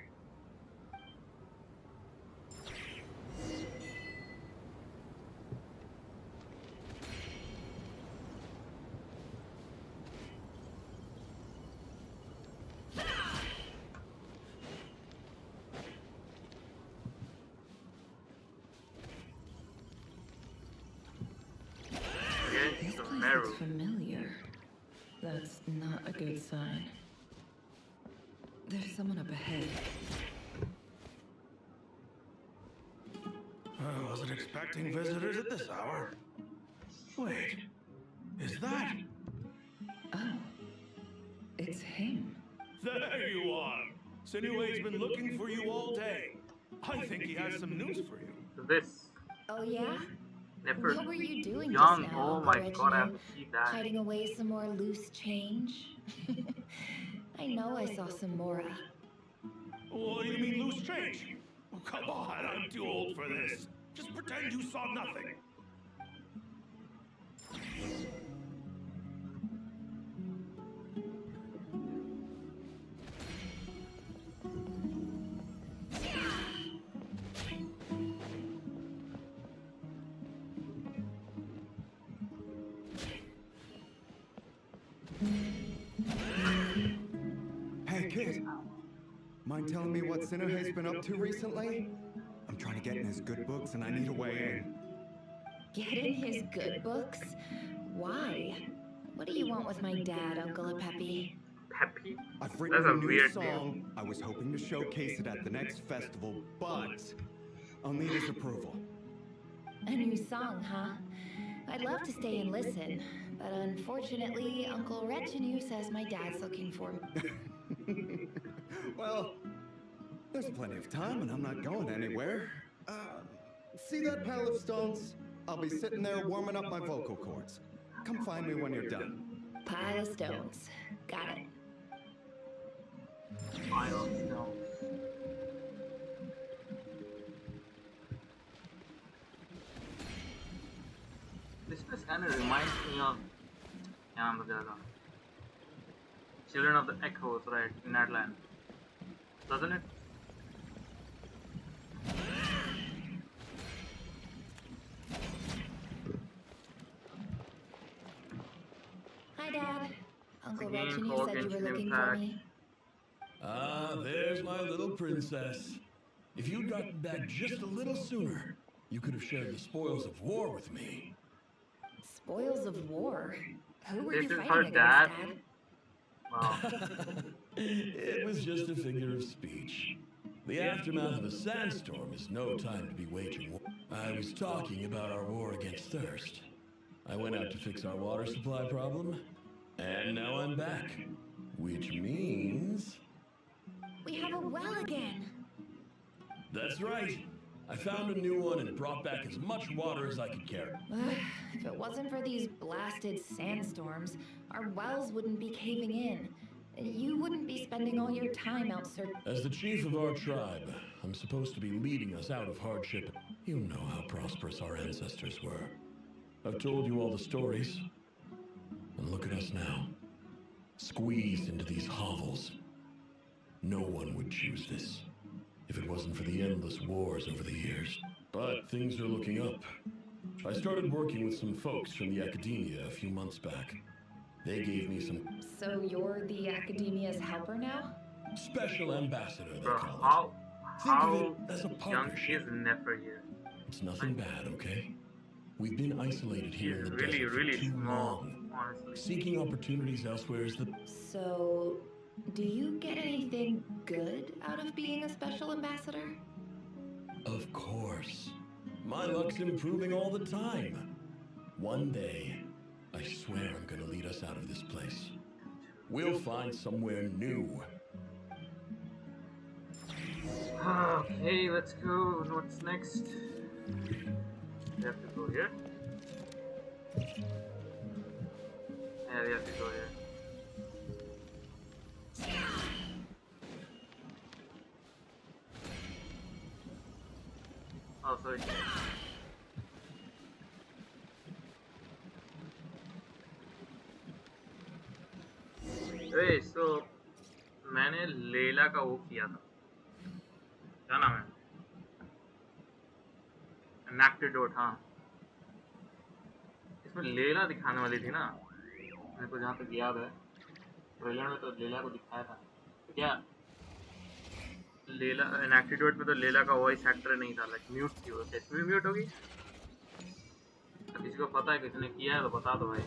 looks familiar. That's not a good sign. There's someone up ahead. I wasn't expecting visitors at this hour. Wait, is that? Oh, it's him. There you are! Sinue's been looking for you all day. I think he has some news for you. This. Oh yeah? Nefer. What were you doing Young. just now, Oh Uncle my god, I have Reginald? to see that. Hiding away some more loose change? I know I saw some Mora. What do you mean loose change? Oh, come on, I'm too old for this. Just pretend you saw nothing. Hey, kid. Mind telling me what Sinuhe's been up to recently? I'm trying to get in his good books and I need a way in. Get in his good books? Why? What do you want with my dad, Uncle Peppy? Peppy? I've written a new song. I was hoping to showcase it at the next festival, but I'll need his approval. A new song, huh? I'd love to stay and listen, but unfortunately, Uncle Retinue says my dad's looking for me. Well, there's plenty of time and I'm not going anywhere. See that pile of stones? I'll be sitting there warming up my vocal cords. Come find me when you're done. Pile of stones. Got it. Pile of stones. This place kind of reminds me of Children of the Echoes, right, in that land. Doesn't it? Hi, Dad. Uncle Retinue said you were looking for me. Ah, there's my little princess. If you'd gotten back just a little sooner, you could have shared the spoils of war with me. Spoils of war? Who were This you is fighting her against, dad. Dad? Wow. It was just a figure of speech. The aftermath of a sandstorm is no time to be waging war. I was talking about our war against thirst. I went out to fix our water supply problem, and now I'm back. Which means... We have a well again. That's right. I found a new one and brought back as much water as I could carry. If it wasn't for these blasted sandstorms, our wells wouldn't be caving in. You wouldn't be spending all your time out searching. As the chief of our tribe, I'm supposed to be leading us out of hardship. You know how prosperous our ancestors were. I've told you all the stories. And look at us now. Squeezed into these hovels. No one would choose this if it wasn't for the endless wars over the years. But things are looking up. I started working with some folks from the academia a few months back. They gave me some... So you're the academia's helper now? Special ambassador, they Bro, call it. Think of it as a young partnership. is Nefer here? It's nothing bad, okay? We've been isolated here in the Really, desert really for too small, long. honestly. Seeking opportunities elsewhere is the... So, do you get anything good out of being a special ambassador? Of course. My luck's improving all the time. One day, I swear I'm gonna lead us out of this place. We'll find somewhere new. Okay, let's go. What's next? We have to go here. Yeah, we have to go here. Oh, sorry. So मैंने लेला का वो किया था, क्या नाम है, एनेक्टेडोट, हाँ, इसमें लेला दिखाने वाली थी ना, मेरे को जहाँ तक याद है, ट्रेलर में तो लेला को दिखाया था, तो क्या लेला एनेक्टेडोट में तो लेला का वॉइस एक्टर नहीं था, लाइक म्यूट थी वो, इसमें भी म्यूट होगी, किसी को पता है किसने किया है तो बता दो भाई।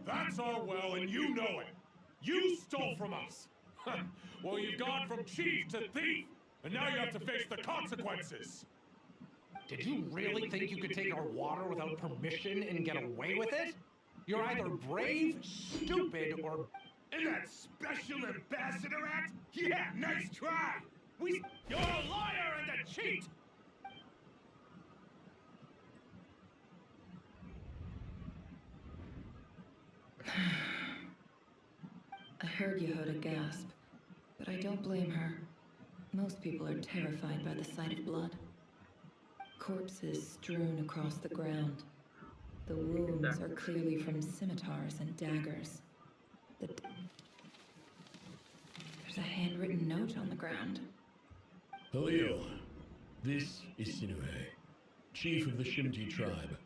That's our well, and you know it. You stole from us. Well, you've gone from chief to thief, and now you have to face the consequences. Did you really think you could take our water without permission and get away with it? You're either brave, stupid, or... In that Special Ambassador Act? Yeah, nice try! You're a liar and a cheat! I heard Yehuda gasp, but I don't blame her. Most people are terrified by the sight of blood. Corpses strewn across the ground. The wounds are clearly from scimitars and daggers. There's a handwritten note on the ground. Halil, this is Sinue, chief of the Shimti tribe.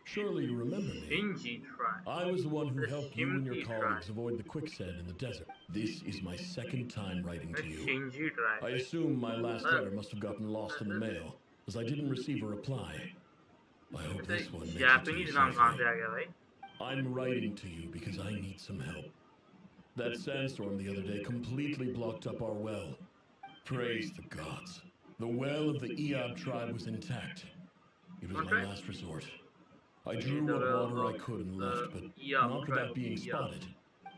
Surely you remember me. Shimti tribe. I was the one who The helped you and your Shimti colleagues tribe. avoid the quicksand in the desert. This is my second time writing The to you. Shimti tribe. I assume my last letter must have gotten lost in the mail, as I didn't receive a reply. I hope this one makes it to you Japanese नाम कहाँ से safely. आ गया भाई? I'm writing to you because I need some help. That sandstorm the other day completely blocked up our well. Praise the gods. The well of the Eob tribe was intact. It was my last resort. I drew what water I could and left, but not without being spotted.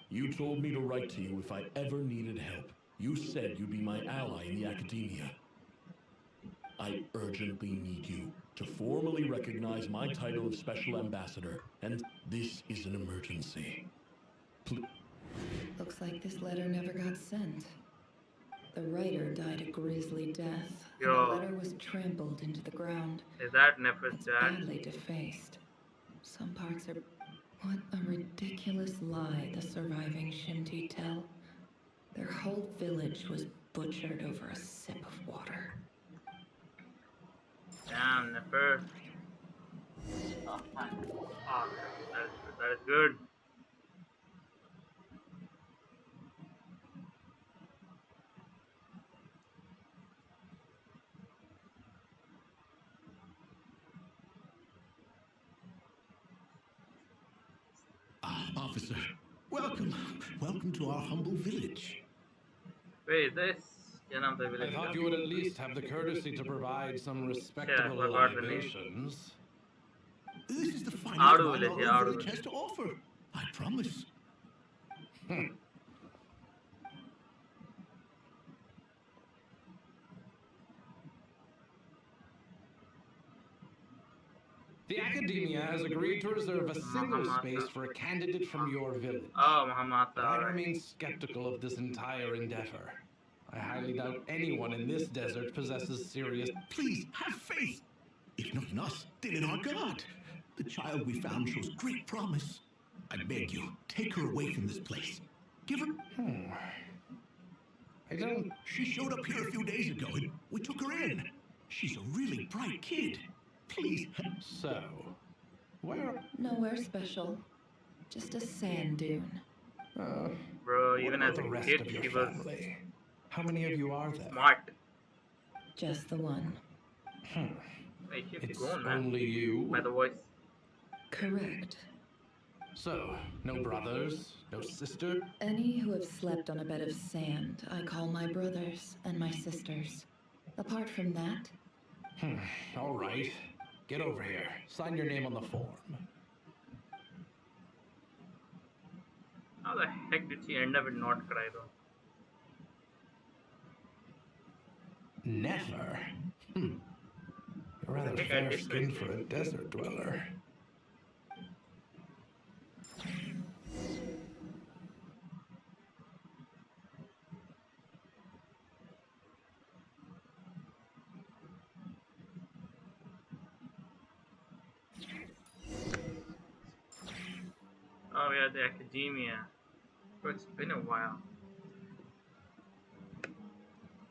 You told me to write to you if I ever needed help. You said you'd be my ally in the academia. I urgently need you to formally recognize my title of Special Ambassador, and this is an emergency. Looks like this letter never got sent. The writer died a grisly death, and the letter was trampled into the ground. Is that Nefer's It's dad? badly defaced. Some parts are... What a ridiculous lie the surviving Shimti tell. Their whole village was butchered over a sip of water. Damn, Nefer. Oh, that is good. Officer, welcome. Welcome to our humble village. Wait, is this? क्या नाम था I village thought का? you would at least have the courtesy to provide some respectable forgot the name. libations. This is the finest Outer wine village, our outer village has to offer. I promise. The academia has agreed to reserve a single space for a candidate from your village. Oh, Muhammad. But I remain skeptical of this entire endeavor. I highly doubt anyone in this desert possesses serious... Please, have faith. If not in us, then in our God. The child we found shows great promise. I beg you, take her away from this place. Give her... I don't... She showed up here a few days ago, and we took her in. She's a really bright kid. Please. So, where... Nowhere special. Just a sand dune. Bro, what even about as a the rest kid, of your she was family? How many of you are there? smart. Just the one. Wait, keep It's going, man. only you? By the voice. Correct. So, no brothers, no sister? Any who have slept on a bed of sand, I call my brothers and my sisters. Apart from that, All right. Get over here. Sign your name on the form. How the heck did she end up in North Cry though? Nefer? You're rather think I did fair-skinned for a desert dweller. Oh yeah, the academia. Bro, it's been a while.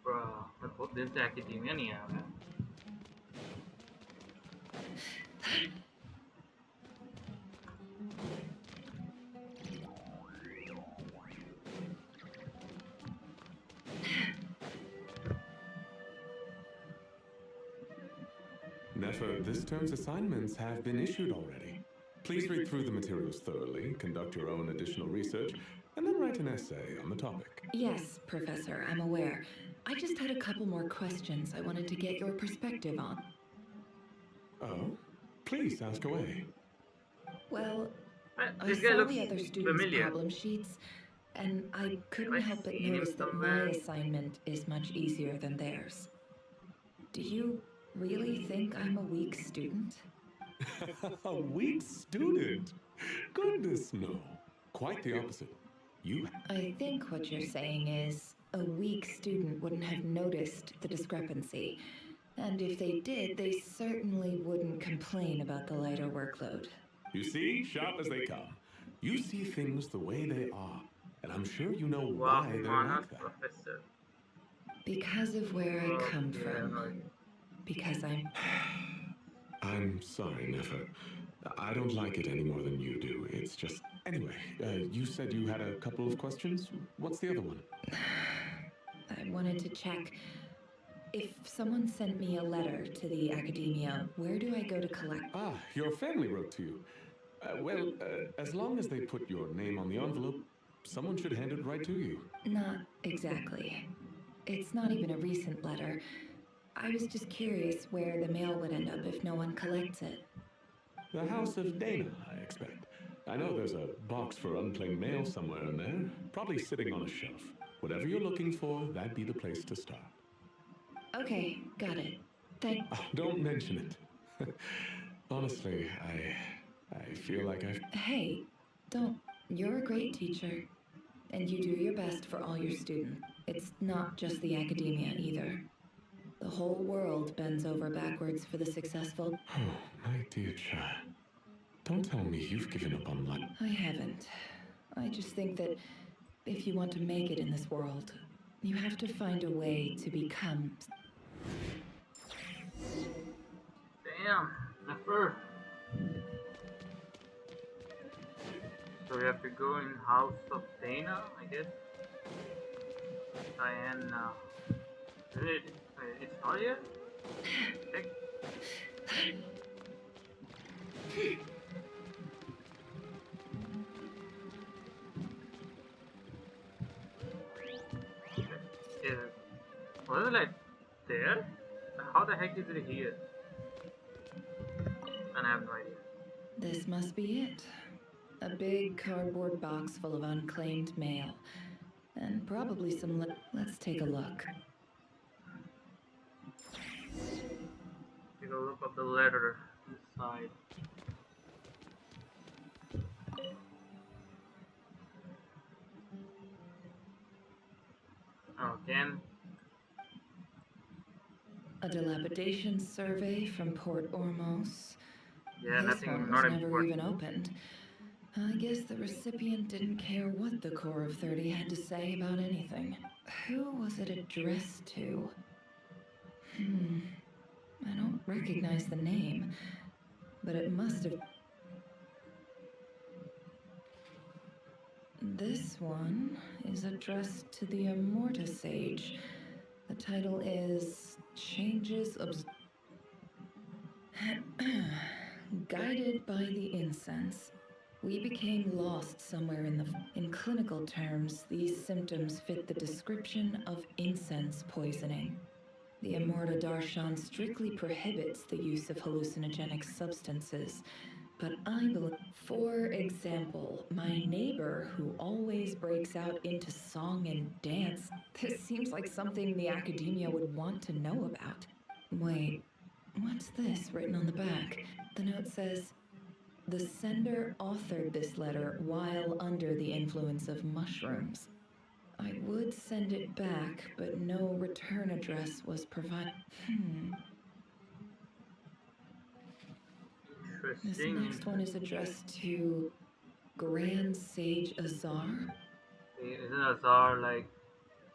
Bro, मैं बहुत दिन से academia नहीं आया मैं. Nefer, this term's assignments have been issued already. Please read through the materials thoroughly, conduct your own additional research, and then write an essay on the topic. Yes, Professor, I'm aware. I just had a couple more questions I wanted to get your perspective on. Oh? Please ask away. Well, I This guy saw looks the other students' familiar. problem sheets, and I couldn't Have I help but seen him notice that my somewhere? assignment is much easier than theirs. Do you really think I'm a weak student? A weak student? Goodness, no. Quite the opposite. I think what you're saying is a weak student wouldn't have noticed the discrepancy. And if they did, they certainly wouldn't complain about the lighter workload. You see, sharp as they come. You see things the way they are, and I'm sure you know why they're like that. Professor. Because of where I come from. Because I'm sorry, Nefer. I don't like it any more than you do. It's just... Anyway, you said you had a couple of questions. What's the other one? I wanted to check. If someone sent me a letter to the academia, where do I go to collect? Ah, your family wrote to you. Well, as long as they put your name on the envelope, someone should hand it right to you. Not exactly. It's not even a recent letter. I was just curious where the mail would end up if no one collects it. The House of Dana, I expect. I know there's a box for unclaimed mail somewhere in there, probably sitting on a shelf. Whatever you're looking for, that'd be the place to start. Okay, got it. Oh, don't mention it. Honestly, I feel like I've... Hey, don't. You're a great teacher, and you do your best for all your students. It's not just the academia either. The whole world bends over backwards for the successful. Oh, my dear child. Don't tell me you've given up on life. I haven't. I just think that if you want to make it in this world, you have to find a way to become... Damn, Nefer. So we have to go in House of Dana, I guess. Diana. It's not yet? Was it like there? How the heck is it here? And I have no idea. This must be it. A big cardboard box full of unclaimed mail. And probably some let's take a look. Take a look at the letter inside. Again. A dilapidation survey from Port Ormos. Yeah, This nothing, one not was never important. even opened. I guess the recipient didn't care what the core of 30 had to say about anything. Who was it addressed to? I don't recognize the name, but it must have... This one is addressed to the Immorta Sage. The title is Changes of... Guided by the incense. We became lost somewhere in clinical terms, these symptoms fit the description of incense poisoning. The Immorta Darshan strictly prohibits the use of hallucinogenic substances, but I believe... For example, my neighbor who always breaks out into song and dance, this seems like something the academia would want to know about. Wait, what's this written on the back? The note says, the sender authored this letter while under the influence of mushrooms. I would send it back, but no return address was provided. This next one is addressed to Grand Sage Azar. Isn't Azar like...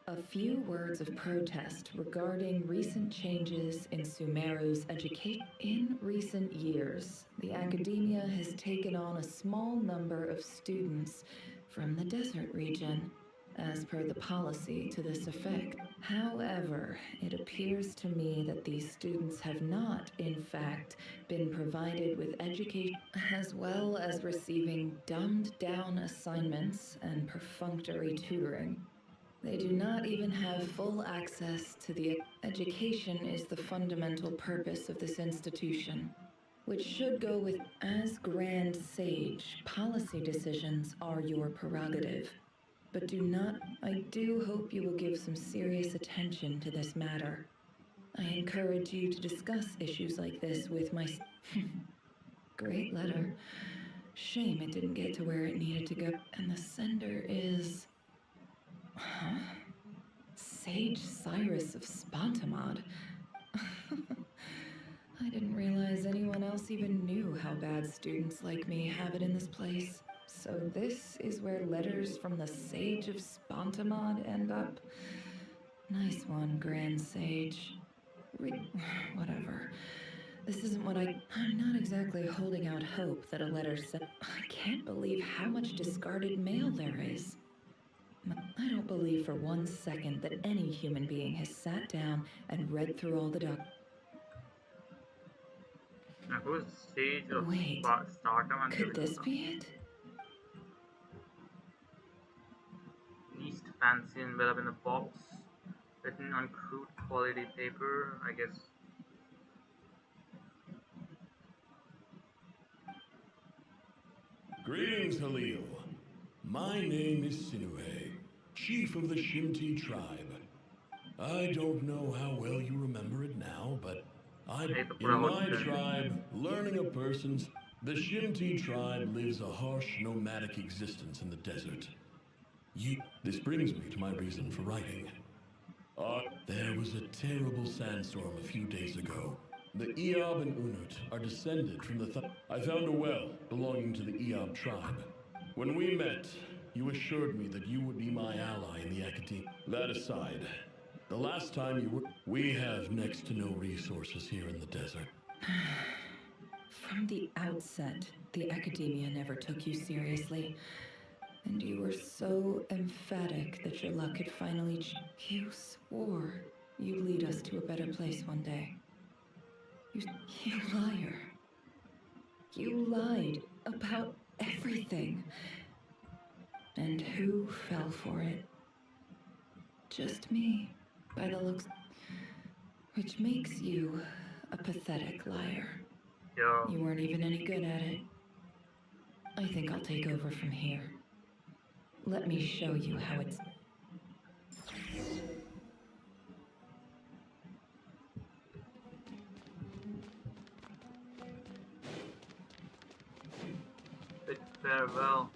A few words of protest regarding recent changes in Sumeru's education. In recent years, the academia has taken on a small number of students from the desert region. as per the policy to this effect. However, it appears to me that these students have not, in fact, been provided with education as well as receiving dumbed-down assignments and perfunctory tutoring. They do not even have full access to the education is the fundamental purpose of this institution, which should go with as Grand Sage, policy decisions are your prerogative. But I do hope you will give some serious attention to this matter. I encourage you to discuss issues like this with my great letter. Shame it didn't get to where it needed to go. And the sender is... Huh? Sage Cyrus of Spontamod. I didn't realize anyone else even knew how bad students like me have it in this place. So this is where letters from the Sage of Spontamod end up? Nice one, Grand Sage. Whatever. This isn't what I'm not exactly holding out hope that a letter said... I can't believe how much discarded mail there is. I don't believe for 1 second that any human being has sat down and read through all the documents. Who's Sage of Wait, Stardom and could this be it? Least fancy envelope in the box, written on crude quality paper, I guess. Greetings, Halil. My name is Sinue, chief of the Shimti tribe. I don't know how well you remember it now, but in my tribe, learning a person's... The Shimti tribe lives a harsh, nomadic existence in the desert. This brings me to my reason for writing. There was a terrible sandstorm a few days ago. The Eob and Unut are descended from the I found a well belonging to the Eob tribe. When we met, you assured me that you would be my ally in the academia. That aside, the last time you were... We have next to no resources here in the desert. From the outset, the academia never took you seriously. And you were so emphatic that your luck had finally You swore you'd lead us to a better place one day. You liar. You lied about everything. And who fell for it? Just me, by the looks... Which makes you a pathetic liar. Yeah. You weren't even any good at it. I think I'll take over from here. Let me show you how it's... Bid farewell.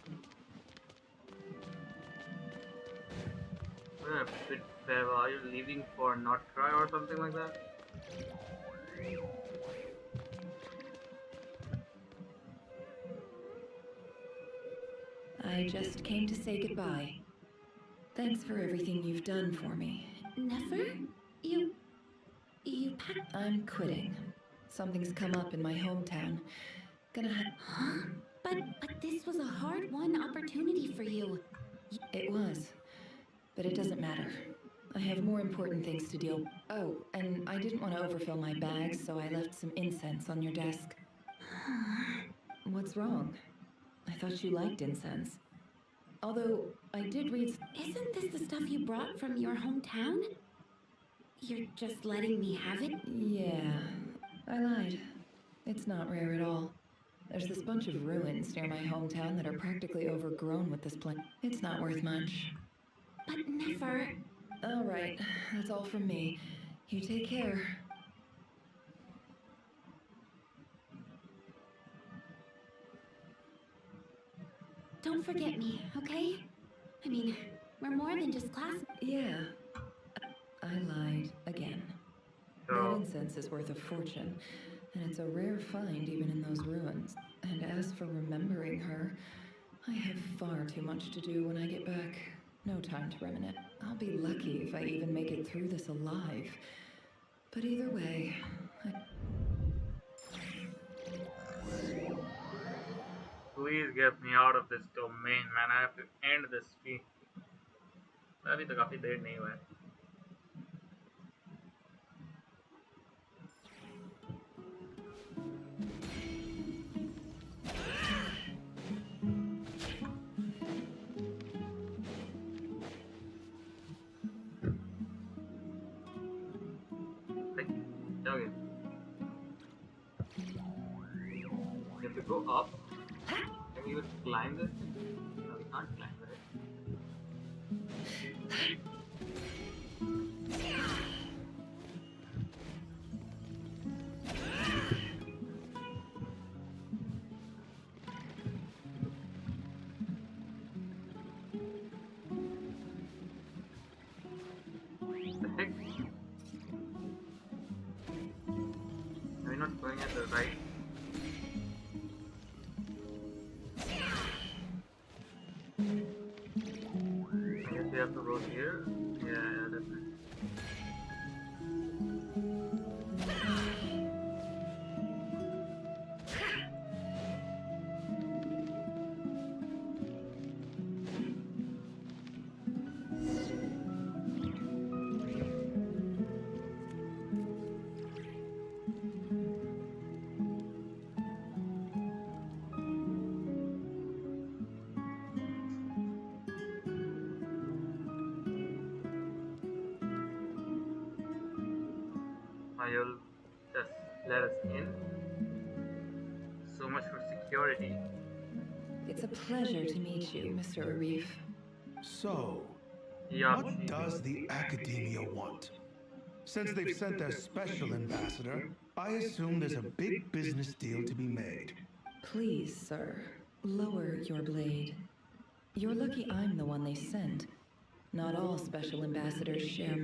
Bid farewell. Are you leaving for Notcry or something like that? I just came to say goodbye. Thanks for everything you've done for me. Nefer? You packed... I'm quitting. Something's come up in my hometown. Huh? But this was a hard-won opportunity for you. It was. But it doesn't matter. I have more important things to deal... Oh, and I didn't want to overfill my bags, so I left some incense on your desk. What's wrong? I thought you liked incense. Although, I did read... Isn't this the stuff you brought from your hometown? You're just letting me have it? Yeah, I lied. It's not rare at all. There's this bunch of ruins near my hometown that are practically overgrown with this plant. It's not worth much. But Nefer... All right, that's all from me. You take care. Don't forget me, okay? I mean, we're more than just class... Yeah. I lied again. That incense is worth a fortune, and it's a rare find even in those ruins. And as for remembering her, I have far too much to do when I get back. No time to reminisce. I'll be lucky if I even make it through this alive. But either way, Please get me out of this domain, man. I have to end this feed. अभी तो काफी देर नहीं हुआ है. Okay. You have to go up. Can we even climb this? No, we can't climb it. What the heck? Are we not going at the right? I guess we have to go here. Yeah, definitely. You'll just let us in. So much for security. It's a pleasure to meet you, Mr. Arif. So, Yeah. what does the Academia want? Since they've sent their special ambassador, I assume there's a big business deal to be made. Please, sir, lower your blade. You're lucky I'm the one they sent. Not all special ambassadors share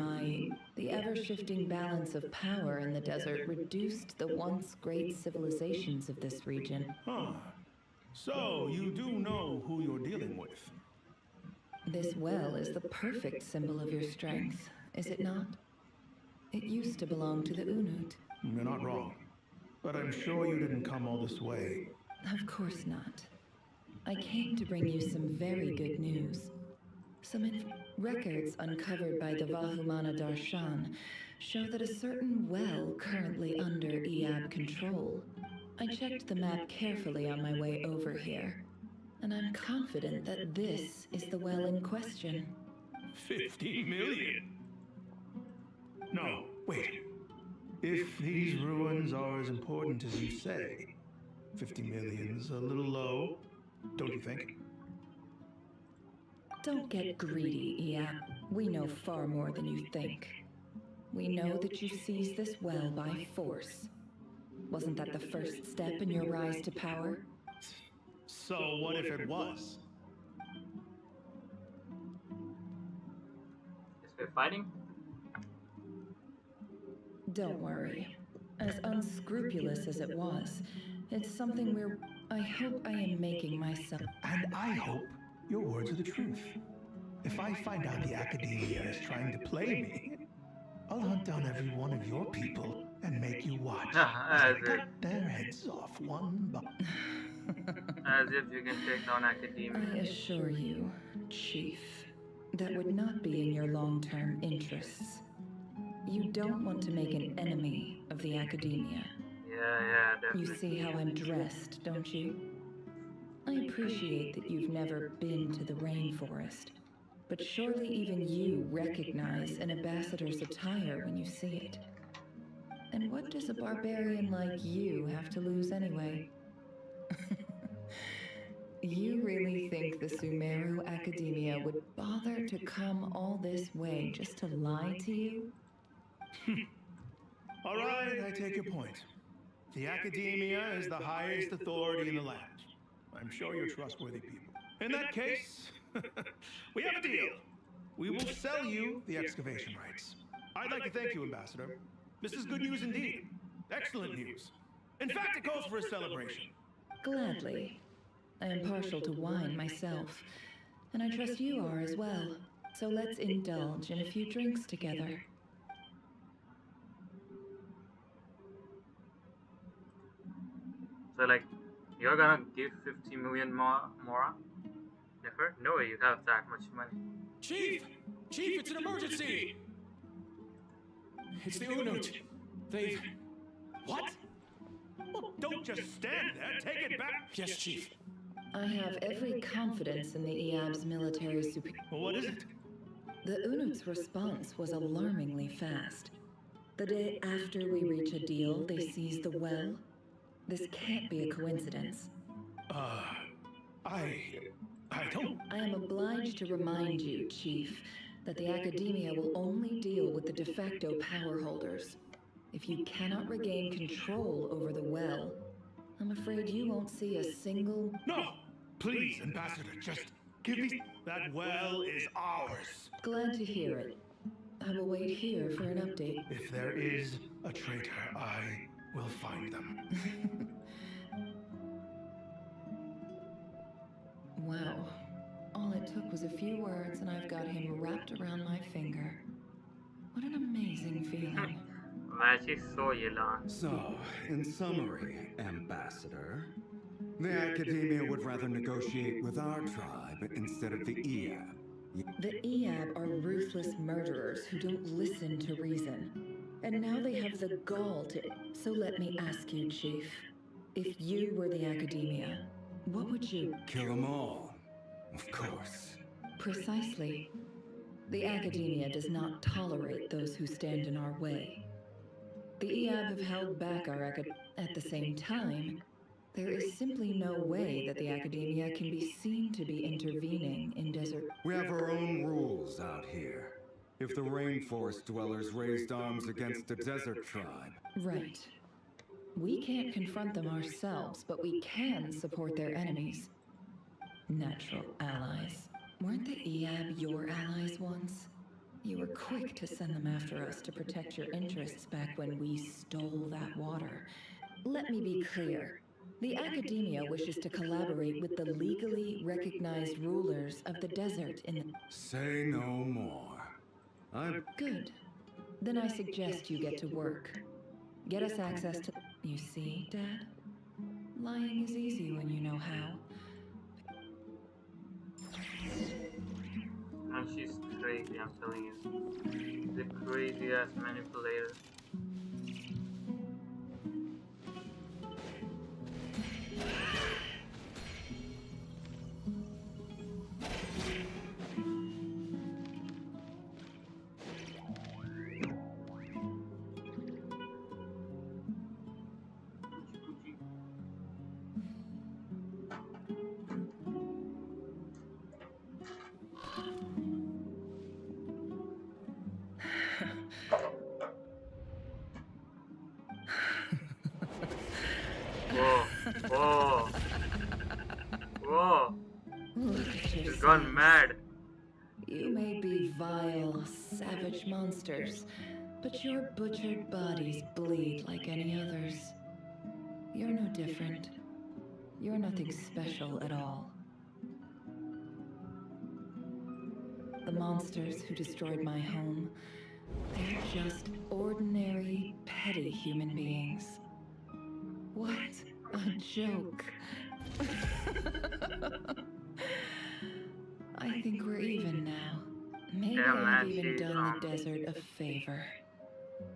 the ever-shifting balance of power in the desert reduced the once great civilizations of this region. Huh. So, you do know who you're dealing with. This well is the perfect symbol of your strength, is it not? It used to belong to the Unut. You're not wrong. But I'm sure you didn't come all this way. Of course not. I came to bring you some very good news. Some records uncovered by the Vahumana Darshan show that a certain well currently under Eab control. I checked the map carefully on my way over here, and I'm confident that this is the well in question. 50 million? No, wait. If these ruins are as important as you say, 50 million's a little low, don't you think? Don't get greedy, Eab. We know far more than you think. We know that you seized this well by force. Wasn't that the first step in your rise to power? So what if it was? Is we're fighting? Don't worry. As unscrupulous as it was, it's something I hope I am making myself. And I hope your words are the truth. If I find out the Academia is trying to play me, I'll hunt down every one of your people and make you watch as I cut their heads off one by As if you can take down Academia. I assure you, Chief, that would not be in your long-term interests. You don't want to make an enemy of the Academia. Yeah, definitely. You see how I'm dressed, don't you? I appreciate that you've never been to the rainforest, but surely even you recognize an ambassador's attire when you see it. And what does a barbarian like you have to lose anyway? You really think the Sumeru Academia would bother to come all this way just to lie to you? All right, I take your point. The Academia is the highest authority in the land. I'm sure you're trustworthy people. In that case, we have a deal. We will sell you the excavation rights. I'd like to thank you, Ambassador. This is good news indeed. Excellent news. In fact, it calls for a celebration. Gladly. I am partial to wine myself, and I trust you are as well. So let's indulge in a few drinks together. So, like, you're gonna give 50 million more? Nefer? No way you have that much money. Chief! Chief, it's an emergency! It's the Unut. They've... What? Well, don't just stand there. Take it back. Yes, Chief. I have every confidence in the EAB's military What is it? The Unut's response was alarmingly fast. The day after we reach a deal, they seize the well. This can't be a coincidence. I don't... I am obliged to remind you, Chief, that the Academia will only deal with the de facto power holders. If you cannot regain control over the well, I'm afraid you won't see a single... No! Please, Ambassador, just give me... That well is ours. Glad to hear it. I will wait here for an update. If there is a traitor, I will find them. Wow. All it took was a few words and I've got him wrapped around my finger. What an amazing feeling. So, in summary, Ambassador, the Academia would rather negotiate with our tribe instead of the EAB. The EAB are ruthless murderers who don't listen to reason. And now they have the gall to... So let me ask you, Chief. If you were the Academia, what would you... Kill them all, of course. Precisely. The Academia does not tolerate those who stand in our way. The EAB have held back our At the same time, there is simply no way that the Academia can be seen to be intervening in desert... We have our own rules out here. If the rainforest dwellers raised arms against a desert tribe... Right. We can't confront them ourselves, but we can support their enemies. Natural allies. Weren't the EAB your allies once? You were quick to send them after us to protect your interests back when we stole that water. Let me be clear. The Academia wishes to collaborate with the legally recognized rulers of the desert in the... Say no more. Good. Then I suggest you get to work. Get us access to... You see, Dad? Lying is easy when you know how. And she's crazy, I'm telling you. The crazy ass manipulator. Whoa. Whoa. She's gone mad. You may be vile, savage monsters, but your butchered bodies bleed like any others. You're no different. You're nothing special at all. The monsters who destroyed my home, they're just ordinary, petty human beings. What a joke. I think we're even now. Maybe I've even done the desert a favor.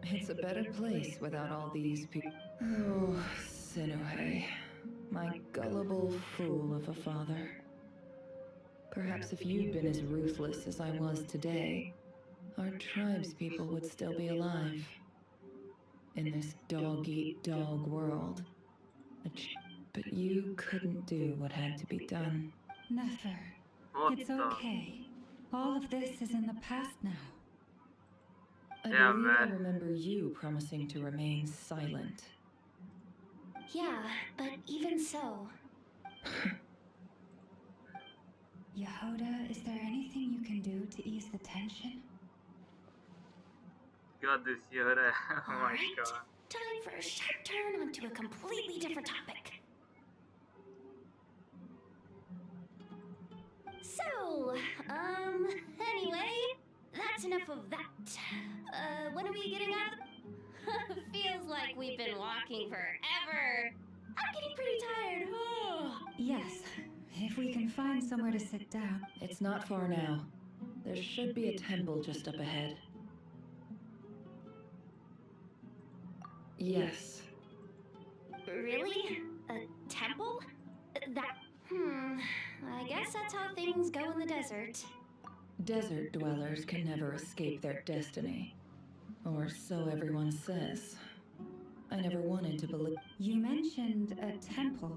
It's a better place without all these people. Oh, Sinuhe, my gullible fool of a father. Perhaps if you'd been as ruthless as I was today, our tribespeople would still be alive. In this dog-eat-dog world. But you couldn't do what had to be done. Nefer, it's okay. All of this is in the past now. I believe I remember you promising to remain silent. Yeah, but even so... Yehoda, is there anything you can do to ease the tension? Got this, Yehoda. Oh my god. Time for a sharp turn onto a completely different topic. So, anyway, that's enough of that. When are we getting out of the... Feels like we've been walking forever. I'm getting pretty tired. Yes, if we can find somewhere to sit down. It's not far now. There should be a temple just up ahead. Yes. Really? A temple? I guess that's how things go in the desert. Desert dwellers can never escape their destiny. Or so everyone says. I never wanted to believe. You mentioned a temple.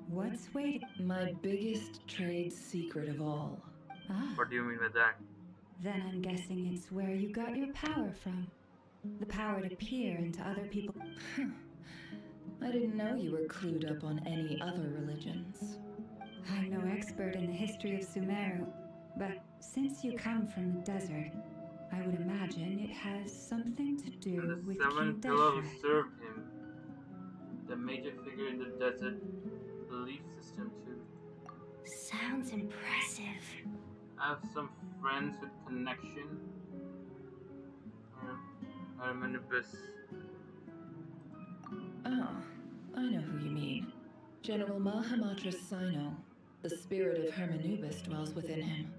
What's waiting? My biggest trade secret of all. Ah. What do you mean by that? Then I'm guessing it's where you got your power from. The power to peer into other people. I didn't know you were clued up on any other religions. I'm no expert in the history of Sumeru, but since you come from the desert, I would imagine it has something to do with The seven King pillars who Deshret. served him. The major figure in the desert belief system too. Sounds impressive. I have some friends with connection. Hermanubis. Oh, I know who you mean. General Mahamatra Sino. The spirit of Hermanubis dwells within him.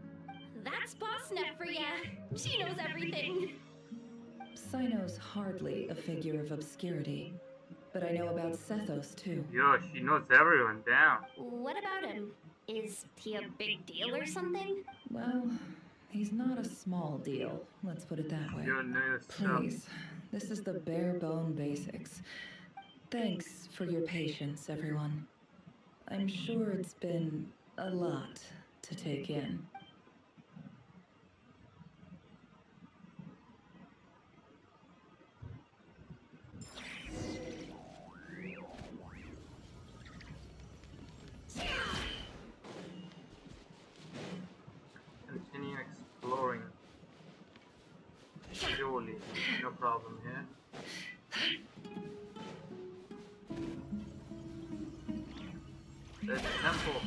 That's Boss Nefer, yeah. She knows everything. Sino's hardly a figure of obscurity, but I know about Sethos too. Yo, she knows everyone, damn. What about him? Is he a big deal or something? Well, he's not a small deal, let's put it that way. Yo, no, Please, this is the bare bone basics. Thanks for your patience, everyone. I'm sure it's been a lot to take in. Continue exploring. Surely, no problem here. There's a temple.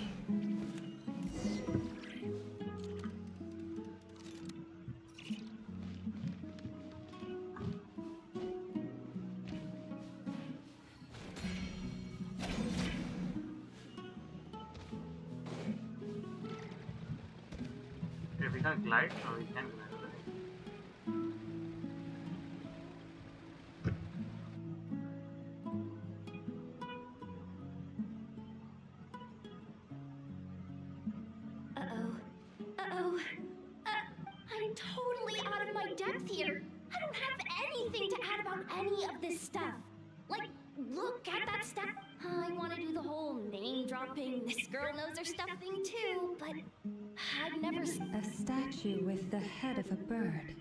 If we can glide, or we can glide. I'm totally out of my depth here. I don't have anything to add about any of this stuff. Like, look at that stuff. I want to do the whole name dropping, this girl knows her stuff thing too, but I've never. A statue with the head of a bird.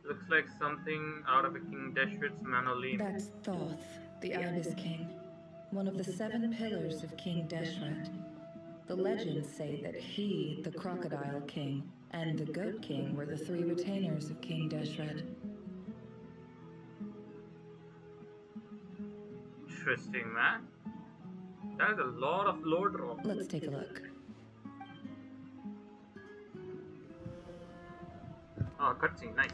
Looks like something out of a King Deshret's Manoline. That's Thoth, the Ibis King, one of the 7 pillars of King Deshret. The legends say that he, the Crocodile King, and the Goat King were the 3 retainers of King Deshret. Interesting, man. That is a lot of lore drop. Let's take a look. Oh, cutscene, nice.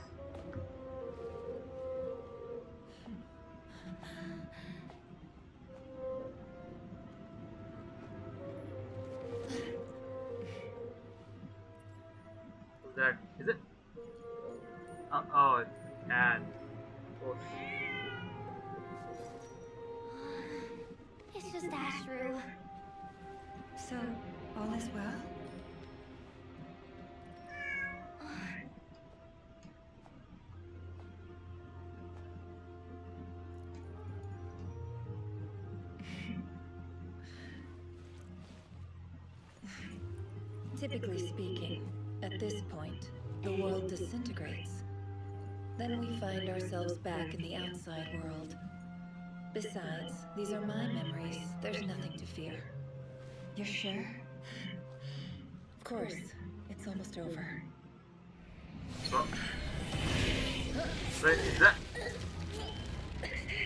Who's that? Is it? Oh, and of course. It's just Ashru. So, all is well? Typically speaking, at this point, the world disintegrates. Then we find ourselves back in the outside world. Besides, these are my memories. There's nothing to fear. You're sure? Of course. It's almost over. Oh. Wait, is that?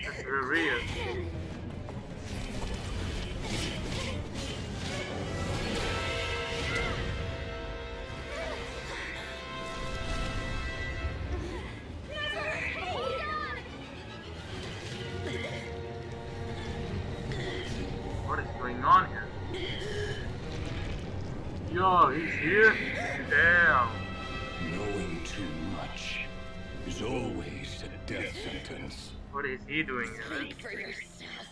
That's real. What is going on here? Yo, he's here? Damn. Knowing too much is always a death sentence. What is he doing here? Speak for yourself.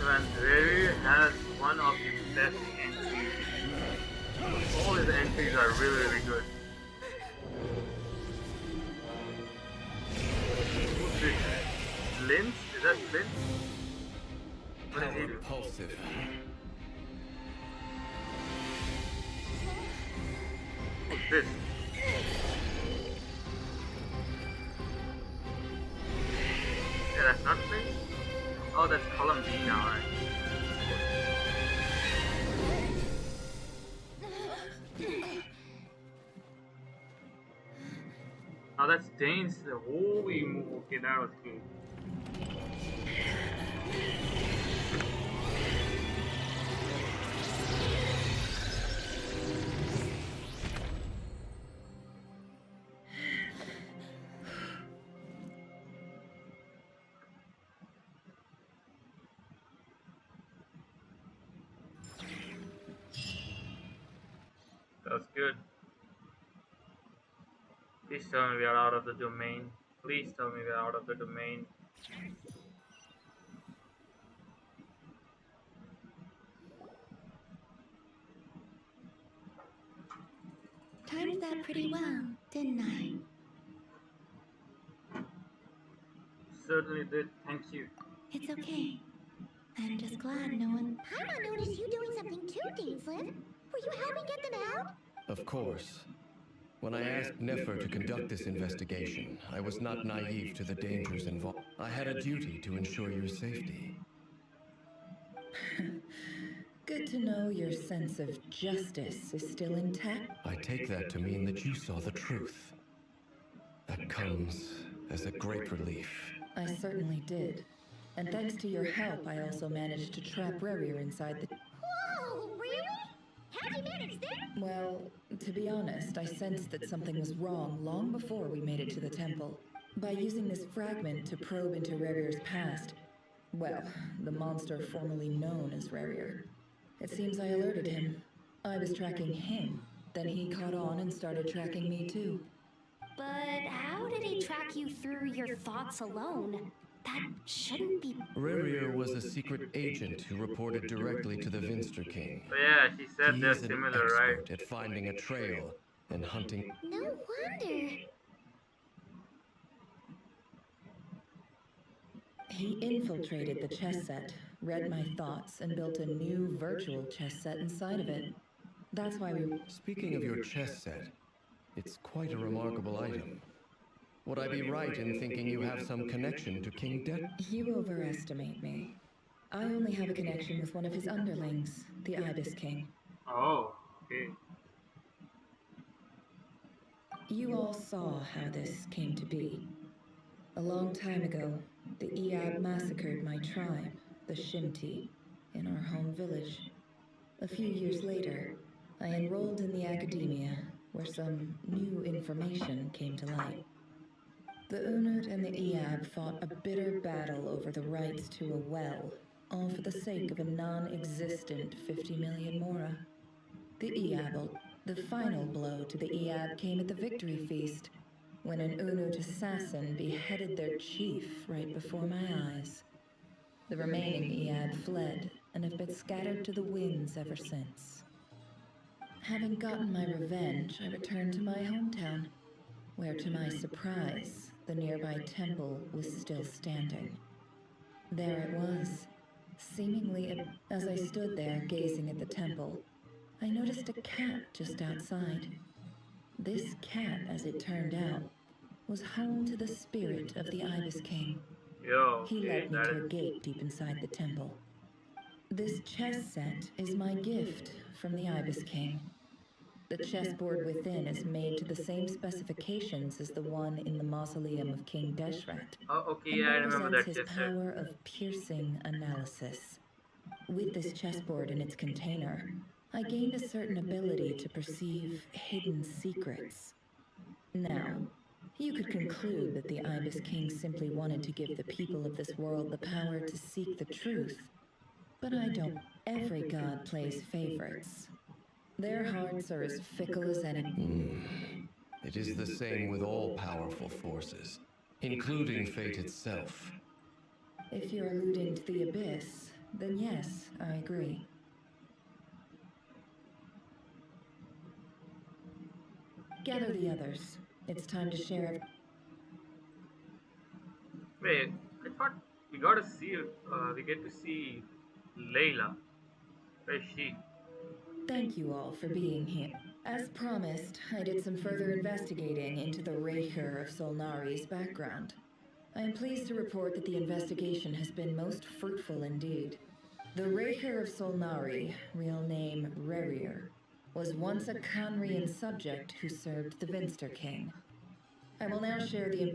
Man, Rary has one of the best entries. All his entries are really, really good. Who's this? Lynch? Is that Lynch? What is he doing? Repulsive. Who's this? Yeah, that's not Lynch. Oh, that's Columbina, right? Oh, that's Dane's. Holy move. Okay, that was good. That's good. Please tell me we are out of the domain. Please tell me we are out of the domain. Timed that pretty well, didn't I? Certainly did. Thank you. It's okay. I'm just glad no one... Paimon noticed you doing something too, Dainsleif. Were you helping get them out? Of course. When I asked Nefer to conduct this investigation, I was not naive to the dangers involved. I had a duty to ensure your safety. Good to know your sense of justice is still intact. I take that to mean that you saw the truth. That comes as a great relief. I certainly did. And thanks to your help, I also managed to trap Rerir inside the... Whoa, really? How'd you manage that? Well, to be honest, I sensed that something was wrong long before we made it to the temple. By using this fragment to probe into Rerir's past, well, the monster formerly known as Rerir. It seems I alerted him. I was tracking him. Then he caught on and started tracking me too. But how did he track you through your thoughts alone? That shouldn't be... Rerir was a secret agent who reported directly to the Vinster King. But yeah, she said they're He's an similar, expert right? at finding a trail and hunting. No wonder. He infiltrated the chess set, read my thoughts, and built a new virtual chess set inside of it. That's why we... Speaking of your chess set, it's quite a remarkable item. Would I be right in thinking you have some connection to King De? You overestimate me. I only have a connection with one of his underlings, the Ibis King. Oh, okay. You all saw how this came to be. A long time ago, the Iab massacred my tribe, the Shinti, in our home village. A few years later, I enrolled in the academia, where some new information came to light. The Unut and the Iab fought a bitter battle over the rights to a well, all for the sake of a non-existent 50 million mora. The Iab, the final blow to the Iab came at the victory feast, when an Unut assassin beheaded their chief right before my eyes. The remaining Iab fled and have been scattered to the winds ever since. Having gotten my revenge, I returned to my hometown, where to my surprise, the nearby temple was still standing. There it was, seemingly as I stood there gazing at the temple, I noticed a cat just outside. This cat, as it turned out, was home to the spirit of the Ibis King. He led me to a gate deep inside the temple. This chess set is my gift from the Ibis King. The chessboard within is made to the same specifications as the one in the mausoleum of King Deshret. Oh, okay, and yeah, I remember that represents his chess set. power of piercing analysis. With this chessboard in its container, I gained a certain ability to perceive hidden secrets. Now, you could conclude that the Ibis King simply wanted to give the people of this world the power to seek the truth. But I don't. Every god plays favorites. Their hearts are as fickle as any. It is the same with all powerful forces, including fate itself. If you're alluding to the Abyss, then yes, I agree. Gather the others. It's time to share. Wait, I thought we got to see, we get to see Layla. Where is she? Thank you all for being here. As promised, I did some further investigating into the Raker of Solnari's background. I am pleased to report that the investigation has been most fruitful indeed. The Raker of Solnari, real name Rerir, was once a Khanrian subject who served the Vinster King. I will now share the...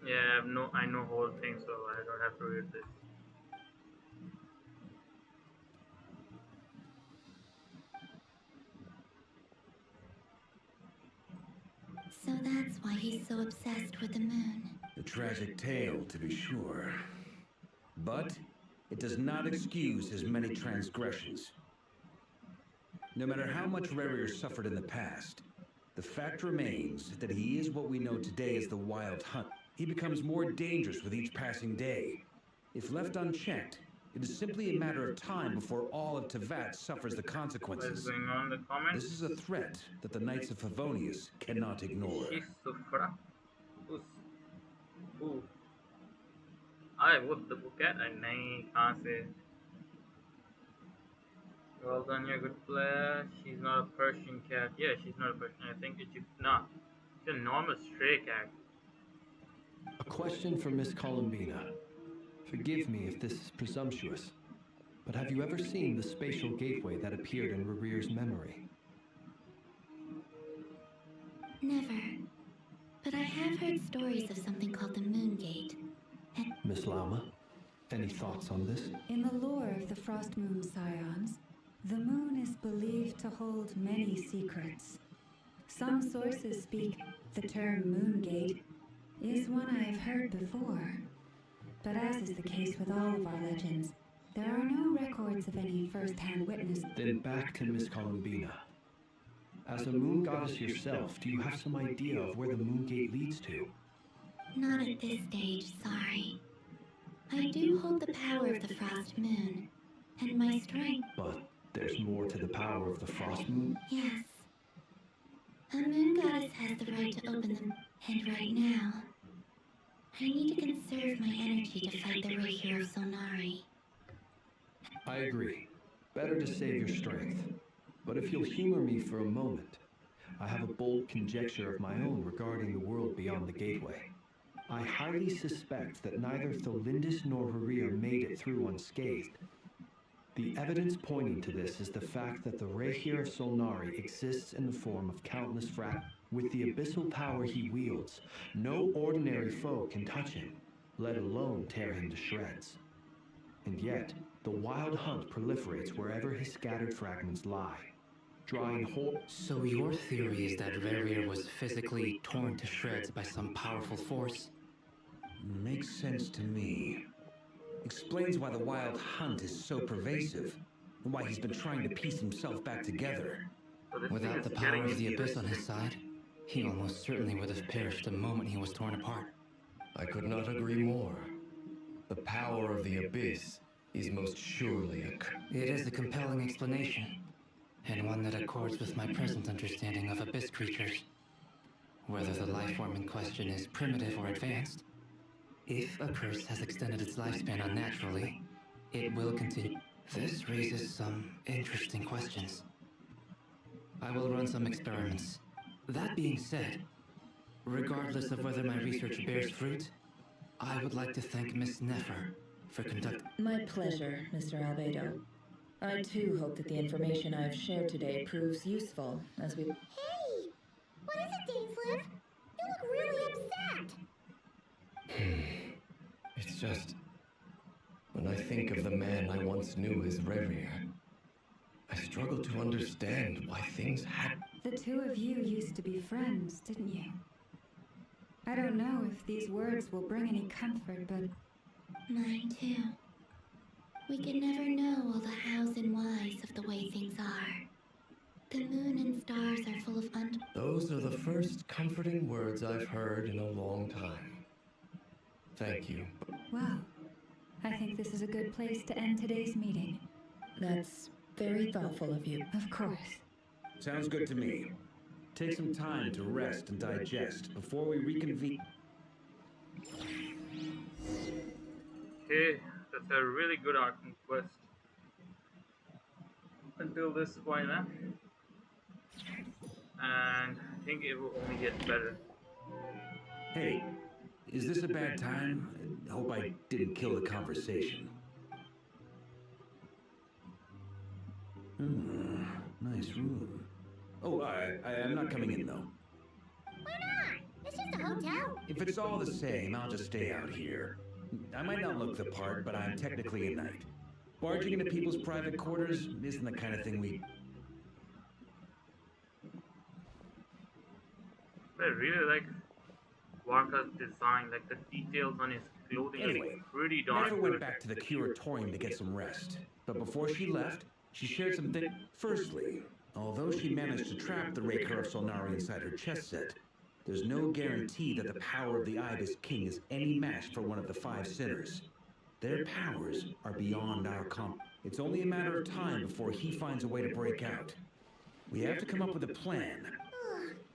Yeah, I know whole thing, so I don't have to read this. So that's why he's so obsessed with the moon. A tragic tale, to be sure. But it does not excuse his many transgressions. No matter how much Rerir suffered in the past, the fact remains that he is what we know today as the Wild Hunt. He becomes more dangerous with each passing day. If left unchecked, it is simply a matter of time before all of Tevat suffers the consequences. What's going on in the comments? This is a threat that the Knights of Favonius cannot ignore. Sufra? Who? I would the cat and nahi kahan se. Well done, you're a good player. She's not a Persian cat. Yeah, she's not a Persian. I think it's nah. She's a normal stray cat. A question for Miss Columbina. Forgive me if this is presumptuous, but have you ever seen the spatial gateway that appeared in Rerir's memory? Never. But I have heard stories of something called the Moon Gate. And Miss Lauma, any thoughts on this? In the lore of the Frost Moon Scions, the moon is believed to hold many secrets. Some sources speak the term Moon Gate is one I have heard before. But as is the case with all of our legends, there are no records of any first-hand witness. Then back to Miss Columbina. As a moon goddess yourself, do you have some idea of where the Moon Gate leads to? not at this stage, sorry. I do hold the power of the Frost Moon, and my strength... But there's more to the power of the Frost Moon? Yes. A moon goddess has the right to open them, and right now, I need to conserve my energy to fight the Raker of Solnari. I agree. Better to save your strength. But if you'll humor me for a moment, I have a bold conjecture of my own regarding the world beyond the gateway. I highly suspect that neither Tholindis nor Harir made it through unscathed. The evidence pointing to this is the fact that the Raker of Solnari exists in the form of countless fragments. With the abyssal power he wields, no ordinary foe can touch him, let alone tear him to shreds. And yet, the Wild Hunt proliferates wherever his scattered fragments lie, drawing whole... So your theory is that Rerir was physically torn to shreds by some powerful force? Makes sense to me. Explains why the Wild Hunt is so pervasive, and why he's been trying to piece himself back together. Without the power of the Abyss on his side, he almost certainly would have perished the moment he was torn apart. I could not agree more. The power of the Abyss is most surely a... It is a compelling explanation, and one that accords with my present understanding of Abyss creatures. Whether the life form in question is primitive or advanced, if a curse has extended its lifespan unnaturally, it will continue. This raises some interesting questions. I will run some experiments. That being said, regardless of whether my research bears fruit, I would like to thank Miss Nefer for conducting... My pleasure, Mr. Albedo. I too hope that the information I have shared today proves useful as we... Hey! What is it, Dainsleif? You look really upset. It's just... when I think of the man I once knew as Revier, I struggle to understand why things had... The two of you used to be friends, didn't you? I don't know if these words will bring any comfort, but... Mine too. We could never know all the hows and whys of the way things are. The moon and stars are full of Those are the first comforting words I've heard in a long time. Thank you. Well, I think this is a good place to end today's meeting. That's very thoughtful of you. Of course. Sounds good to me. Take some time to rest and digest before we reconvene. Okay, that's a really good arc and quest. Until this point, huh? And I think it will only get better. Hey, is this a bad time? I hope I didn't kill the conversation. Nice room. Oh, I'm not coming in, though. Why not? It's just a hotel. If it's all the same, I'll just stay out here. I might not look the part, but I'm technically a knight. Barging into people's private quarters isn't the kind of thing we... I really like Warka's design, like the details on his clothing Anyway, is pretty darn Nefer good. went back to the curatorium to get some rest. But before she left, she shared some things. Firstly, although she managed to trap the Raker of Solnari inside her chess set, there's no guarantee that the power of the Ibis King is any match for one of the five sinners. Their powers are beyond our It's only a matter of time before he finds a way to break out. We have to come up with a plan.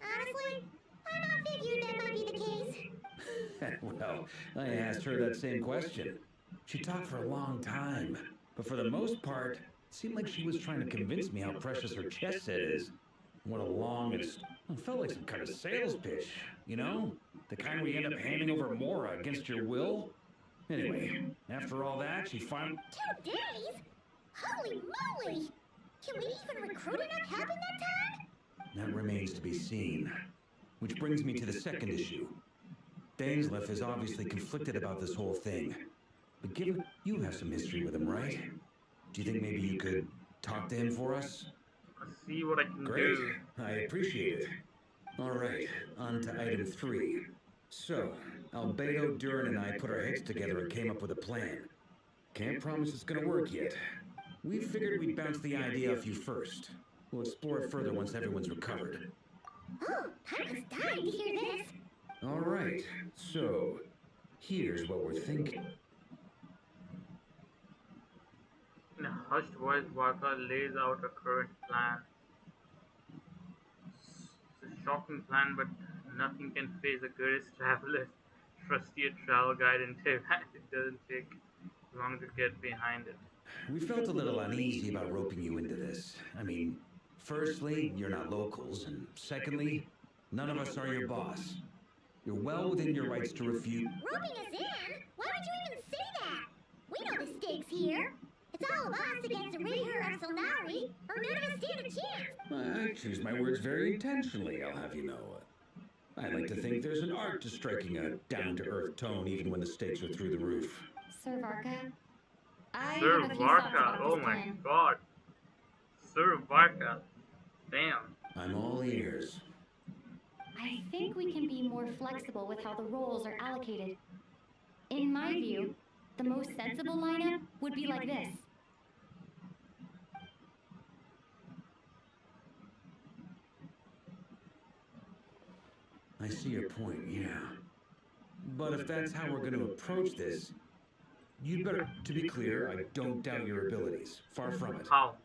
Honestly, I not figured that might be the case. Well, I asked her that same question. She talked for a long time, but for the most part, it seemed like she was trying to convince me how precious her chess set is. What a long and... It felt like some kind of sales pitch, you know? The kind where you end up handing over Mora against your will? Anyway, after all that, she finally... 2 days? Holy moly! Can we even recruit enough help in that time? That remains to be seen. Which brings me to the second issue. Dainsleif is obviously conflicted about this whole thing. But given you have some history with him, right? Do you think maybe you could talk to him for us? I'll see what I can Great. do. I appreciate it. All right, on to item 3. So, Albedo, Durin, and I put our heads together and came up with a plan. Can't promise it's gonna work yet. We figured we'd bounce the idea off you first. We'll explore it further once everyone's recovered. Oh, I was dying to hear this. All right, so here's what we're thinking. In a hushed voice, Warka lays out a current plan. It's a shocking plan, but nothing can phase a greatest traveler. Trusty a travel guide and tip. It doesn't take long to get behind it. We felt a little uneasy about roping you into this. I mean, firstly, you're not locals, and secondly, none of us are your boss. You're well within your rights to refuse. Roping us in? Why would you even say that? We know the stakes here. It's all of us against the Raher of Solnari, or none of us stand a chance. I choose my words very intentionally, I'll have you know. I like to think there's an art to striking a down-to-earth tone even when the stakes are through the roof. Sir Varka, I Sir have a few thoughts Varka, about oh this my plan. god. Sir Varka. Damn. I'm all ears. I think we can be more flexible with how the roles are allocated. In my view, the most sensible lineup would be like this. I see your point, yeah. But if that's how we're going to approach this, you'd better... To be clear, I don't doubt your abilities. Far from it. How?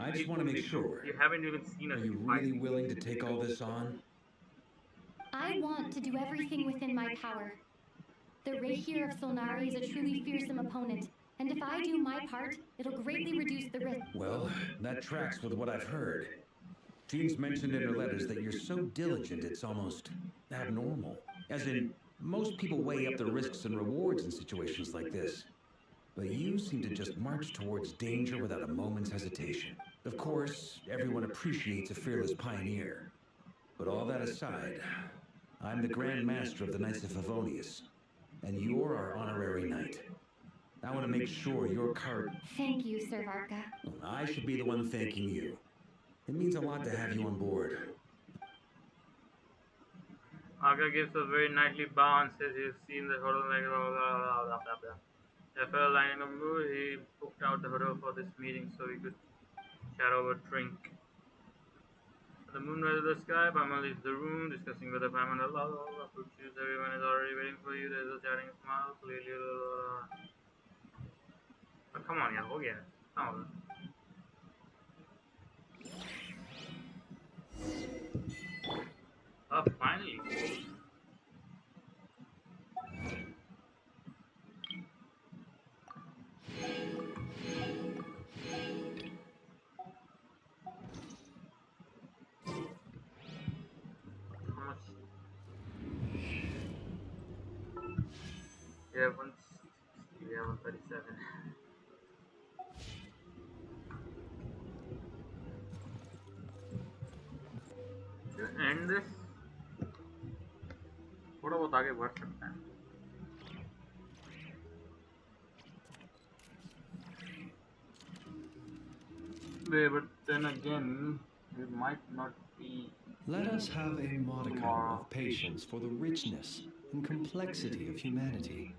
I just want to make sure. You haven't even seen us. Are you really willing to take all this on? I want to do everything within my power. The Raher of Solnari is a truly fearsome opponent, and if I do my part, it'll greatly reduce the risk. Well, that tracks with what I've heard. Jean's mentioned in her letters that you're so diligent it's almost abnormal. As in, most people weigh up the risks and rewards in situations like this. But you seem to just march towards danger without a moment's hesitation. Of course, everyone appreciates a fearless pioneer. But all that aside, I'm the Grand Master of the Knights of Favonius, and you're our honorary knight. I want to make sure your card... Thank you, Sir Varka. I should be the one thanking you. It means a lot to have you on board. Aga gives a very knightly bow and says he's seen the hurdle like blah, blah, blah, blah, blah. After a line of move, he booked out the hurdle for this meeting so he could chat over a drink. The moon rises the sky, Paimon leaves the room, discussing whether Paimon fruit juice, everyone is already waiting for you, there's a chatting smile, clearly oh, come on, yeah, ho gaya. Come on. Oh, finally. How much? Yeah, 160, we have 137. To end this, थोड़ा बहुत आगे बढ़ सकते हैं. But then again, we might not be. Let us have a modicum of patience for the richness and complexity of humanity.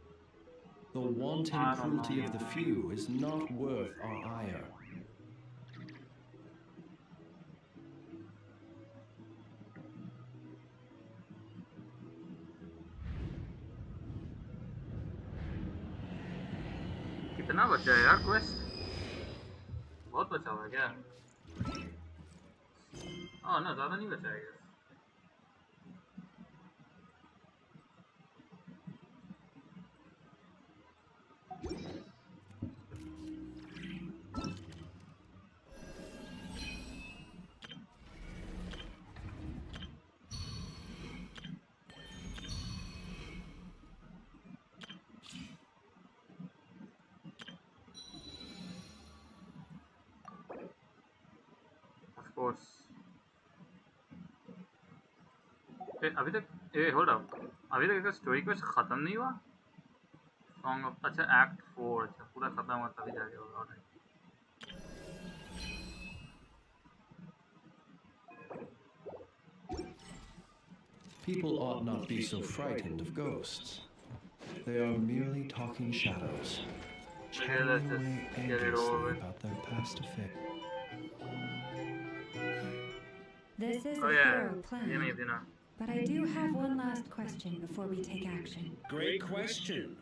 The wanton cruelty of the few is not worth our ire. कितना बचा है यार quest? बहुत बचा हुआ है क्या? हाँ ना, ज़्यादा नहीं बचा है. Of course. अभी तक होल्ड अप, अभी तक इसका स्टोरी क्वेस्ट खत्म नहीं हुआ. सॉन्ग ऑफ, अच्छा एक्ट 4, अच्छा पूरा खत्म हुआ तभी जाके होगा. People ought not be so frightened of ghosts. They are merely talking shadows, chatting away endlessly about their past affairs. This is a thorough plan, but I do have one last question before we take action. Great question.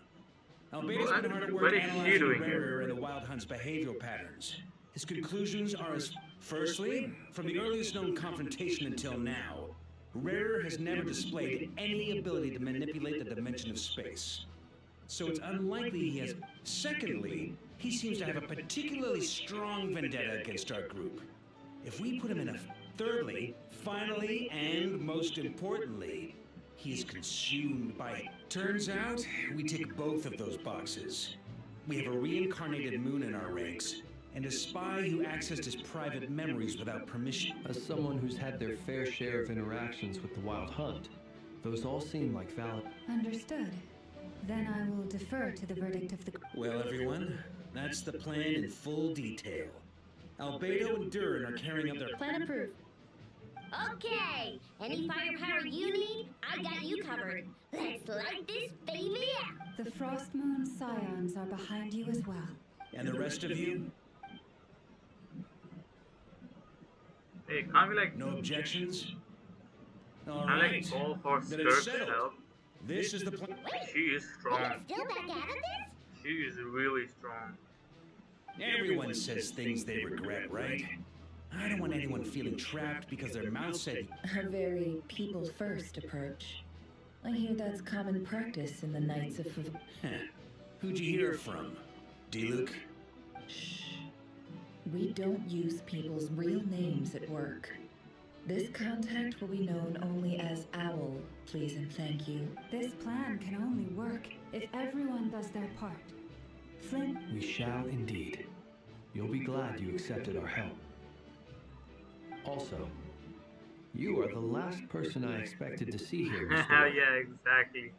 Albedo's been hard at work analyzing Rarer and the Wild Hunt's behavioral patterns. His conclusions are as... Firstly, from the earliest known confrontation until now, Rarer has never displayed any ability to manipulate the dimension of space. So it's unlikely he has... Secondly, he seems to have a particularly strong vendetta against our group. If we put him in a... Thirdly, finally, and most importantly, he is consumed by it. Turns out, we tick both of those boxes. We have a reincarnated moon in our ranks, and a spy who accessed his private memories without permission. As someone who's had their fair share of interactions with the Wild Hunt, those all seem like valid... Understood. Then I will defer to the verdict of the... Well, everyone, that's the plan in full detail. Albedo and Durin are carrying out their... Plan approved. Okay, any firepower you need, I got you covered. Let's light this baby up. The Frost Moon Scions are behind you as well. And the rest of you? Hey, can't we like... No objections? All I right. like all for Then it's Skirk's settled. help. This is the plan. She is strong. Still back out of this? She is really strong. Everyone says things they regret, right? I don't want anyone feeling trapped because their mouth said... A very people-first approach. I hear that's common practice in the Knights of... Who'd you hear it from? Diluc? Shh. We don't use people's real names at work. This contact will be known only as Owl, please and thank you. This plan can only work if everyone does their part. Flint. We shall indeed. You'll be glad you accepted our help. Also, you are the last person I expected to see here, Miss Dory. Yeah, exactly.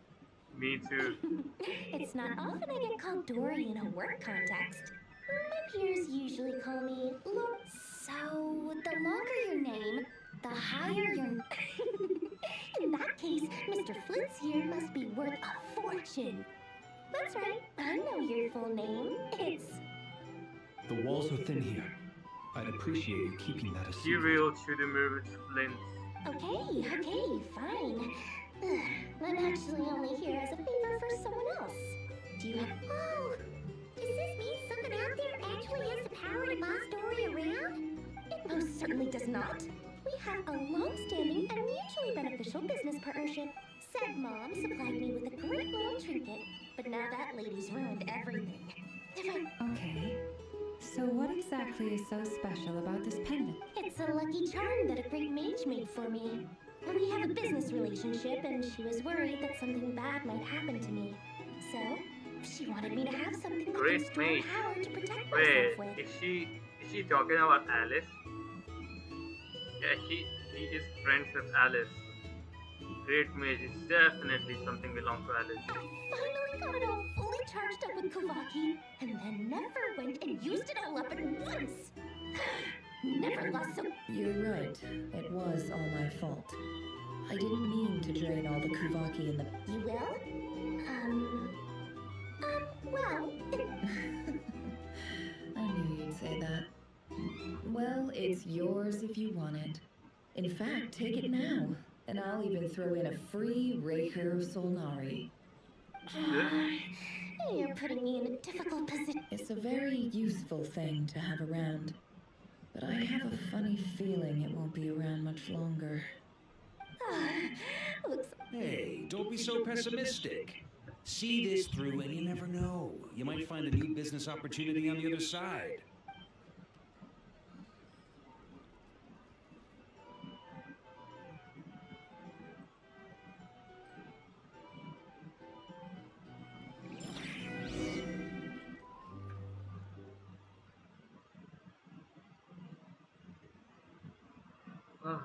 Me too. It's not often I get called Dory in a work context. My peers usually call me Lord. So, the longer your name, the higher your... In that case, Mr. Flint's here must be worth a fortune. That's right, I know your full name. It's... The walls are thin here. I'd appreciate you keeping that a You secret. real to the move Flint. Okay, fine. I'm actually only here as a favor for someone else. Do you have... Oh, does this mean something out there actually has the power to boss Dory around? It most certainly does not. We have a long-standing and mutually beneficial business partnership. Said Mom supplied me with a great little trinket, but now that lady's ruined everything. Okay. So what exactly is so special about this pendant? It's a lucky charm that a great mage made for me. We have a business relationship, and she was worried that something bad might happen to me. So, she wanted me to have something with Great strong mage. power to protect Wait, myself with. is she talking about Alice? Yeah, he is friends with Alice. Great mage is definitely something belong to Alice. Finally got it all fully charged up with Kuvaki, and then Nefer went and used it all up at once. Never lost so... You're right. It was all my fault. I didn't mean to drain all the Kuvaki in the... You will? Well... I knew you'd say that. Well, it's yours if you want it. In fact, take it now, and I'll even throw in a free Raker of Solnari. You're putting me in a difficult position. It's a very useful thing to have around. But I have a funny feeling it won't be around much longer. Hey, don't be so pessimistic. See this through and you never know. You might find a new business opportunity on the other side. Oh.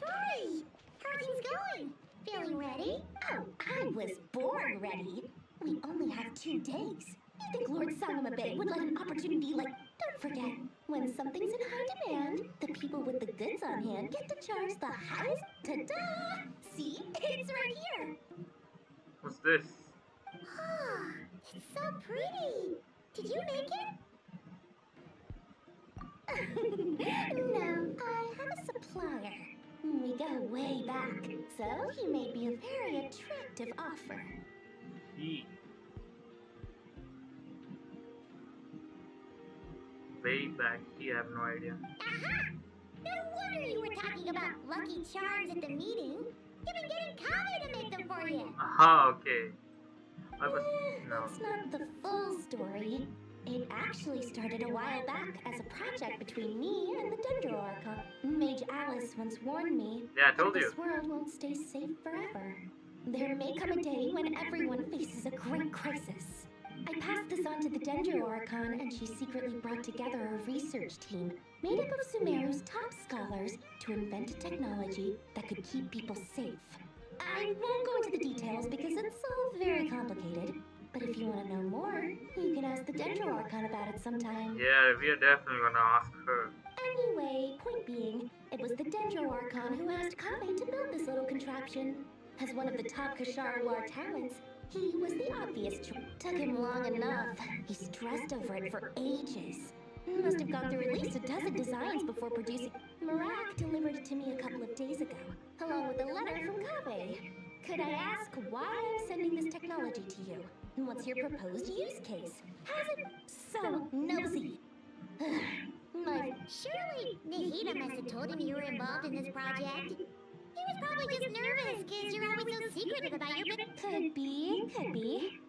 Dory! How are things going? Feeling ready? Oh, I was born ready. We only have 2 days. You think Lord Sanama Bay would let an opportunity like... Don't forget, when something's in high demand, the people with the goods on hand get to charge the highest... Ta-da! See? It's right here. What's this? Ah, it's so pretty. Did you make it? No, I have a supplier. We go way back, so he made me a very attractive offer. Way back, I have no idea. Aha! No wonder you were talking about lucky charms at the meeting. You've been getting Kami to make them for you. Aha, okay. I was... no. That's not the full story. It actually started a while back as a project between me and the Dendro Archon. Mage Alice once warned me Yeah, I told that you. this world won't stay safe forever. There may come a day when everyone faces a great crisis. I passed this on to the Dendro Archon, and she secretly brought together a research team made up of Sumeru's top scholars to invent a technology that could keep people safe. I won't go into the details because it's all very complicated, but if you want to know more, you can ask the Dendro Archon about it sometime. Yeah, we are definitely gonna ask her. Anyway, point being, it was the Dendro Archon who asked Kame to build this little contraption. As one of the top Kashara War talents, he was the obvious choice. Took him long enough. He stressed over it for ages. Must have gone through at least a dozen designs before producing. Marak delivered it to me a couple of days ago, along with a letter from Kame. Could I ask why I'm sending this technology to you? What's your proposed use case? How's it so nosy? Surely Nahida must have told him you were involved in this project. He was probably just nervous because you're always so secretive about your Could be, could be.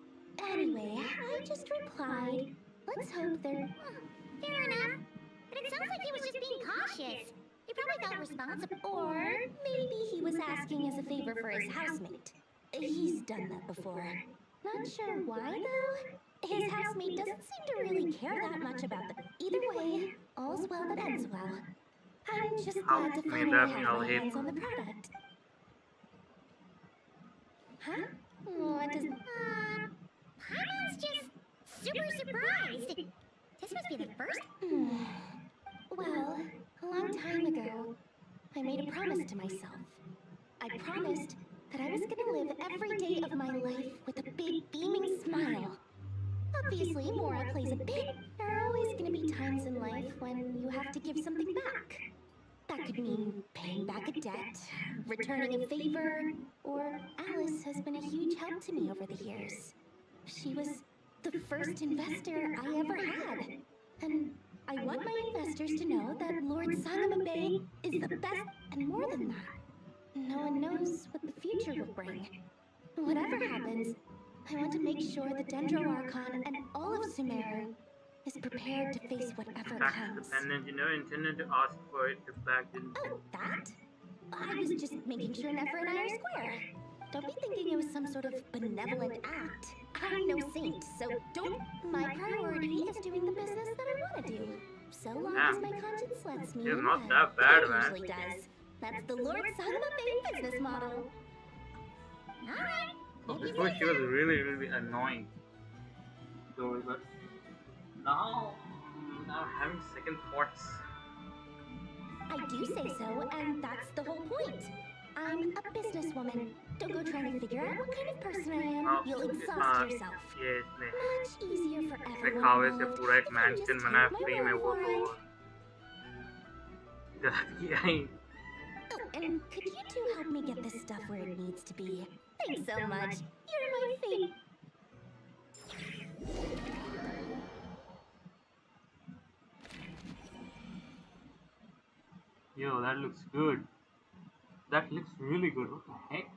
Anyway, I just replied. Let's hope they're... Fair enough. But it sounds like he was just being cautious. He probably felt responsible. Or maybe he was asking as a favor for his housemate. He's done that before. Not sure why, though. His housemate doesn't seem to really care that much about them. Either way, all's well that ends well. I'm just glad to finally have my hands on the product. Huh? What does... Paimon's just super surprised. This must be the first... Well, a long time ago, I made a promise to myself. I promised that I was gonna live every day of my life with a big beaming smile. Obviously, Mora plays a big... There are always gonna be times in life when you have to give something back. That could mean paying back a debt, returning a favor, or Alice has been a huge help to me over the years. She was the first investor I ever had. And I want my investors to know that Lord Sangamabe is the best, and more than that. No one knows what the future will bring. Whatever happens, I want to make sure the Dendro Archon and all of Sumeru is prepared to face whatever comes. Dependent, intended to ask for it to back in. Oh, that? I was just making sure Nefer and I are square. Don't be thinking it was some sort of benevolent act. I'm no saint, so don't... My priority is doing the business that I want to do. So long as my conscience lets me. It's not that bad, it man. Usually does. That's the Lord Sangamabe business model. Alright. So before she was really annoying. So, but now I'm having second thoughts. I do say so, and that's the whole point. I'm a businesswoman. Don't go trying to figure out what kind of person I am. You'll exhaust yourself. Yes, Much easier for everyone. दिखावे से पूरा एक mansion बना free में वो तो किया ही. Oh, and could you two help me get this stuff where it needs to be? Thanks so much. You're my fave. Yo, that looks good. That looks really good. What the heck?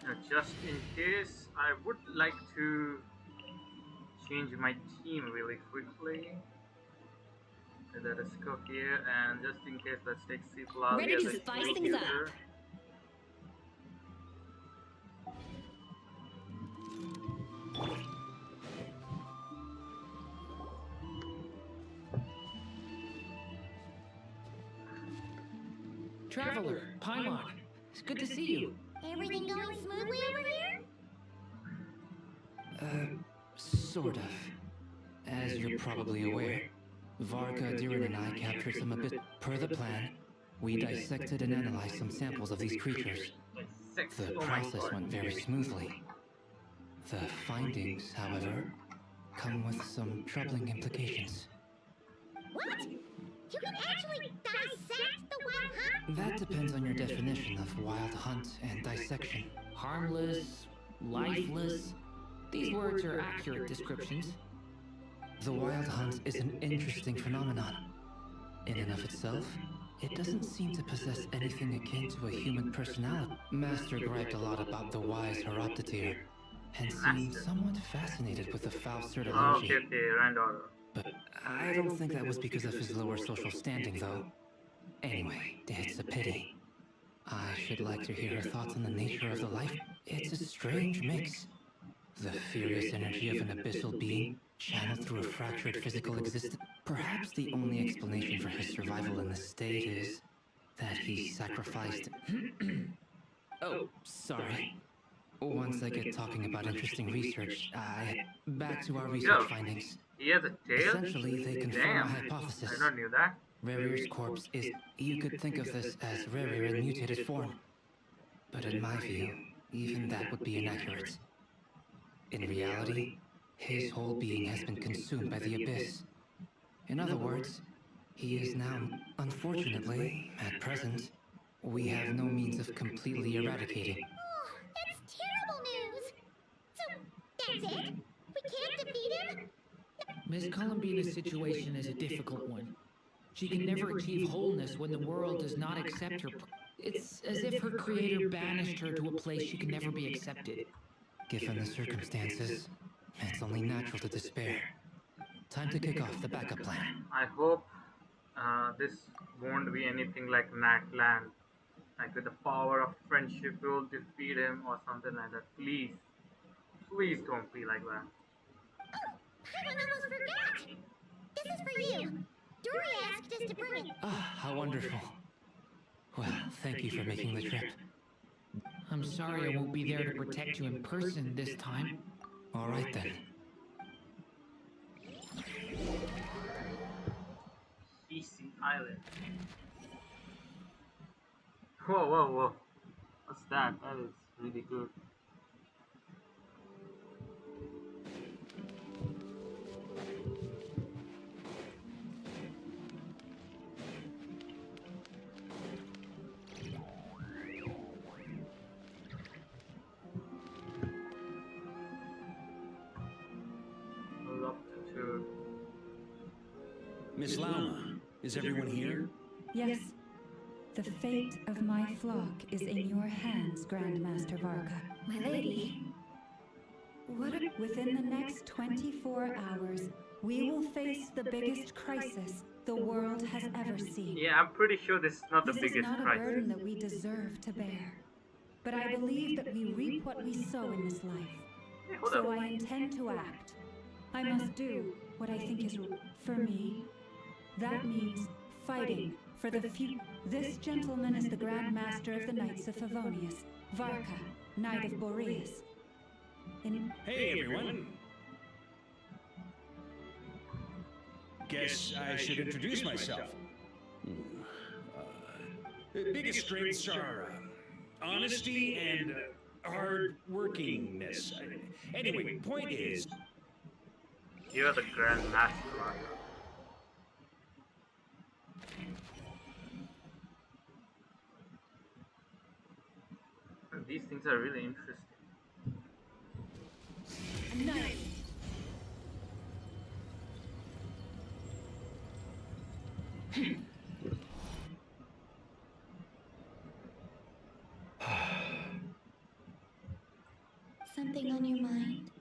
Now just in case, I would like to change my team really quickly. Let us go here, and just in case, let's take Sipla. Ready to spice things up. Traveler, Paimon, it's good to see you. Everything going smoothly over here? Sort of. As you're probably aware, Varka, Diran, and I captured some abyss. Per the plan, we dissected and analyzed some samples of these creatures. The process went very smoothly. The findings, however, come with some troubling implications. What? You can actually dissect the wild hunt? That depends on your definition of wild hunt and dissection. Harmless, lifeless. These words are accurate descriptions. The wild hunt is an interesting phenomenon. In and of itself, it doesn't seem to possess anything akin to a human personality. Master griped a lot about the wise Horoptetyr, and seemed somewhat fascinated with the Faustert allergy. But I don't think that was because of his lower social standing, though. Anyway, it's a pity. I should like to hear her thoughts on the nature of the life. It's a strange mix. The furious energy of an abyssal being channeled through a fractured physical existence. Perhaps the only explanation for his survival in this state is that he sacrificed... Oh, sorry. Once I get talking about interesting research, back to our research findings. He has a tail? Essentially, they confirm my hypothesis. I never knew that. Rarir's corpse is... You could think of this as Rarir in mutated form. But in my view, even that would be inaccurate. In reality, his whole being has been consumed by the abyss. In other words, he is now, unfortunately, at present, we have no means of completely eradicating. Oh, that's terrible news! So, that's it? We can't defeat him? Miss Columbina's situation is a difficult one. She can never achieve wholeness when the world does not accept her. It's as if her creator banished her to a place she can never be accepted. Given the circumstances, it's only natural to despair. Time to kick off the backup plan. I hope this won't be anything like Natland. Like with the power of friendship, we'll defeat him or something like that. Please. Please don't be like that. Oh, I almost forgot! This is for you. Dory asked us to bring it. Ah, how wonderful. Well, thank you for making the trip. I'm sorry I won't be there to protect you in person this time. All right then. Easy Island. Whoa, whoa, whoa. What's that? That is really good. Miss Lama, is everyone here? Yes. The fate of my flock is in your hands, Grandmaster Varka. My lady. Within the next 24 hours, we will face the biggest crisis the world has ever seen. Yeah, I'm pretty sure this is not the biggest This is not a crisis. burden that we deserve to bear. But I believe that we reap what we sow in this life. Hey, hold So up. I intend to act. I must do what I think is for me. That means fighting for the future. This gentleman is the Grand Master of the Knights of Favonius, Varka, Knight of Boreas. Hey, everyone. Guess I should introduce myself. Biggest strengths are honesty and hard-workingness. Anyway, point is... You're the Grand Master. These things are really interesting. Nice. Something on your mind?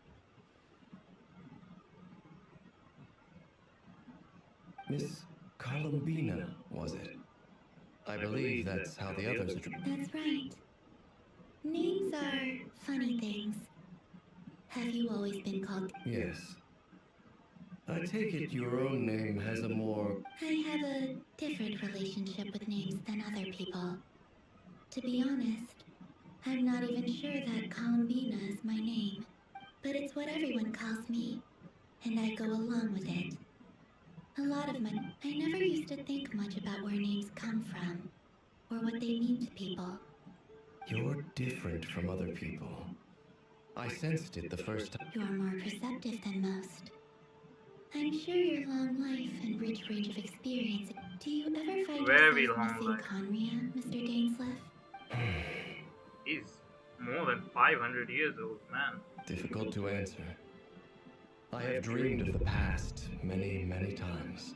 Miss Columbina, was it? I believe that's how the others are. That's right. Names are funny things. Have you always been called? Yes. I take it your own name has a more... I have a different relationship with names than other people. To be honest, I'm not even sure that Columbina is my name. But it's what everyone calls me, and I go along with it. A lot of my... I never used to think much about where names come from, or what they mean to people. You're different from other people. I sensed it the first time. You're more perceptive than most. I'm sure your long life and rich range of experience... Do you ever find Very yourself long missing life. Conria, Mr. Dainsleff? He's more than 500 years old, man. Difficult to answer. I have dreamed of the past many, many times.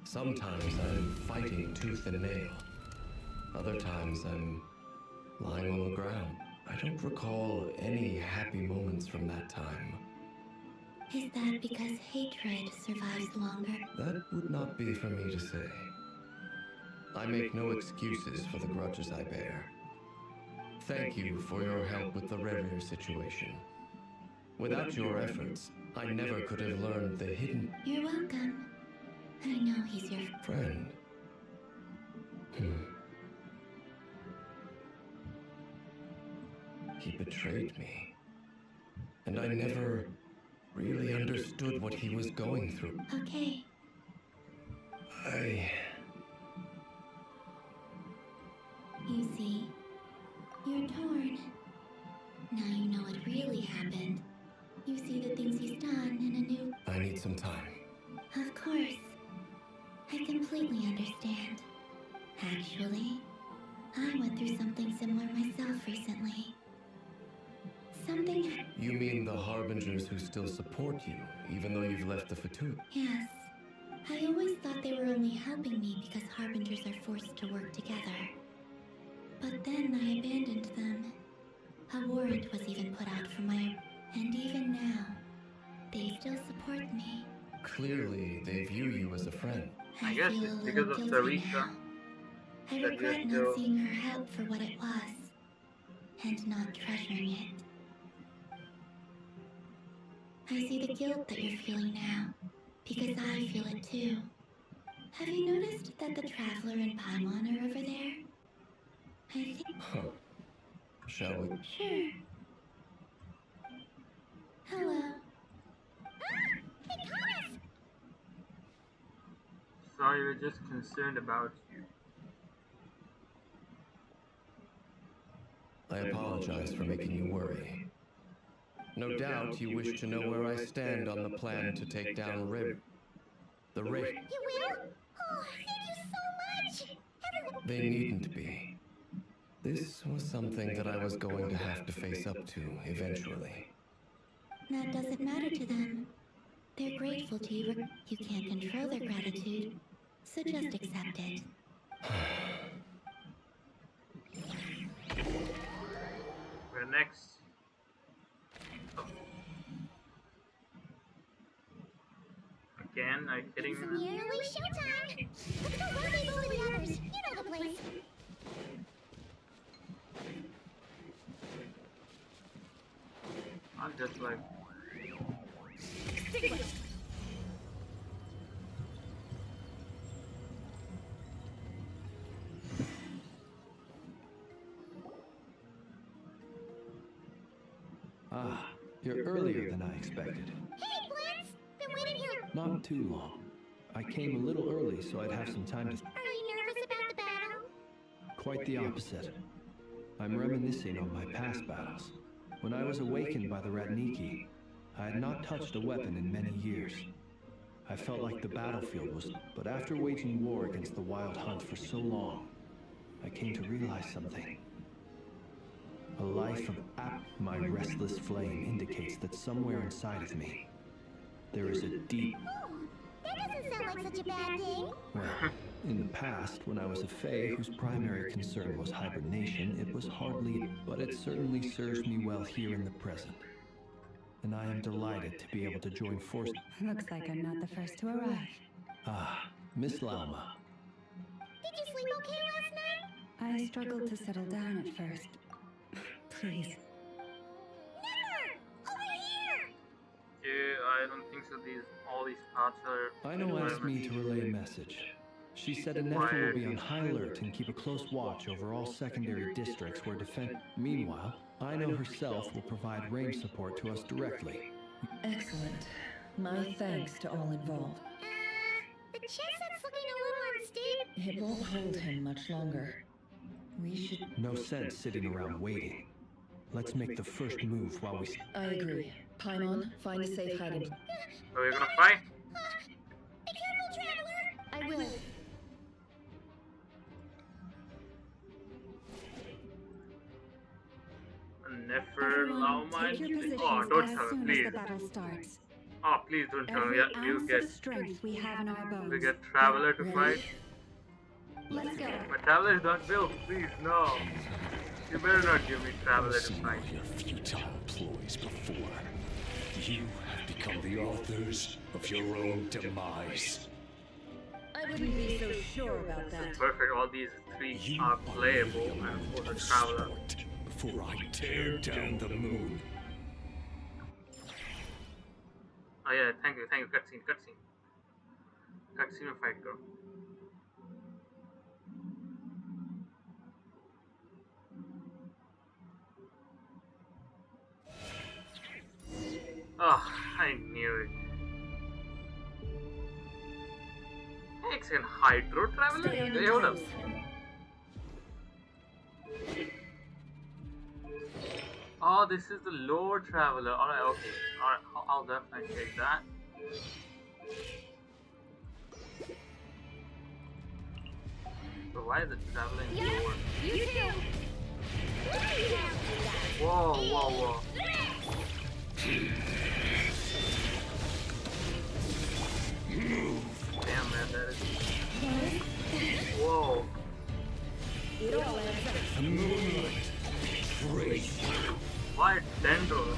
Sometimes I'm fighting tooth and nail. Other times I'm lying on the ground. I don't recall any happy moments from that time. Is that because hatred survives longer? That would not be for me to say. I make no excuses for the grudges I bear. Thank you for your help with the Revere situation. Without your efforts, I never could have learned the hidden... You're welcome. I know he's your... friend. He betrayed me. And I never really understood what he was going through. Okay. You see, you're torn. Now you know what really happened. You see the things he's done in a new... I need some time. Of course. I completely understand. Actually, through something similar myself recently. Something... You mean the Harbingers who still support you, even though you've left the Fatut? Yes. I always thought they were only helping me because Harbingers are forced to work together. But then I abandoned them. A warrant was even put out for my... And even now, they still support me. Clearly, they view you as a friend. I guess feel it's a because little of guilty Sarika. now. I that regret you're not still... seeing her help for what it was, and not treasuring it. I see the guilt that you're feeling now, because I feel it too. Have you noticed that the Traveler and Paimon are over there? I think... Huh. Shall we? Sure. Hello. They caught us! Sorry, we're just concerned about you. I apologize for making you worry. No doubt you wish to know where I stand on the plan to take down the Ray. You will? Oh, thank you so much! Everyone... They needn't be. This was something that I was going to have to face up to eventually. That doesn't matter to them. They're grateful to you. You can't control their gratitude, so just accept it. We're next. Oh. Again, are you kidding It's me? nearly showtime! Let's go rendezvous with the others. You know the place. I'm just like... Stick with it. Ah, you're earlier than I expected. Hey, Blitz! Been waiting here. Not too long. I came a little early so I'd have some time to... Are you nervous about the battle? Quite the opposite. I'm reminiscing on my past battles. When I was awakened by the Ratniki, I had not touched a weapon in many years. I felt like the battlefield was... But after waging war against the Wild Hunt for so long, I came to realize something. A life of my restless flame indicates that somewhere inside of me, there is a deep... Oh, that doesn't sound like such a bad thing. Well, in the past, when I was a Fae whose primary concern was hibernation, it was hardly... But it certainly serves me well here in the present. And I am delighted to be able to join forces... Looks like I'm not the first to arrive. Ah, Miss Lauma. Did you sleep okay last night? I struggled to settle down at first. Please. Nefer! Over here! Yeah, I don't think so. All these parts are... Aino asked me to relay a message. She said a Nefer will be on high alert and keep a close watch over all secondary districts where defense... Meanwhile, Aino herself will provide range support to us directly. Excellent. My thanks to all involved. The chestnut's looking a little unstable. It won't hold him much longer. We should... No sense sitting around waiting. Let's make the first move while we... I agree. Paimon, find a safe hiding place. Are we gonna fight? Be careful, Traveler! I will. Nefer, Lauma, Take your and... positions Oh, don't as tell me, soon please. as the battle starts. Oh, please don't tell me. Every You ounce get... of strength we have in our bones. We get Traveler to Ready? fight. Let's go. My Traveler is not built. Please, no. You better not give me Traveler I've to seen fight. all your futile ploys before. You have become the authors of your own demise. I wouldn't be so sure about that. Perfect. All these three are playable, and of course the Traveler. Before I tear down the moon. Oh yeah, thank you. Cutscene. Cutscene of fight, girl. Oh, I knew it. X and Hydro Traveler? Stay on Hey, your hold up. toes. Oh, this is the Lord Traveler. Alright, okay. Alright, I'll definitely take that. So why is it traveling forward? You too. Whoa, whoa, whoa. Damn, man, that is... Whoa. It all adds up. A moonlight betrays you. Why Dendro?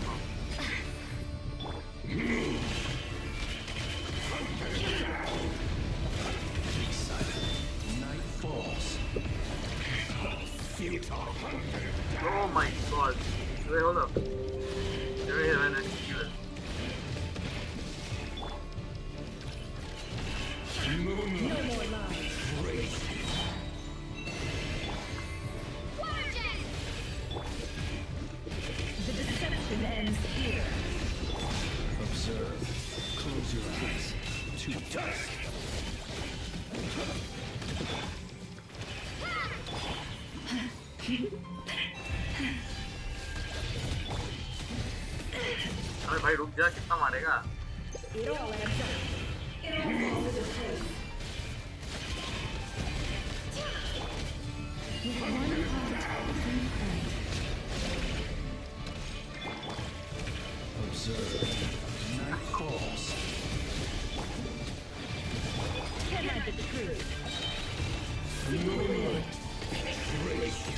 Night falls. Futile. Oh my god. Wait, hold up. There is an executor. Moonlight. No more lies. Betrays you. The deception ends here. Observe. Close your eyes. To dust. अरे भाई रुक जा कितना मारेगा It all adds up. It all falls into place. With one heart in prayer. Observe. Night falls. Can I the truth? Moonlight betrays you.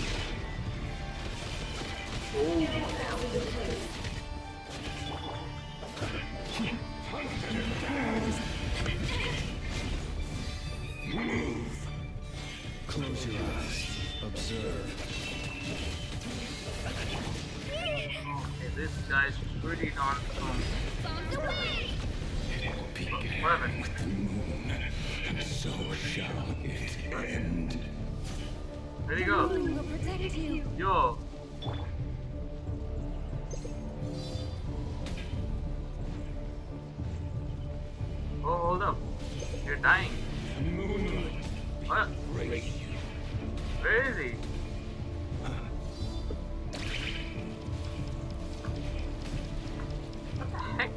Oh, Move. Close your eyes. Observe. okay, this guy's pretty darn strong. It began Whatever. with the moon, and so shall it end. There you The go. moon will protect you. Yo. Oh, hold up. You're dying. Moonlight What? betrays you. Where is he? What the heck?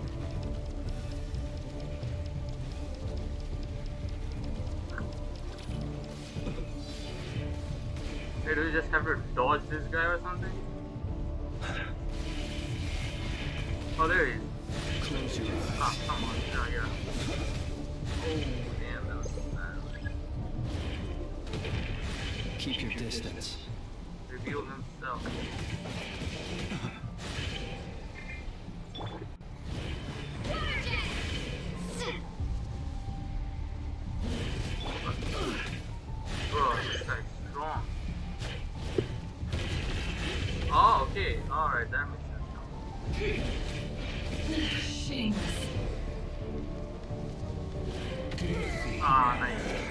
Hey, do we just have to dodge this guy or something? Oh, there he is. Close your eyes. Ah, come on. No, yeah. Oh, damn, that was so bad. Keep your distance. Reveal himself. Bro, this guy's strong. Oh, okay. Alright, that makes sense. Shameless. Ah, nice.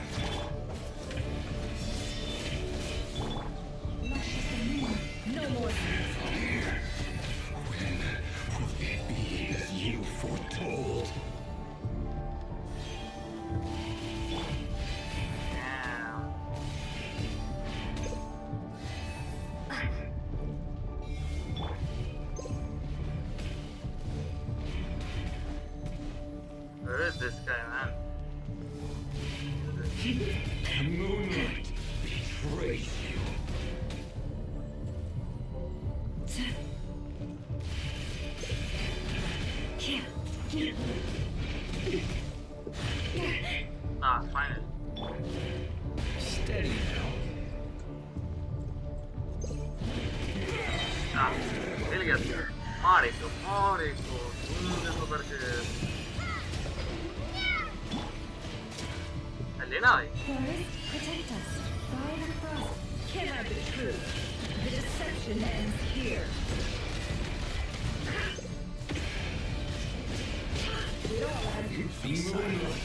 No more. When will it be as you foretold? Damn. Where is this guy, man? The moonlight betrays you. Ah, finally. Steady now. Ah, मिल गया मारे को देखो करके लेना भाई Forest, protect us. By the frost. Can I the truth? The deception ends here. It all adds Be silent.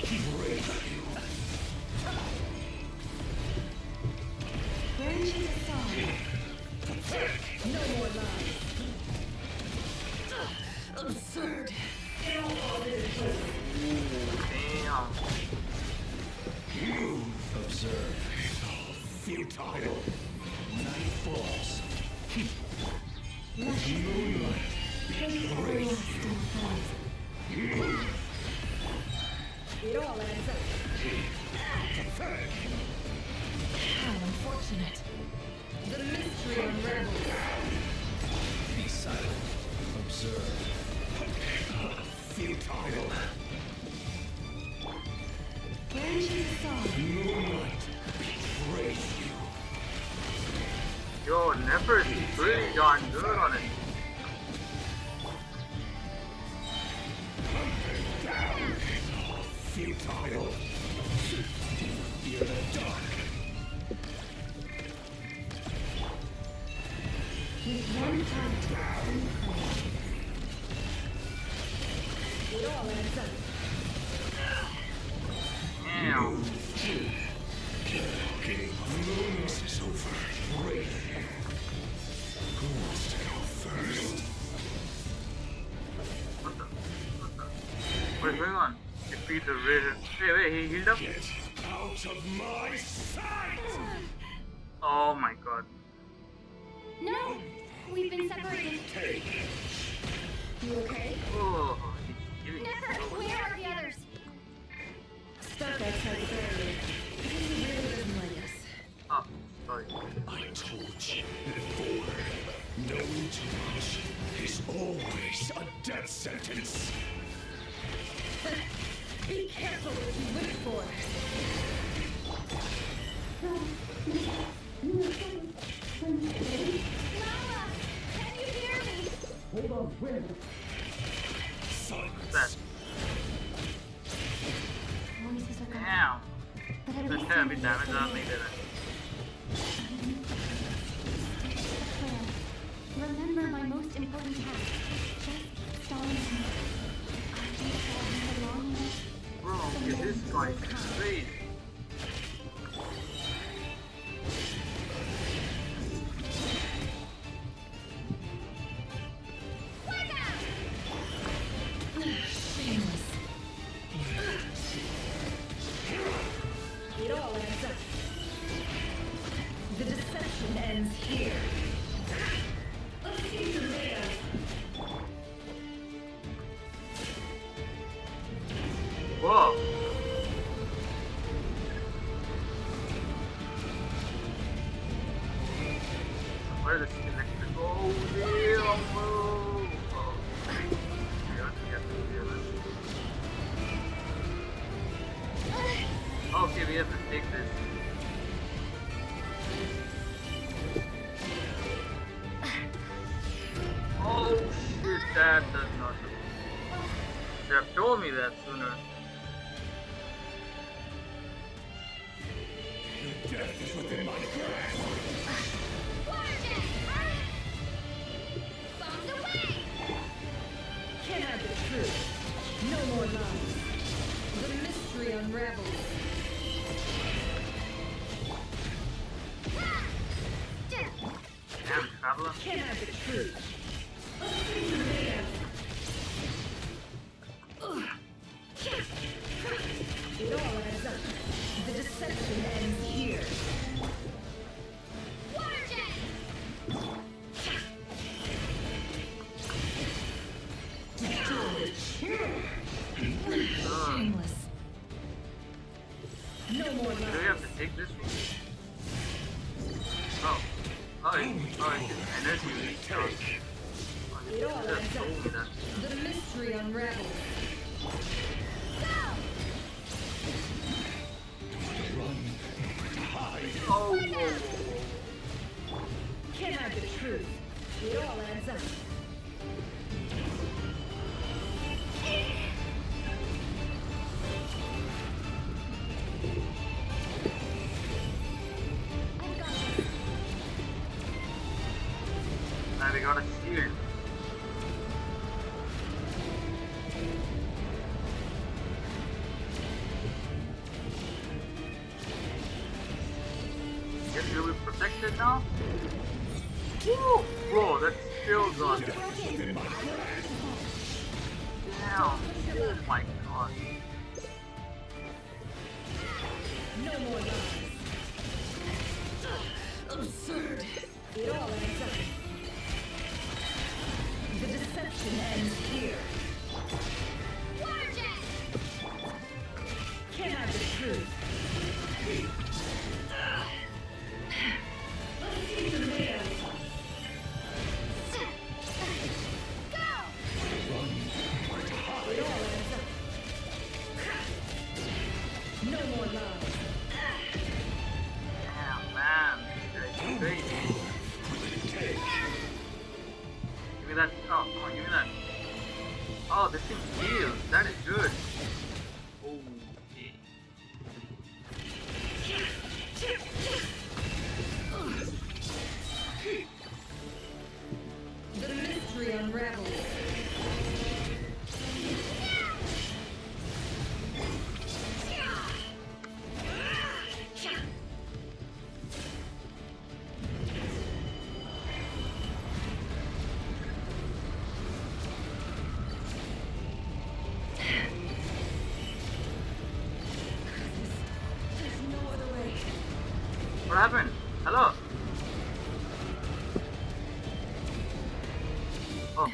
Betrays you. Branches aside. no more lies. Absurd. It all falls into place. damn Move. Observe. Futile. Night falls. Moonlight betrays you. It all adds up. futile. Moonlight betrays you. Yo, Nefer is pretty darn good on it. Down. Futile. Fear the dark. With one time it all adds up. Damn. Okay, this is over. Great. Who wants to go first? What is going on? Defeat the vision. Wait, he healed up? Get out of my sight! Oh my god. No! We've been separated. Take. You okay? Oh, he's killing Never! Where are the others? Stuck outside the barrier. He really doesn't like us. Oh, sorry. I told you before. Knowing too much is always a death sentence. Be careful what you wish for. Mama! Can you hear me? Hold on, wait. Silence. Voices are gone. Damn. But at Let's least have a bit damage on me there. Remember my most important task. Just keep stalling him. I think for him long enough. Bro, this guy is crazy. Shameless. It all adds up. The deception ends here. Let's see the man. Whoa. Where is this electric? Oh, damn, bro. Oh. Okay, we have to take this. Oh shit, that does not look. Should have told me that sooner. Your death is within my grasp. Bombs away! Can't have the truth. No more lies. The mystery unravels. Damn, traveler. Can't have the truth. Let's see the man. It all adds up. The deception ends here. Water jet! Shameless. No more Do we lies. have to take this one? Oh. Oh, it's energy recharge. It all Just adds told me up. that. The mystery unravels. Oh, whoa, whoa, Can't have the truth. It all adds up. whoa. And we got a shield. Guess you'll be protected now? Woo! Bro, that's still gone. Damn. Oh my god. No more lies. Absurd. It all adds up. The deception ends here. Water jet! Can't have the truth. Let's see the man. Go! It all adds Oh, this thing heals. That is good. Okay. The mystery unravels. What happened? Hello? Oh.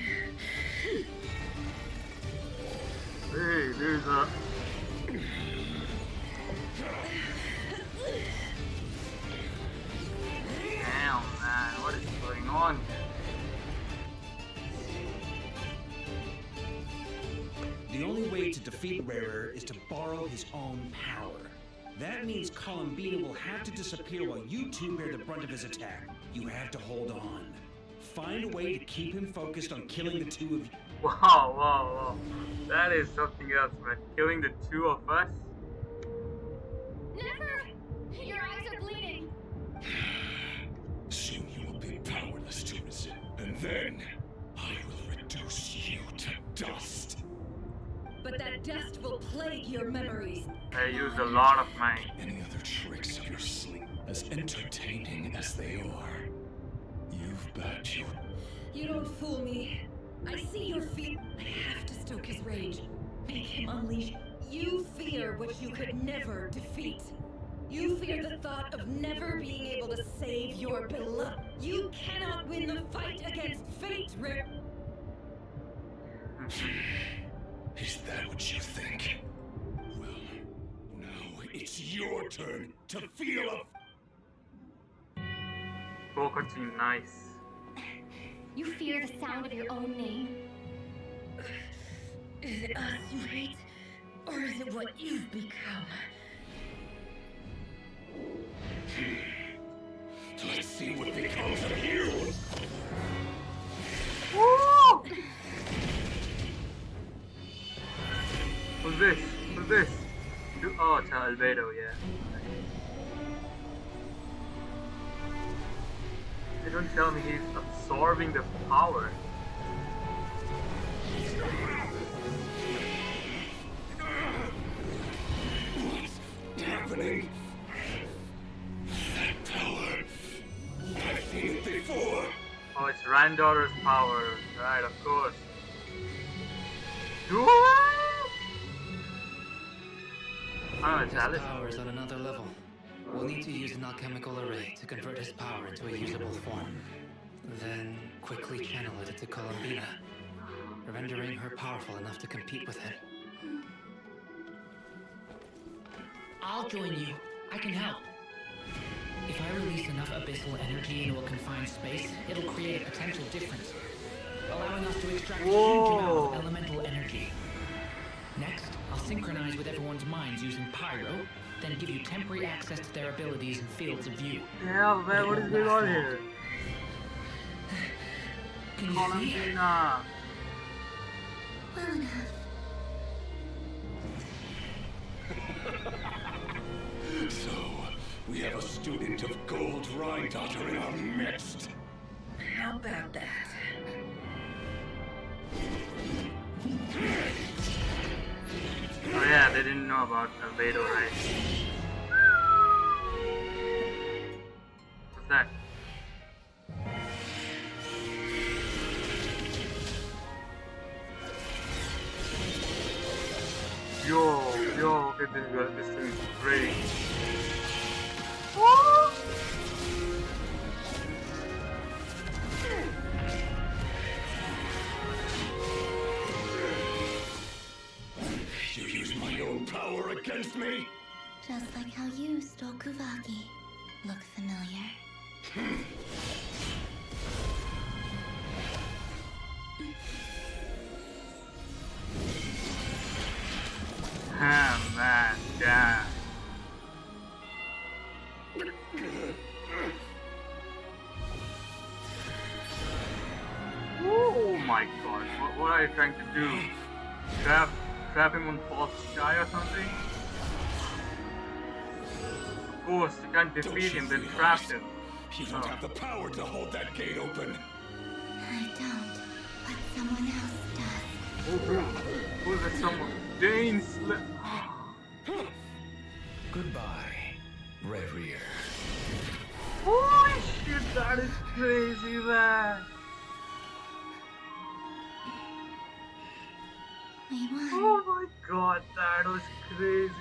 Hey, there's a... Damn, man, what is going on here? The only way to defeat Rarer is to borrow his own power. That means Columbina will have to disappear while you two bear the brunt of his attack. You have to hold on. Find a way to keep him focused on killing the two of you. Wow. That is something else, man. Killing the two of us? Nefer! Your eyes are bleeding. Soon you will be powerless to resist, and then I will reduce you to dust. But that dust will plague your memories. I used a lot of mine. Any other tricks up your sleeve, as entertaining as they are, you've backed you. You don't fool me. I see your fear. I have to stoke his rage. Make him unleash. You fear what you could never defeat. You fear the thought of never being able to save your beloved. You cannot win the fight against fate, Rick. Is that what you think? Well, now it's your turn to feel a... Poker team, nice. You fear the sound of your own name? Is it us you hate, or is it what you've become? Let's see what becomes of you! Woo! Who's this? Who's this? Oh, it's Albedo, yeah. They don't tell me he's absorbing the power. What's happening? That power. I've seen it before. Oh, it's Randaughter's power. Right, of course. His power is on another level. We'll need to use an alchemical array to convert his power into a usable form. Then quickly channel it into Columbina, rendering her powerful enough to compete with him. I'll join you. I can help. If I release enough abyssal energy into a confined space, it'll create a potential difference, allowing us to extract a huge amount of elemental energy. Next, I'll synchronize with everyone's minds using Pyro, then give you temporary access to their abilities and fields of view. Yeah, man, what is going on here? Can you see? Nah. Well enough. So, we have a student of Gold Rhine-Daughter in our midst. How about that? Oh yeah, they didn't know about Albedo, right? What's that? Yo, okay, this thing is great. Woo! You use my own power against me? Just like how you stole Kuvaki. Look familiar? Ah, man, damn. Oh my god, what are you trying to do? Trap him on false sky or something? Of course, you can't defeat him, then trap him. You don't have the power to hold that gate open. I don't, but someone else does. Who's that someone? Dane Slip. Goodbye, Reverie. Holy shit, that is crazy, man. We won. Oh my god, that was crazy.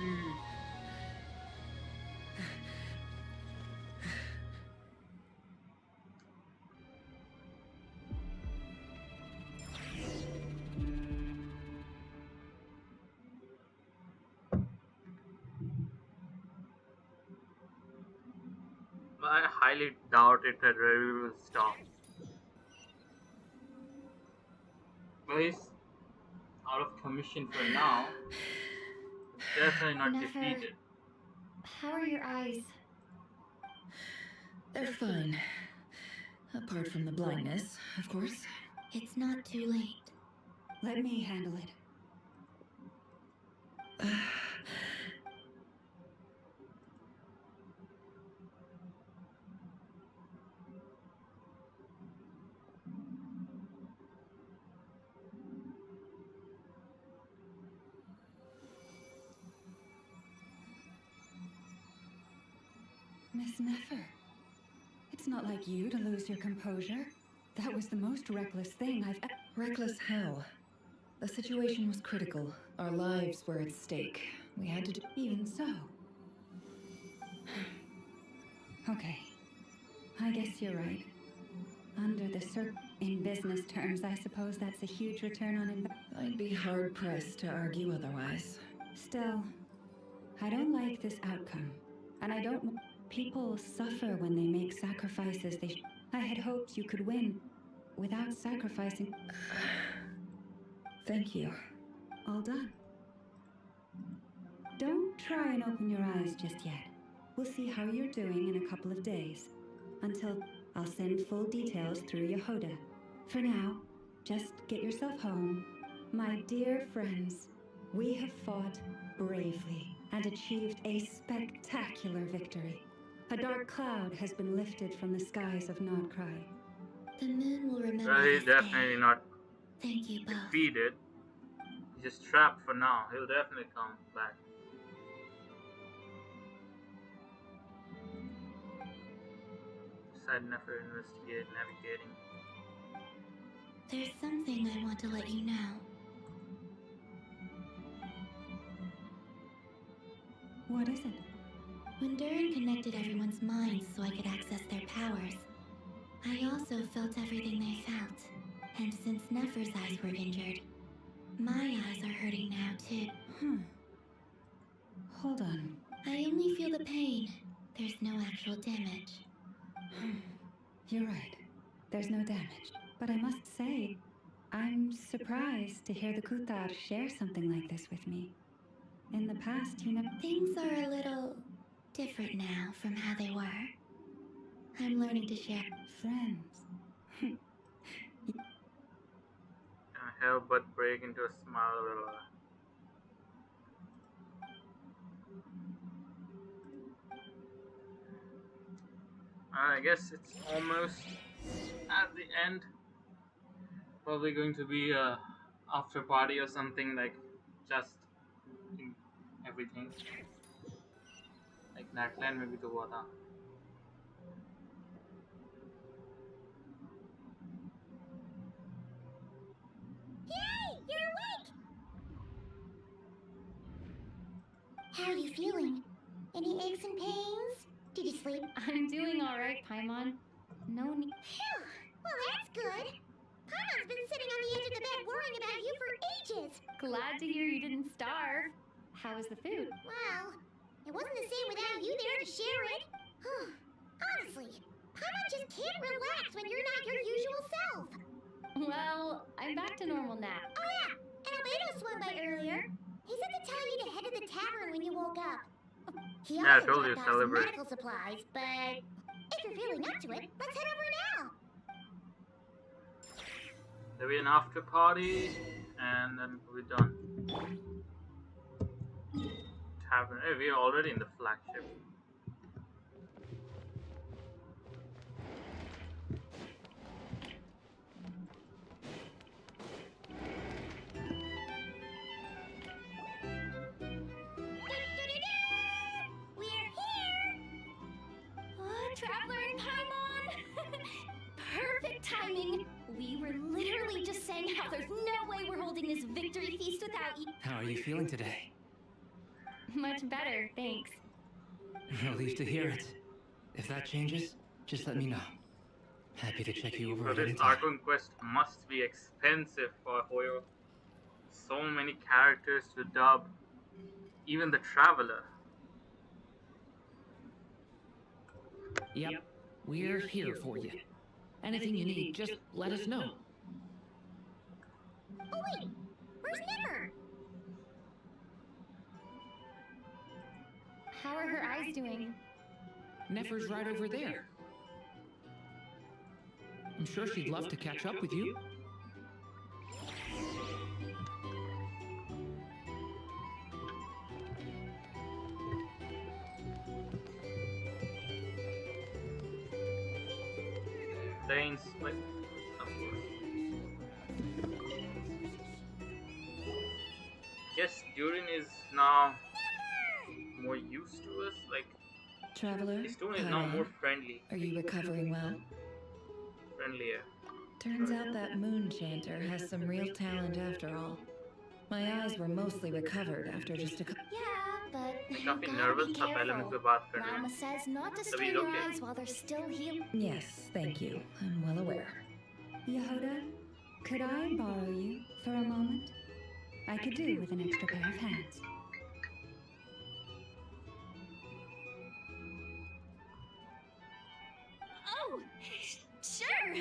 I highly doubt it that Revy will stop. But he's out of commission for now. Definitely not Nefer, defeated. how are your eyes? They're fine. Apart from the blindness, of course. It's not too late. Let me handle it. Miss Nefer, it's not like you to lose your composure. That was the most reckless thing I've ever... Reckless how? The situation was critical. Our lives were at stake. We had to do... Even so. Okay. I guess you're right. Under the in business terms, I suppose that's a huge return on investment. I'd be hard-pressed to argue otherwise. Still, I don't like this outcome. And I don't... People suffer when they make sacrifices I had hoped you could win without sacrificing. Thank you. All done. Don't try and open your eyes just yet. We'll see how you're doing in a couple of days. Until I'll send full details through Yehoda. For now, just get yourself home. My dear friends, we have fought bravely and achieved a spectacular victory. A dark cloud has been lifted from the skies of Nodcry. The moon will remember Well, he's this definitely day. not Thank you both. defeated. He's just trapped for now. He'll definitely come back. Side Nefer investigate, navigating. There's something I want to let you know. What is it? When Durin connected everyone's minds so I could access their powers, I also felt everything they felt. And since Nefer's eyes were injured, my eyes are hurting now too. Hold on. I only feel the pain. There's no actual damage. You're right. There's no damage. But I must say, I'm surprised to hear the Kutar share something like this with me. In the past, you know... Things are a little different now from how they were. I'm learning to share. Friends. Can't help but break into a smile. I guess it's almost at the end. Probably going to be a after party or something, like just everything. Like Nackland maybe to हुआ था. Yay! You're awake! How are you feeling? Any aches and pains? Did you sleep? I'm doing all right, Paimon. No need. Phew! Well, that's good. Paimon's been sitting on the edge of the bed worrying about you for ages. Glad to hear you didn't starve. How was the food? Well, it wasn't the same without you there to share it. Honestly, Paimon just can't relax when you're not your usual self. Well, I'm back to normal now. Oh yeah, and Albedo swung by earlier. He said to tell you to head to the tavern when you woke up. He Yeah, I also told you, dropped off some celebrate. medical supplies, but if you're feeling up to it, let's head over now. There'll be an after party And then we're done. Tavern. Hey, we're already in the flagship. We're here! Traveler and Paimon! Perfect timing! We were literally just saying how there's no way we're holding this victory feast without you. How are you feeling today? Much better, thanks. Relieved to hear it. If that changes, just let me know. Happy to check you over So at this any time. Archon quest must be expensive for Hoyo. So many characters to dub. Even the Traveler. Yep, we're here for you. Anything you need, just let us know. Oh wait! Where's Nefer? How are her eyes doing? Nefer's right over there. I'm sure she'd love to catch up with you. Dane's like, of course. Yes, Durin is now more used to us. Like, Traveler, his tone is now more Paimon, friendly. are you recovering well? Friendlier. Turns out that moon chanter has some real talent after all. My eyes were mostly recovered after just a couple. Yeah, but you काफी gotta nervous be था पहले careful. मुझसे बात करने Mama में. says not to तभी strain तो your okay. eyes while they're still healed. Yes, thank you. I'm well aware. Yehoda, could I borrow you for a moment? I could do with an extra pair of hands. Oh, sure.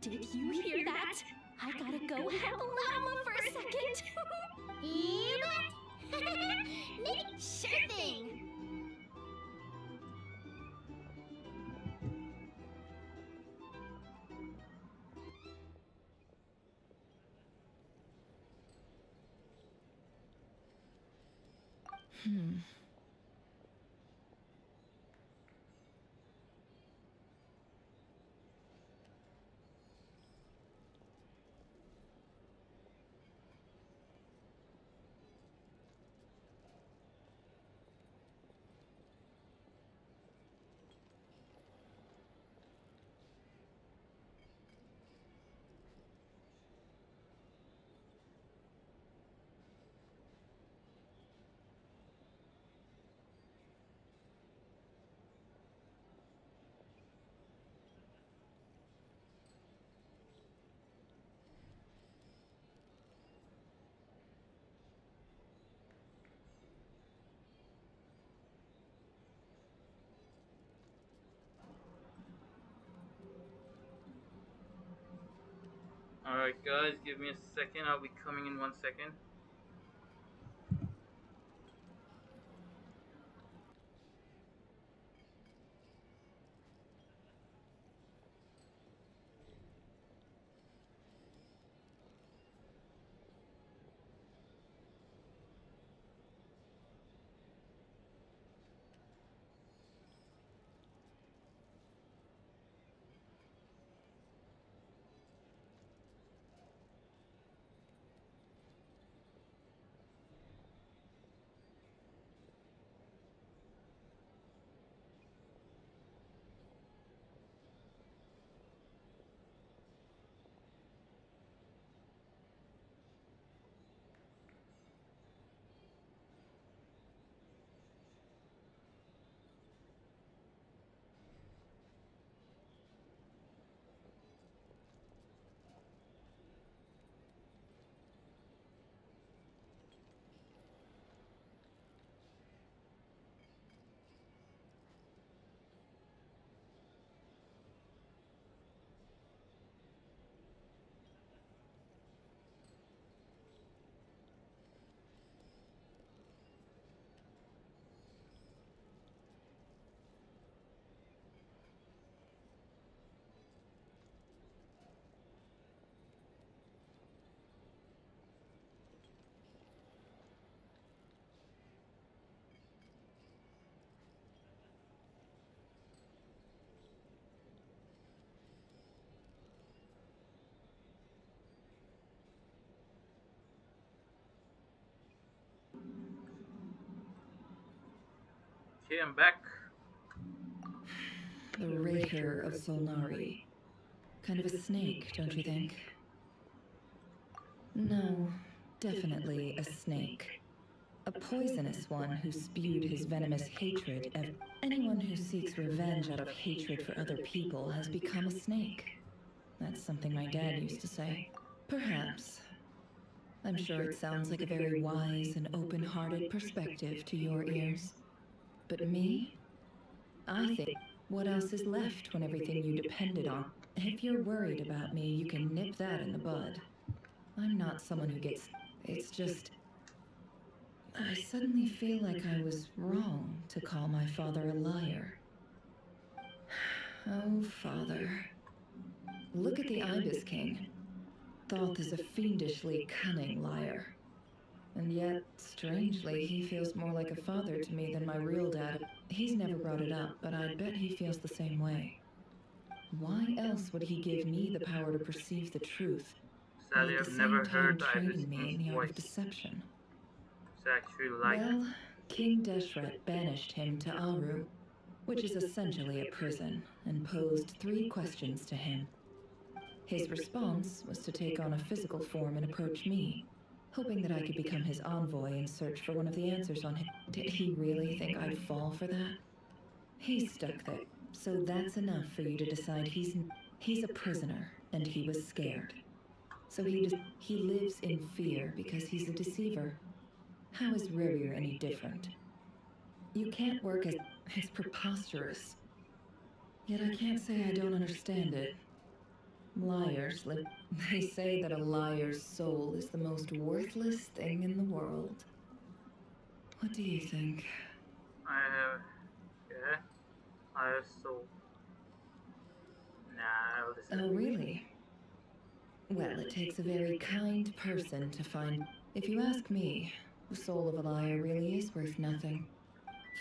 Did you hear that? I gotta go help Llama for a second. You bet. Sure thing. Alright guys, give me a second. I'll be coming in 1 second. Okay, I'm back. The Raker of Solnari. Kind of a snake, don't you think? No, definitely a snake. A poisonous one who spewed his venomous hatred. Anyone who seeks revenge out of hatred for other people has become a snake. That's something my dad used to say. Perhaps. I'm sure it sounds like a very wise and open-hearted perspective to your ears. But me? I think, what else is left when everything you depended on? If you're worried about me, you can nip that in the bud. I'm not someone who gets... It's just... I suddenly feel like I was wrong to call my father a liar. Oh, father. Look at the Ibis King. Thoth is a fiendishly cunning liar. And yet, strangely, he feels more like a father to me than my real dad. He's never brought it up, but I bet he feels the same way. Why else would he give me the power to perceive the truth, while Sadly, at I've the never same time heard the Ibis training me in King's the art of voice. deception? It's actually like... Well, King Deshret banished him to Aru, which is essentially a prison, and posed 3 questions to him. His response was to take on a physical form and approach me, hoping that I could become his envoy and search for one of the answers on him. Did he really think I'd fall for that? He's stuck there, so that's enough for you to decide he's a prisoner, and he was scared. So he lives in fear because he's a deceiver. How is Rirrir any different? You can't work as... It's preposterous. Yet I can't say I don't understand it. Liars live... They say that a liar's soul is the most worthless thing in the world. What do you think? I have... Yeah? I have soul. Nah, I'll listen. Oh, really? Well, it takes a very kind person to find... If you ask me, the soul of a liar really is worth nothing.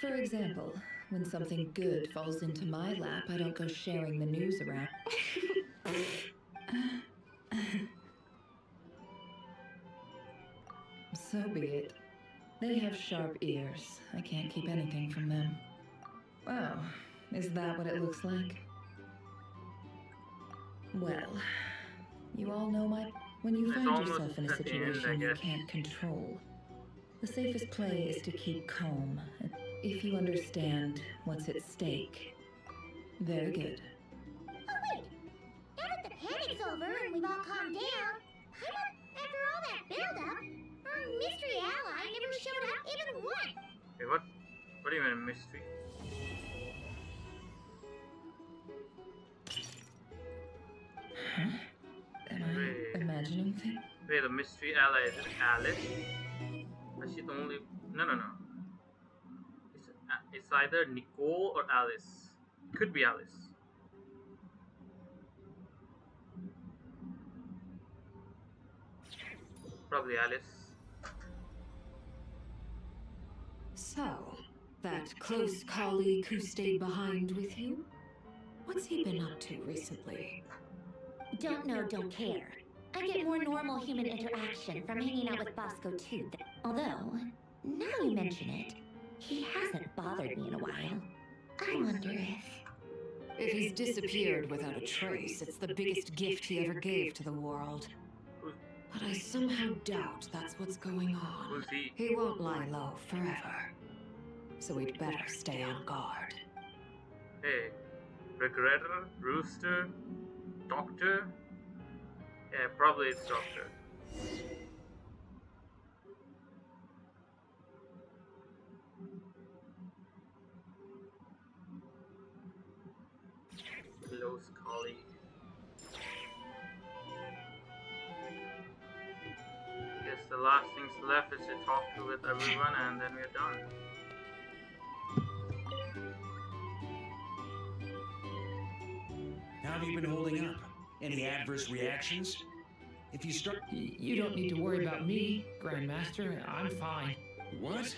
For example, when something good falls into my lap, I don't go sharing the news around. So be it. They have sharp ears. I can't keep anything from them. Oh, is that what it looks like? Well, you all know when you find yourself in a situation you can't control, the safest play is to keep calm. If you understand what's at stake. Very good. Oh wait! Now that the panic's over and we've all calmed down, after all that build-up, our mystery ally never showed up even once! Wait, what? What do you mean a mystery? Huh? Am I imagining things? Wait, the mystery ally is it Alice? Is she the only... No. It's either Nicole or Alice. Could be Alice. Probably Alice. So, that close colleague who stayed behind with you? What's he been up to recently? Don't know, don't care. I get more normal human interaction from hanging out with Bosco too. Although, now you mention it, he hasn't bothered me in a while. I wonder if... If he's disappeared without a trace, it's the biggest gift he ever gave to the world. But I somehow doubt that's what's going on. Who's he? He won't lie low forever. So we'd better stay on guard. Hey, Regretter, Rooster, Doctor? Yeah, probably it's Doctor. Close colleague. Guess the last things left is to talk with everyone and then we're done. How have you been holding up? Any adverse reactions? If you start... You don't need to worry about me, Grandmaster. I'm fine. What?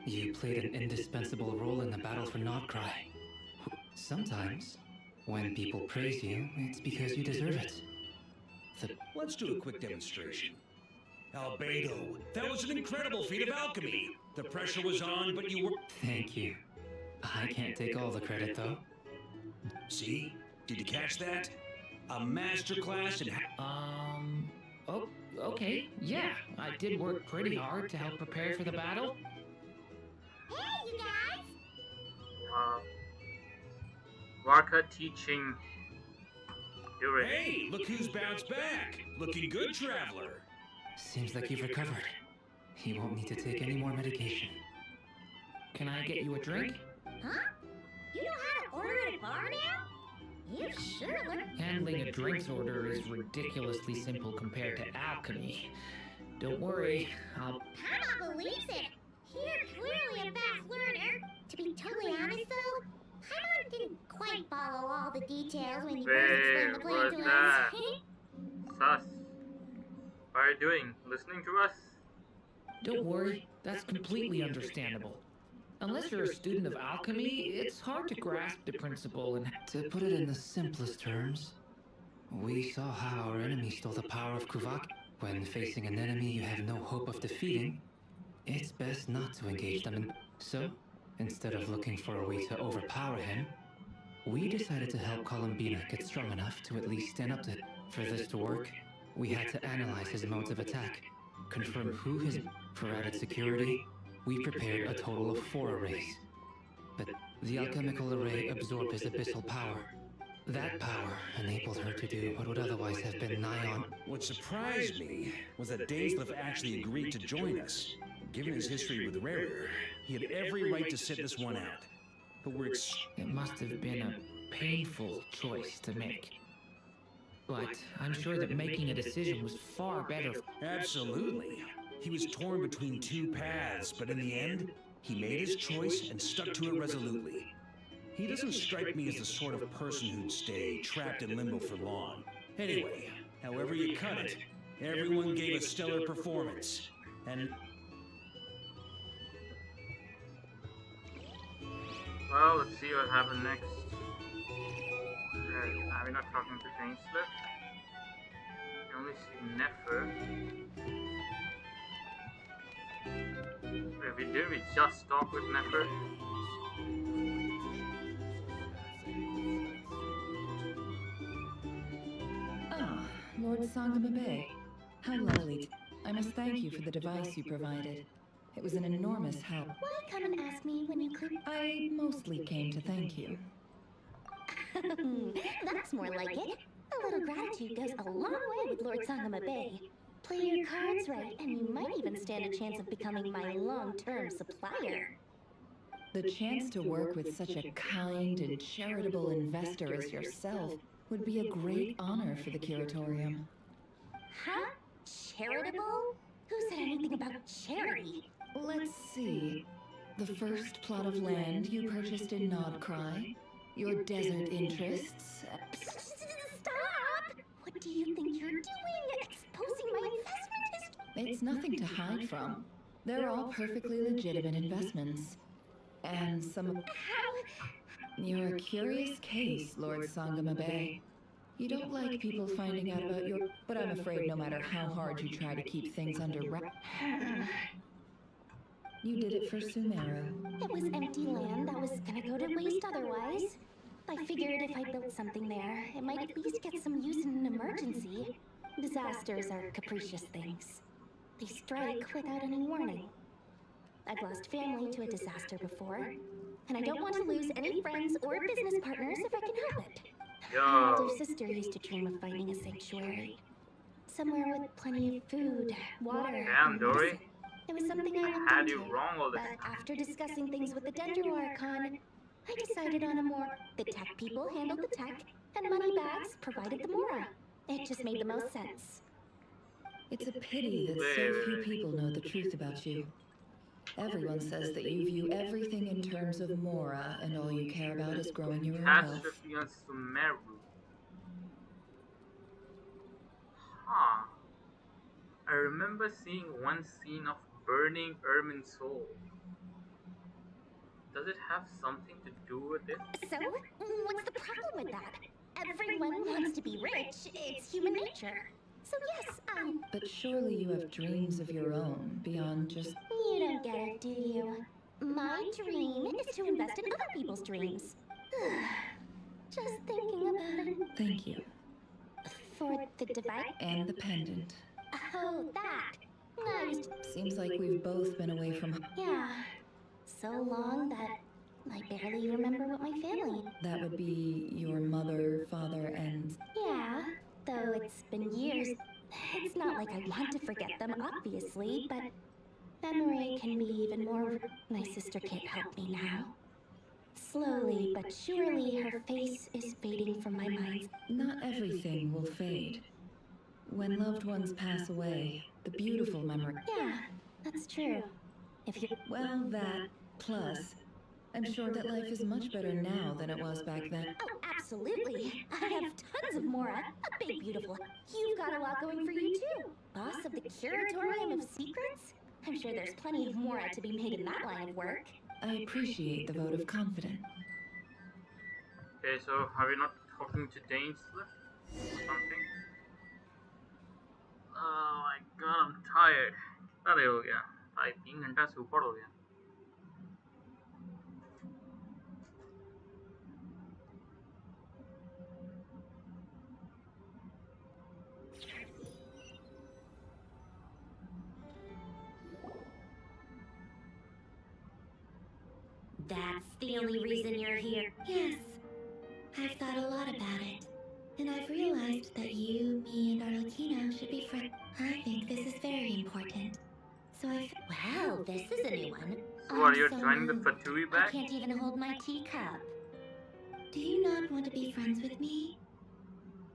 You played an indispensable role in the battle for Nodcry. Sometimes, when people praise you, it's because you deserve it. Let's do a quick demonstration. Albedo, that was an incredible feat of alchemy. The pressure was on, but you were... Thank you. I can't take all the credit, though. See? Did you catch that? A masterclass in... Oh, okay. Yeah, I did work pretty hard to help prepare for the battle. Hey, you guys! Varka teaching Yuri. Hey, look who's bounced back. Looking good, traveler. Seems like you've recovered. You won't need to take any more medication. Can I get you a drink? Huh? You know how to order at a bar now? You sure look... Handling a drinks order is ridiculously simple compared to alchemy. Don't worry, I'll... Paimon believes it! You're clearly a fast learner. To be totally honest though, Paimon didn't quite follow all the details when you first explained the plan to us. Sus. What are you doing? Listening to us? Don't worry, that's completely understandable. Unless you're a student of alchemy, it's hard to grasp the principle and... To put it in the simplest terms, we saw how our enemy stole the power of Kuvak. When facing an enemy you have no hope of defeating, it's best not to engage them. So, instead of looking for a way to overpower him, we decided to help Columbina get strong enough to at least stand up to it. For this to work, we had to analyze his modes of attack, confirm who his... For added security, we prepared a total of 4 arrays. But the alchemical array absorbed his abyssal power. That power enabled her to do what would otherwise have been nigh on... What surprised me was that Dainsleif actually agreed to join us. Given his history with Rarer, he had every right to sit this one out. But we're It must have been a painful choice to make. But I'm sure that making a decision was far better. Absolutely. He was torn between 2 paths, but in the end, he made his choice and stuck to it resolutely. He doesn't strike me as the sort of person who'd stay trapped in limbo for long. Anyway, however you cut it, everyone gave a stellar performance. And... Well, let's see what happens next. Are we not talking to Dainsleif? We only see Nefer. If we did, we just talk with Nefer. Ah, Lord Sangamabe. How lovely. I must thank you for the device you provided. It was an enormous help. Why come and ask me when you could? I mostly came to thank you. That's more like it. A little gratitude goes a long way with Lord Sangamabe. Play your cards right, and you might even stand a chance of becoming my long-term supplier. The chance to work with such a kind and charitable investor as yourself would be a great honor for the Curatorium. Huh? Charitable? Who said anything about charity? Let's see. The first plot of land you purchased in Nodcry, your desert interests... Stop! What do you think you're doing? Exposing my investment history? It's nothing to hide from. They're all perfectly legitimate investments. And some... You're a curious case, Lord Sangamabe. You don't like people finding out about your... But I'm afraid no matter how hard you try to keep things under wraps... You did it for Sumeru. It was empty land that was gonna go to waste otherwise. I figured if I built something there, it might at least get some use in an emergency. Disasters are capricious things. They strike without any warning. I've lost family to a disaster before, and I don't want to lose any friends or business partners if I can help it. My older sister used to dream of finding a sanctuary. Somewhere with plenty of food, water, Damn, Dory. It was something I looked Had into, you wrong all this but after discussing things with the Dendro Archon, I decided on a more... The tech people handled the tech, and Moneybags provided the Mora. It just made the most sense. It's a pity that so few people know the truth about you. Everyone says that you view everything in terms of Mora, and all you care about is growing your own wealth. Catastrophe on Sumeru. Huh. I remember seeing one scene of burning Ermin's soul. Does it have something to do with it? So, what's the problem with that? Everyone wants to be rich. It's human nature. So yes, But surely you have dreams of your own beyond just. You don't get it, do you? My dream is to invest in other people's dreams. Just thinking about it. Thank you. For the device? And the pendant. Oh, that. I was... Seems like we've both been away from. Yeah. So long that I barely remember what my family... That would be your mother, father, and. Yeah, though it's been years. It's not like I want to forget them, obviously, but memory can be even more... My sister can't help me now. Slowly but surely, her face is fading from my mind. Not everything will fade. When loved ones pass away, the beautiful memory. Yeah, that's true. If you... Well, that, plus, I'm sure that life is much better now than it was back then. Oh, absolutely. I have tons of Mora, a big beautiful. You've got a lot going for you too. Boss of the Curatorium of Secrets? I'm sure there's plenty of Mora to be made in that line of work. I appreciate the vote of confidence. Okay, so are we not talking to Dainsler or something? Oh my god, I'm tired. अरे हो गया, 3 घंटा से ऊपर हो गया. That's the only reason you're here. Yes. I've thought a lot about it. And I've realized that you, me, and Arlecchino should be friends. I think this is very important. So well, this is a new one. So are you joining the Fatui back? I can't even hold my teacup. Do you not want to be friends with me?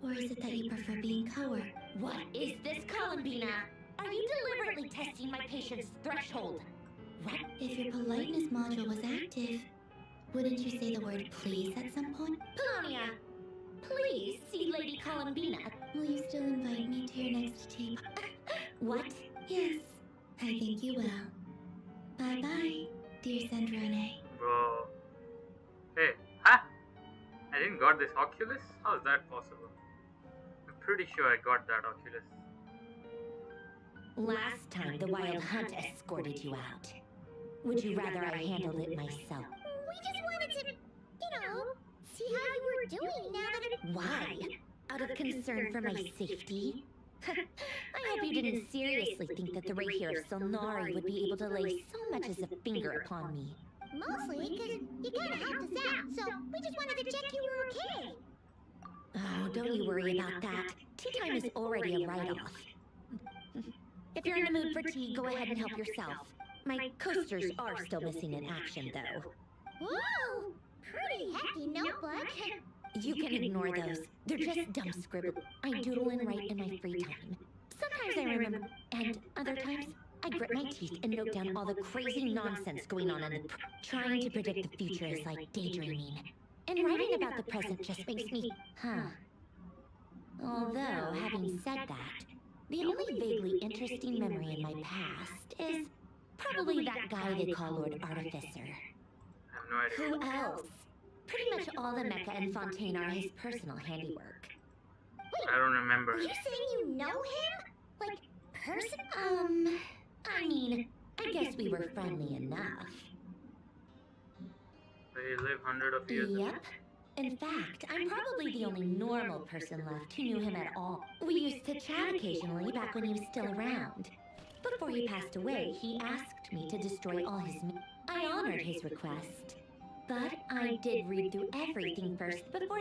Or is it that you prefer being co-work? What is this, Columbina? Are you deliberately testing my patience threshold? What? If your politeness module was active, wouldn't you say the word please at some point? Polonia, please see Lady Columbina. Will you still invite me to your next tea? What? Yes, I think you will. Bye-bye, dear Sandrone. Bro. Hey, huh? I didn't got this Oculus? How is that possible? I'm pretty sure I got that Oculus. Last time the Wild Hunt escorted you out. Would you rather I handled it myself? We just wanted to, see how you were doing now that it... Why? Out of concern for my safety? I hope you didn't seriously think that the Ray here of Solnari would be able to lay so much as a finger upon me. Mostly because you kind of helped us out, so we just wanted to check you were okay. Oh, don't you worry about that. Tea time is already a write-off. If you're in the mood for tea, go ahead and help yourself. My coasters are still missing in action, though. Whoa! Pretty hefty notebook. You can ignore those. They're just dumb scribble. I doodle and write in my free time. Sometimes I remember, and other times, I grit my teeth and note down all the crazy nonsense going on in the... Trying to predict the future is like daydreaming. And writing about the present just makes me... Although, having said that, the only vaguely interesting memory in my past is probably that guy they call Lord Artificer. I have no idea. Who else? Pretty much all the Mecca and Fontaine are his personal handiwork. I don't remember. Are you saying you know him? Like, person? I mean, I guess we were friendly enough. They live hundreds of years. Yep. In fact, I'm probably the only normal person left who knew him at all. We used to chat occasionally back when he was still around. Before he passed away, he asked me to destroy all his... I honored his request. But I did read through everything first before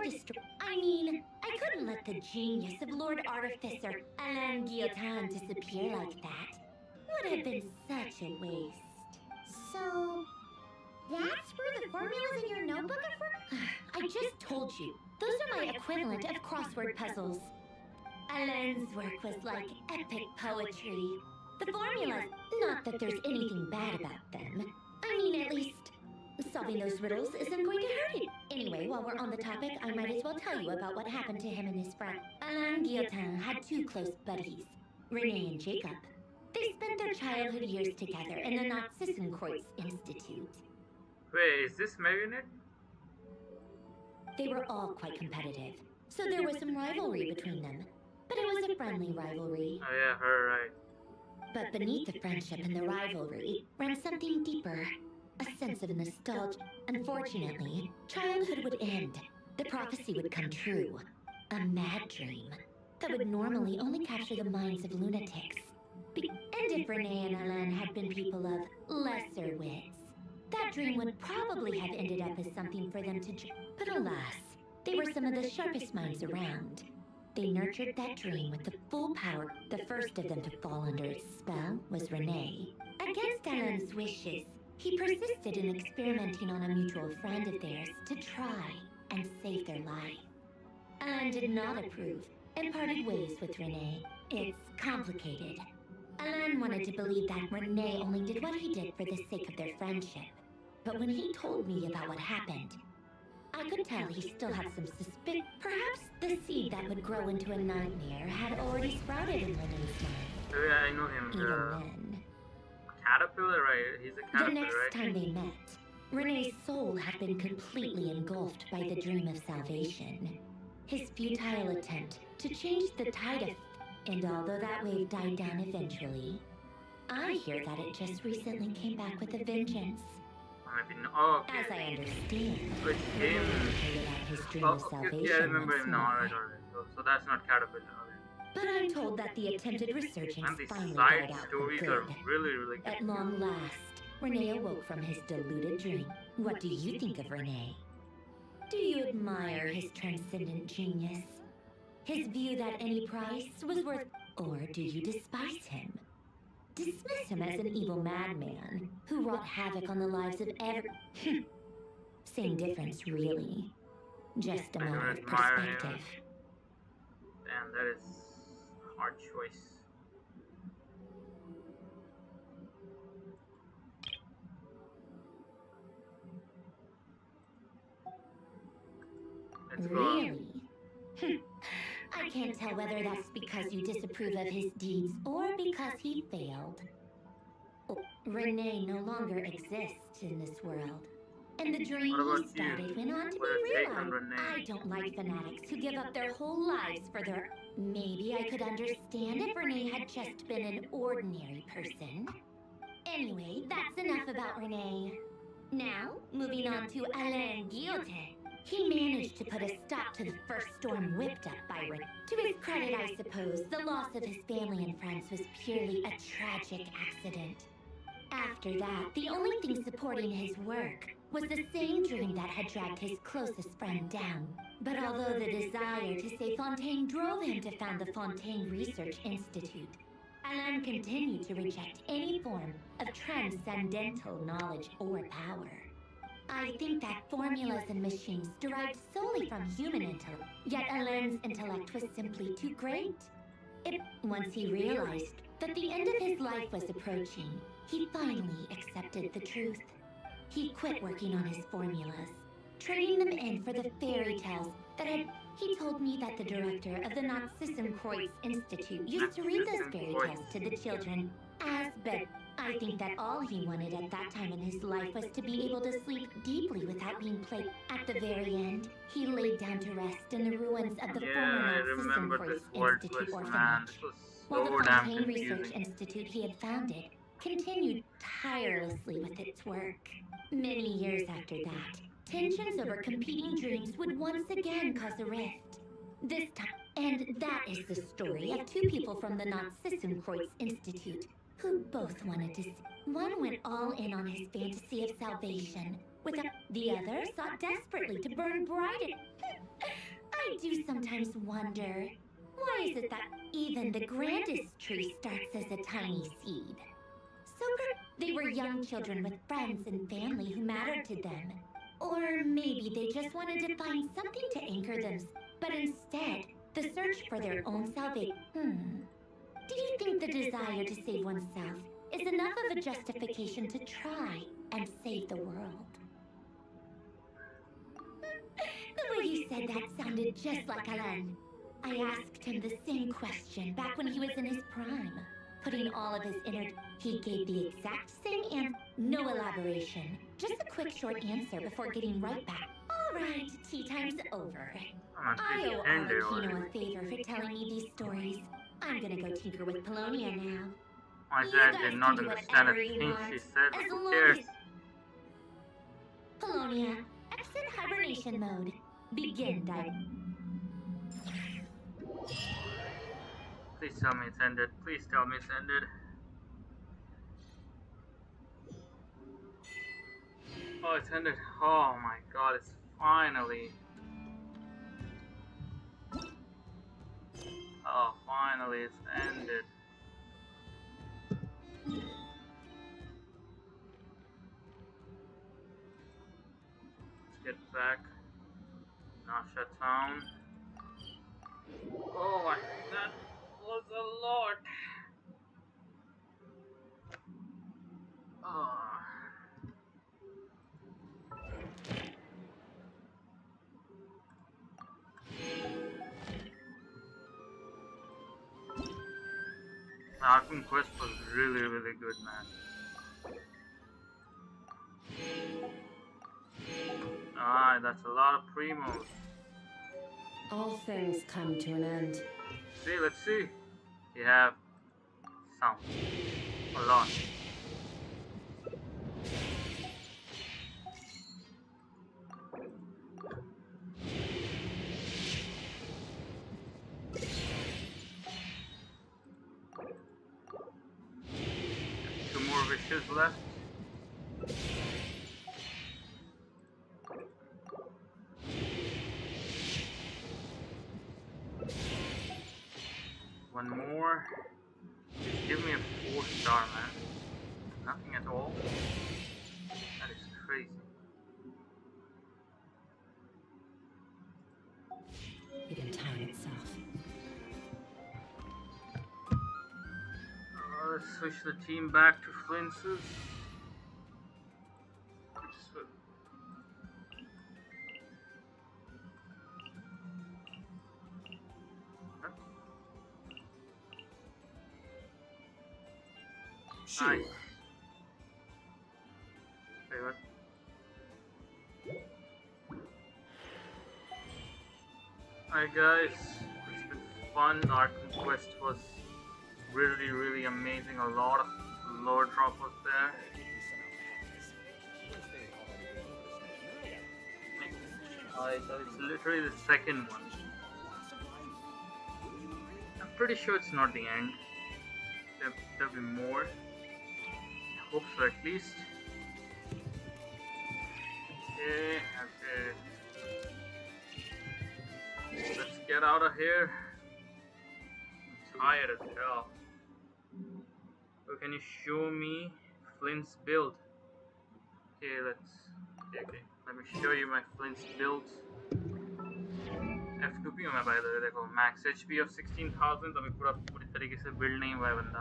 I mean, I couldn't let the genius of Lord Artificer Alain Guillotin disappear like that. Would have been such a waste. So... that's where the formulas in your notebook are from? I just told you. Those are my equivalent of crossword puzzles. Alain's work was like epic poetry. The formulas, not that there's anything bad about them. I mean, at least, solving those riddles isn't going to hurt you. Anyway, while we're on the topic, I might as well tell you about what happened to him and his friend. Alain Guillotin had two close buddies, Renee and Jacob. They spent their childhood years together in the Narzissenkreuz Institute. Wait, is this Marionette? They were all quite competitive, so there was some rivalry between them. but it was a friendly rivalry. Oh yeah, her right. But beneath the friendship and the rivalry ran something deeper, a sense of nostalgia. Unfortunately, childhood would end. The prophecy would come true. A mad dream that would normally only capture the minds of lunatics. And if Renee and Alain had been people of lesser wits, that dream would probably have ended up as something for them to but alas, they were some of the sharpest minds around. They nurtured that dream with the full power. The first of them to fall under its spell was Renee. Against Alain's wishes, he persisted in experimenting on a mutual friend of theirs to try and save their life. Alain did not approve and parted ways with Renee. It's complicated. Alain wanted to believe that Renee only did what he did for the sake of their friendship. But when he told me about what happened, I could tell he still had some suspicion. Perhaps the seed that would grow into a nightmare had already sprouted in Renee's mind. Oh yeah, I know him. Even then. Caterpillar, right? He's a caterpillar, The next right? time they met, Renee's soul had been completely engulfed by the dream of salvation. His futile attempt to change the tide of... And although that wave died down eventually, I hear that it just recently came back with a vengeance. Oh, okay. As I understand, Which game? His dream Oh, of okay, salvation yeah, I remember once him now. more. Alright. So that's not caterpillar. Okay. But I'm told that the attempted resurgence And the finally side died out for stories good. are really good. At long last, Renee awoke from his deluded dream. What do you think of Renee? Do you admire his transcendent genius? His view that any price was worth... Or do you despise him? Dismiss him as an evil madman who wrought havoc on the lives of every... Same difference, really. Just a I don't matter of admire him. perspective. Damn, that is a hard choice. Let's go. Really? I can't tell whether that's because you disapprove of his deeds or because he failed. Oh, Renee no longer exists in this world. And the dream What about he started you? went on to What be is take on realized. Renee? I don't like fanatics who give up their whole lives for their... Maybe I could understand if Renee had just been an ordinary person. Anyway, that's enough about Renee. Now, moving on to Alain Guillotin. He managed to put a stop to the first storm whipped up by Renee. To his credit, I suppose, the loss of his family and friends was purely a tragic accident. After that, the only thing supporting his work was the same dream that had dragged his closest friend down. But although the desire to save Fontaine drove him to found the Fontaine Research Institute, Alain continued to reject any form of transcendental knowledge or power. I think that formulas and machines derived solely from human intellect, yet Alain's intellect was simply too great. Once he realized that the end of his life was approaching, he finally accepted the truth. He quit working on his formulas, trading them in for the fairy tales that had... He told me that the director of the Nazissenkreuz Institute used to read those fairy tales to the children as bed. I think that all he wanted at that time in his life was to be able to sleep deeply without being plagued. At the very end, he laid down to rest in the ruins of the I former remember Nazissenkreuz this worthless Institute man. orphanage. This was While so the damn Fontaine Research confusing. Institute he had founded continued tirelessly with its work. Many years after that, tensions over competing dreams would once again cause a rift. This time, and that is the story of two people from the Nazissenkreuz Institute who both wanted to see. One went all in on his fantasy of salvation, the other sought desperately to burn bright. I do sometimes wonder, why is it that even the grandest tree starts as a tiny seed? They were young children with friends and family who mattered to them. Or maybe they just wanted to find something to anchor them, but instead, the search for their own salvation. Do you think the desire to save oneself is enough of a justification to try and save the world? The way you said that sounded just like Alain. I asked him the same question back when he was in his prime. Putting all of his energy, he gave the exact same answer. No elaboration. Just a quick short answer before getting right back. All right, tea time's over. I owe ended Arakino already. a favor for telling me these stories. I'm gonna go tinker with Polonia now. My You dad guys did can not do understand a whatever you thing want, she said, but as who long cares? as... Polonia, exit hibernation mode. Begin dive. Please tell me it's ended. Please tell me it's ended. Oh, it's ended. Oh my god, it's finally. Oh, finally, it's ended. Let's get back. Nasha Town. Oh my, that was a lot. Oh. The Arkham Quest was really, really good, man. Ah, that's a lot of primos. All things come to an end. See, let's see. You have some. A lot. Two more wishes left. One more. Just give me a 4-star, man. Nothing at all. That is crazy. Even time itself. Let's switch the team back to Flintz's. Sure. Nice. Say what? Hi guys, it's been fun. Arkham Quest was really, really amazing. A lot of lore drop was there. So it's literally the second one. I'm pretty sure it's not the end. There'll be more. I hope so, at least. Okay. Let's get out of here. I'm tired as hell. So can you show me Flint's build? Okay, okay. Let me show you my Flint's build. F2P में by the way देखो max HP of 16,000 अभी पूरी तरीके से build नहीं हुआ है बंदा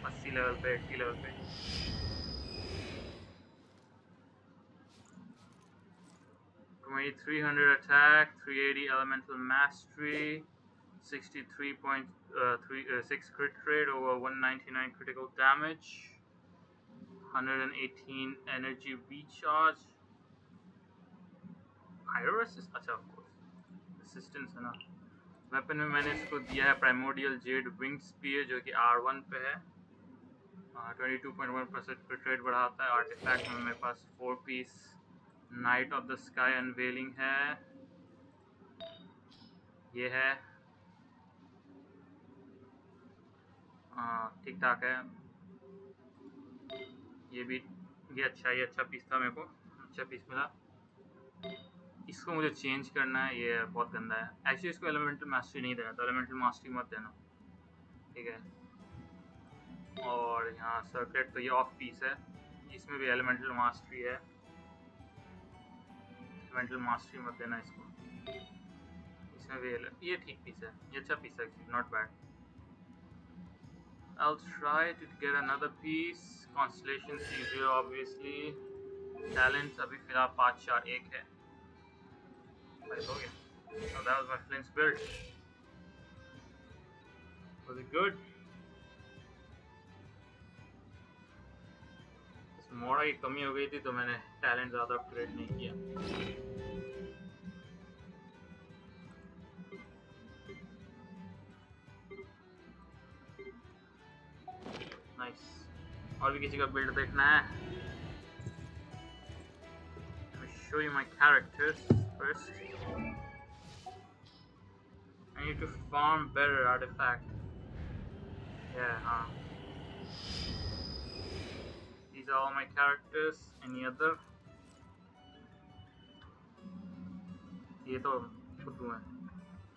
80 level पे 80 level पे 2300 attack 380 elemental mastery 63.6 crit rate over 199 critical damage 118 energy recharge higher assist अच्छा of course assistance है ना वेपन में मैंने इसको दिया है प्राइमोडियल जेड विंग स्पीयर जो कि R1 पे है 22.1% क्रिट रेट बढ़ाता है आर्टिफैक्ट में मेरे पास 4 piece night of the sky unveiling है ये है ठीक ठाक है ये अच्छा पीस था मेरे को अच्छा पीस मिला इसको मुझे चेंज करना है ये बहुत गंदा है एक्चुअली इसको एलिमेंटल मास्टरी नहीं देना तो एलिमेंटल मास्टरी मत देना ठीक है और यहाँ सर्किट तो ये ऑफ पीस है इसमें भी एलिमेंटल मास्टरी है एलिमेंटल मास्टरी मत देना इसको इसमें भी ये ठीक पीस है ये अच्छा पीस है not bad I'll try to get another piece constellation C0 obviously talents अभी फिलहाल 5 4 1 है हो गया so that was my Flint's build was it good मोड़ा की कमी हो गई थी तो मैंने टैलेंट ज़्यादा अपग्रेड नहीं किया और भी किसी का build देखना है? Let me show you my characters first. I need to farm better artifact. Yeah, These are all my characters. Any other? ये तो फुद्दू है,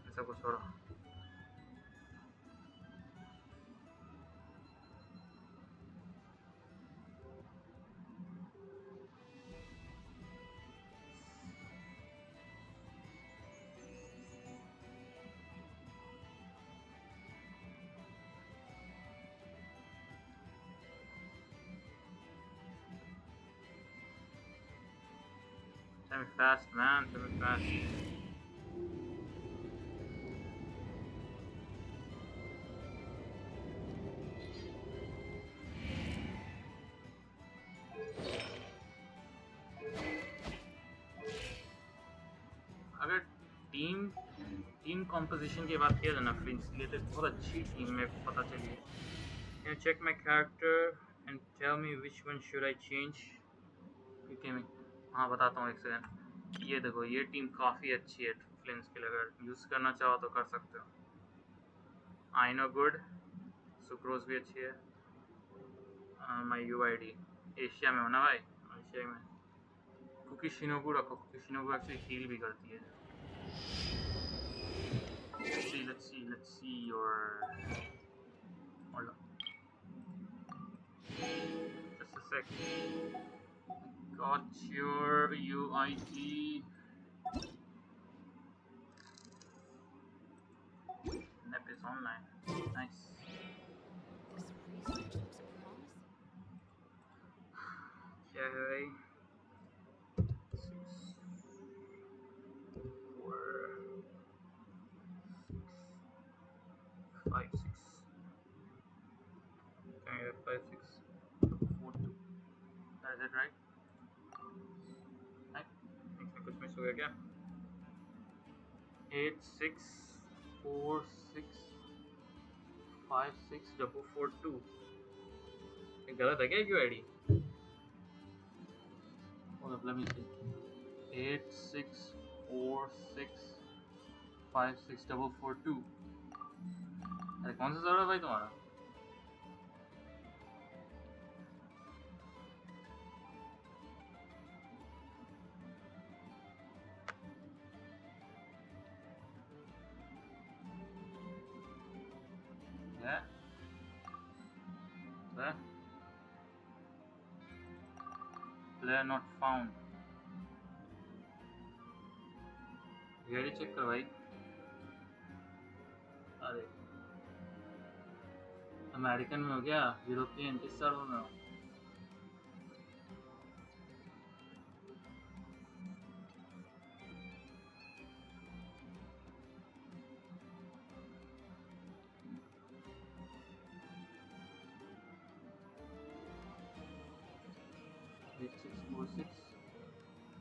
ऐसा कुछ छोड़ो. Tell me fast, man. Tell me fast. अगर टीम कॉम्पोजिशन की बात किया जाए ना फ्रेंड्स के लिए तो बहुत अच्छी टीम में पता चली है. Can you check my character and tell me which one should I change? Okay, हाँ बताता हूँ एक सेकंड. ये देखो ये टीम काफ़ी अच्छी है फ्लेम्स के लिए, अगर यूज़ करना चाहो तो कर सकते हो. आई नो गुड, सुक्रोज भी अच्छी है. माई यूआईडी एशिया में हो ना भाई, एशिया में. कुकी शिनोबू रखो, कुकी शिनोबू एक्चुअली हील भी करती है. Let's see your. Hold on. Just a sec. Got your UID. Nep is online. Nice. Okay. 6, 4, 5, 6. Can I get 5, 6, 4, 2? That is it, right? Right? इसमें कुछ miss हो गया क्या? 8, 6, 4, 6, 5, 6, 4, 4, 2. ये गलत है क्या UID? Hold up, let me see. 8, 6, 4, 6, 5, 6, 4, 4, 2. अरे कौन सा सर्वर है भाई तुम्हारा? Player not found. UID check कर भाई. अरे अमेरिकन में हो गया, यूरोपियन किस सर्वर में हो?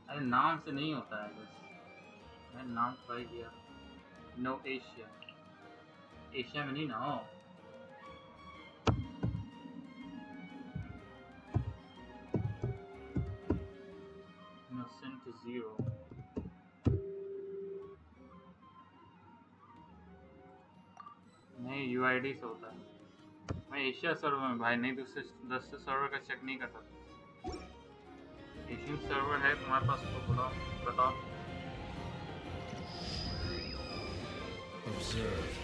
अरे नाम से नहीं होता है बस, मैंने नाम ट्राई किया. नो एशिया, एशिया में नहीं ना हो. Innocent 0. नहीं UID से होता है. मैं एशिया सर्वर में भाई, नहीं दूसरे सर्वर का चेक नहीं कर सकता. एशियन सर्वर है तुम्हारे पास तो बुलाओ, बताओ. Observe.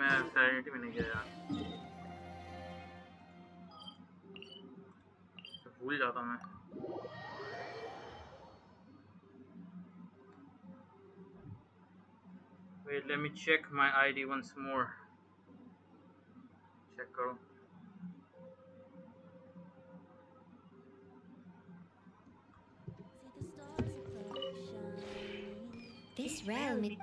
मैं सेरेनिटी में नहीं गया यार, तो भूल जाता हूँ मैं. Wait, let me check my ID once more. Check करो. This realm is...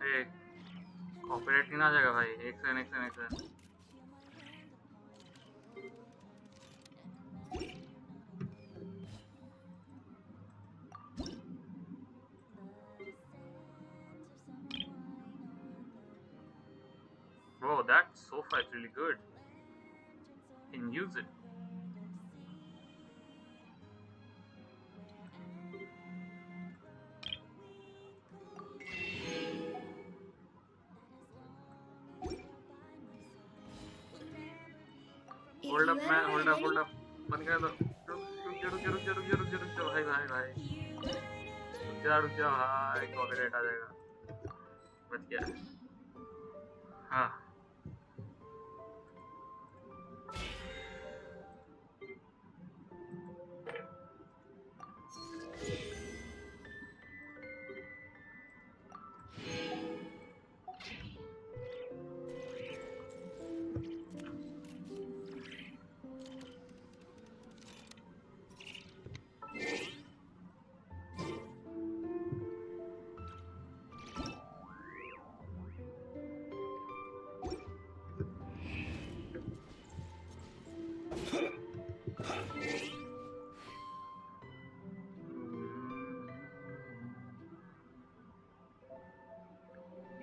Hey, copyright नहीं आ जाएगा भाई? एक second Bro, that sofa is really good. You can use it. Hold up man, hold up. बंद कर दो. रुक जा भाई. रुक जा भाई, कॉपीराइट आ जाएगा. बच गया. हाँ.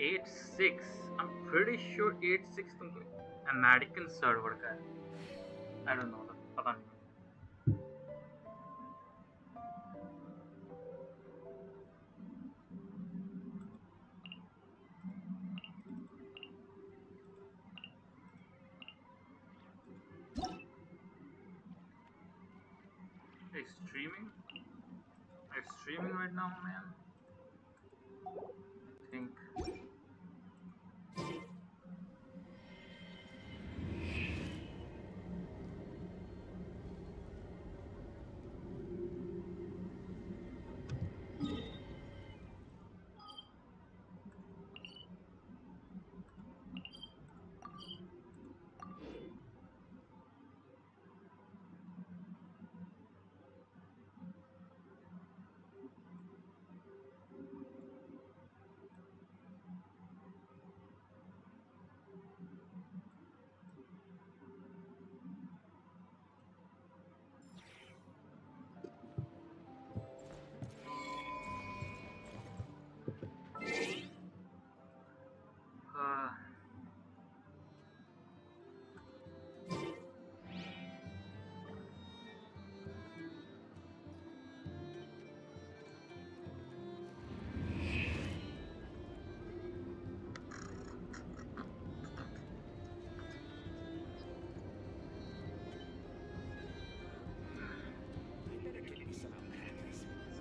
Eight six. I'm pretty sure 8-6 तुमको अमेरिकन सर्वर का है. I don't know, पता नहीं. Streaming right now, man. I think.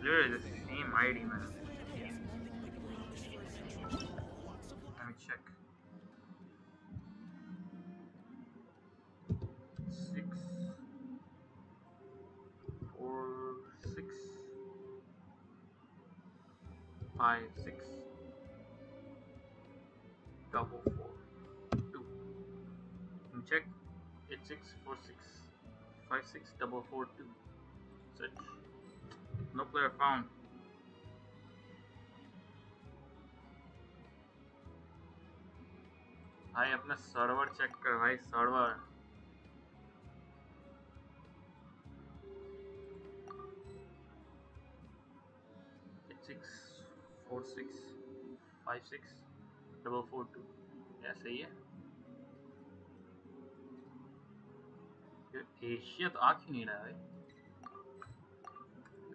Literally the same ID, man. Let me check. 6 4 6 5 6 double 4 2. Let me check. 8 6 4 6 5 6 double 4 2. Search. No player found. भाई अपना server check कर भाई, server. Six 4 6 5 6 double 4 2. ऐसा ही है. Asia तो आ क्यों नहीं रहा है?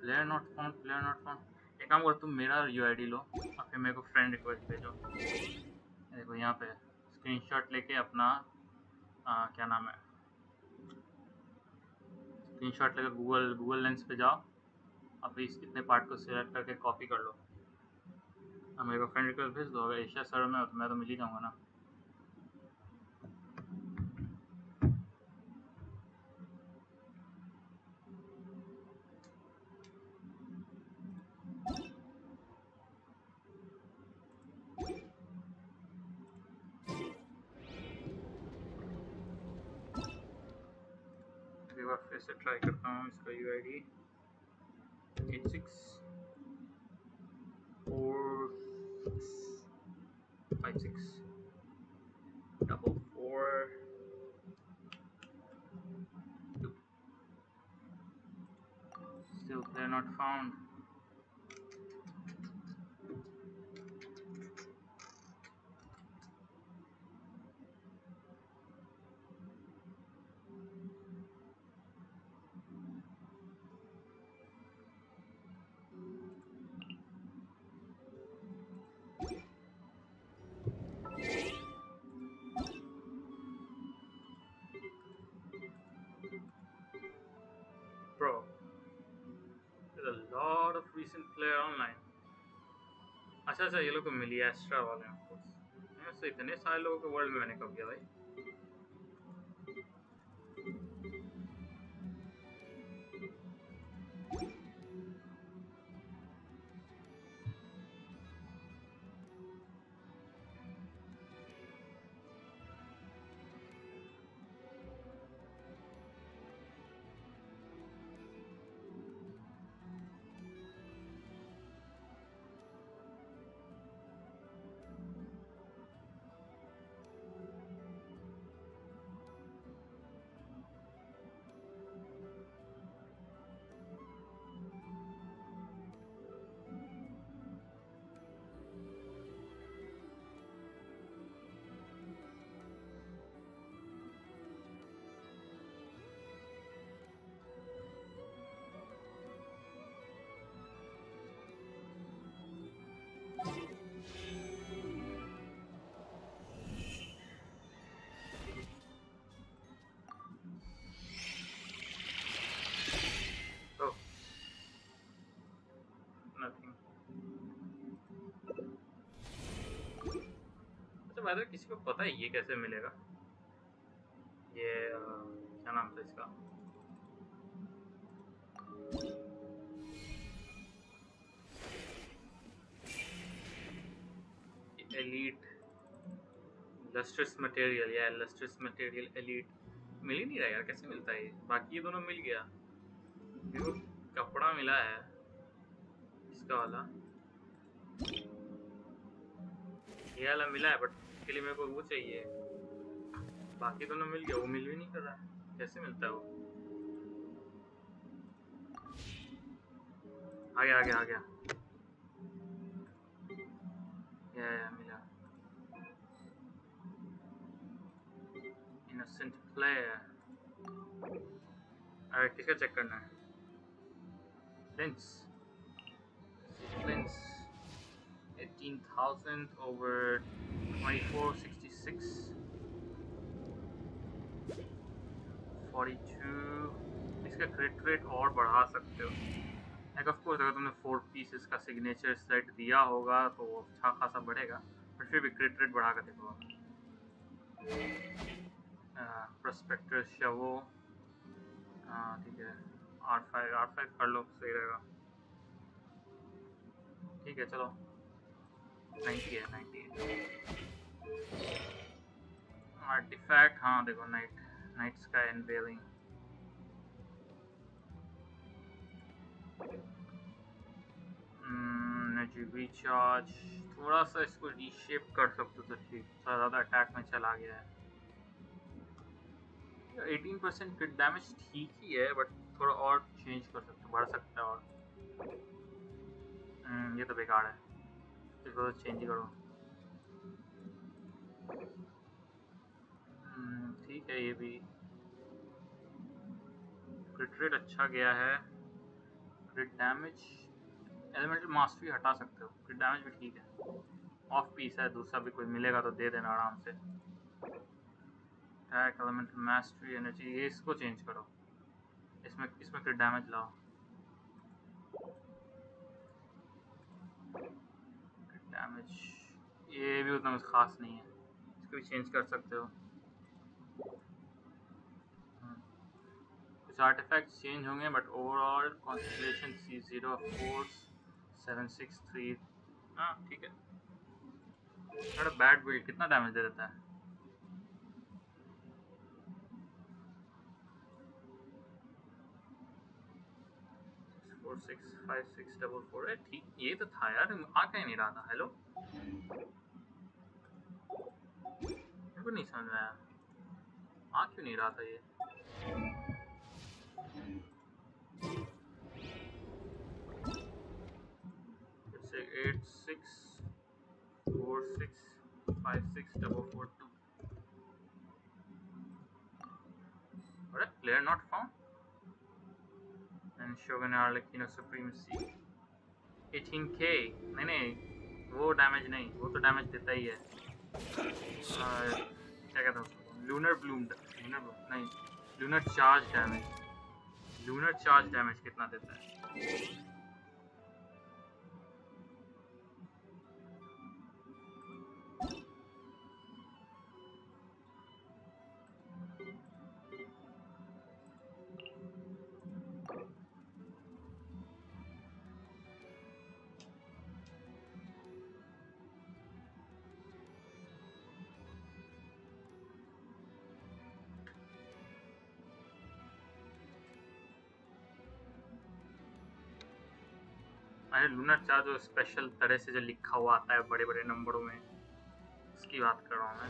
Player not found. एक काम करो, तुम मेरा यूआईडी लो और फिर मेरे को फ्रेंड रिक्वेस्ट भेजो. देखो यहाँ पे स्क्रीनशॉट लेके अपना क्या नाम है, स्क्रीनशॉट लेके गूगल लेंस पे जाओ. अब इस इतने पार्ट को सिलेक्ट करके कॉपी कर लो. अब मेरे को फ्रेंड रिक्वेस्ट भेज दो. अगर एशिया सर्वर में हो तो मैं तो मिल ही जाऊँगा ना. फिर से ट्राई करता हूँ इसका UID 8 6 4 6 5 6 Double four. Still player not found. Bro, there's a lot of recent player online. अच्छा अच्छा, ये लोग को मिली एस्ट्रा वाले हैं ऑफ कोर्स। ऐसे इतने सारे लोगों को वर्ल्ड में मैंने कब किया भाई। Oh, nothing. अच्छा भाई, किसी को पता है ये कैसे मिलेगा? ये क्या नाम था इसका? एलीट लस्ट्रस मटेरियल या लस्ट्रस मटेरियल एलीट मिल ही नहीं रहा यार, कैसे मिलता है ये? बाकी ये दोनों मिल गया, मेरे को कपड़ा मिला है इसका वाला, ये वाला मिला है, बट इसके लिए मेरे को वो चाहिए। बाकी दोनों मिल गया, वो मिल भी नहीं कर रहा है, कैसे मिलता है वो? आ गया आ गया आ गया, या मिला। Innocent player. अरे किसका चेक करना है? फ्लिंट्स 18,000 over 2466 42। इसका क्रिट रेट और बढ़ा सकते हो। लाइक ऑफ कोर्स अगर तुमने 4 पीसेस का सिग्नेचर सेट दिया होगा तो अच्छा खासा बढ़ेगा, बट फिर भी क्रिट रेट बढ़ा कर देखो। प्रोस्पेक्टर शवो, हाँ ठीक है, R5 कर लो, सही रहेगा। ठीक है चलो, 90 है 90 है। आर्टिफैक्ट, हाँ देखो, night sky unveiling. Energy recharge, थोड़ा सा इसको रीशेप कर सकते हो तो ठीक, थोड़ा ज़्यादा अटैक में चला गया है। 18% क्रिट डैमेज ठीक ही है, बट थोड़ा और चेंज कर सकते हो, बढ़ सकता है और। ये तो बेकार है, इसको तो चेंज ही करो। ठीक है, ये भी क्रिट रेट अच्छा गया है। क्रिट डैमेज, एलिमेंटल मास्टरी हटा सकते हो, क्रिट डैमेज भी ठीक है। ऑफ पीस है, दूसरा भी कोई मिलेगा तो दे देना आराम से। अटैक, एलिमेंटल मास्टरी, एनर्जी, ये इसको चेंज करो, इसमें क्रिट डैमेज लाओ। क्रिट डैमेज ये भी उतना खास नहीं है, इसको भी चेंज कर सकते हो। कुछ आर्टिफैक्ट चेंज होंगे, but overall concentration C0 force 763। हाँ ठीक है, थोड़ा बैड बिल्ड। कितना डैमेज दे देता है? 465644। ठीक, ये तो था यार, आ कहीं नहीं रहा था। हेलो, मेरे को भी नहीं समझ में आया, आ क्यों नहीं रहा था ये। It's 8646564442. Alright, player not found. And Shogun Arlecchino Supremacy. 18k. नहीं, वो डैमेज नहीं, वो तो डैमेज देता ही है। क्या कहता हूँ उसको, लूनर ब्लूम नहीं, लूनर चार्ज डैमेज कितना देता है। अरे लूनर चार्ज जो स्पेशल तरह से जो लिखा हुआ आता है बड़े बड़े नंबरों में, उसकी बात कर रहा हूँ मैं।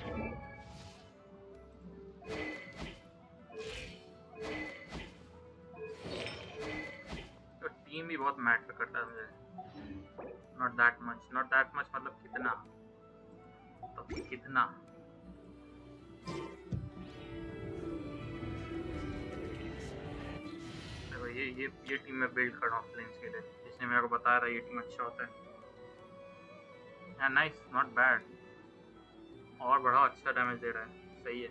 तो टीम भी बहुत मैटर करता है मुझे। नॉट दैट मच मतलब कितना, तो कितना। ये टीम में बिल्ड कर रहा हूँ फ्लेम्स के लिए, जिसने मेरे को बताया रहा ये टीम अच्छा होता है। नाइस, नॉट बैड, और बड़ा अच्छा डैमेज दे रहा है, सही है।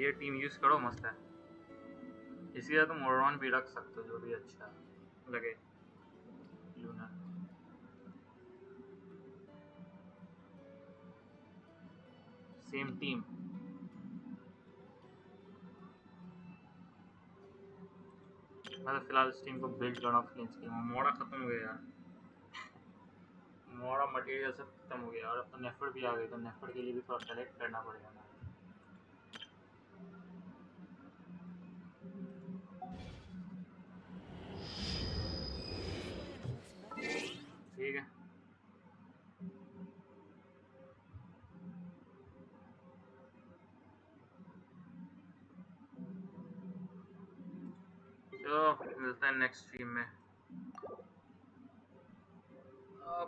ये टीम यूज करो, मस्त है। इसी तरह तुम ओरॉन भी रख सकते हो, जो भी अच्छा लगे। Luna same team. मैं तो फिलहाल इस टीम को बिल्ड कर रहा हूँ फ्लेम्स के लिए। मोड़ा खत्म हो गया यार, मोड़ा मटेरियल सब खत्म हो गया, और अब तो नेफर भी आ गई, तो नेफर के लिए भी थोड़ा सेलेक्ट करना पड़ेगा ना। ठीक है, तो मिलते हैं नेक्स्ट स्ट्रीम में।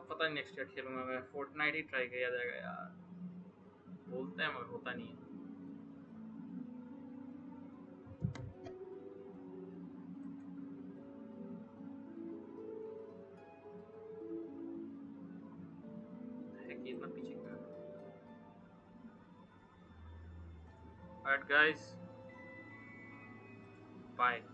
पता नहीं नेक्स्ट ईयर खेलूंगा मैं, फोर्टनाइट ही ट्राई किया जाएगा यार, बोलते हैं मगर होता नहीं है। इतना पीछे क्यों? Alright guys, bye.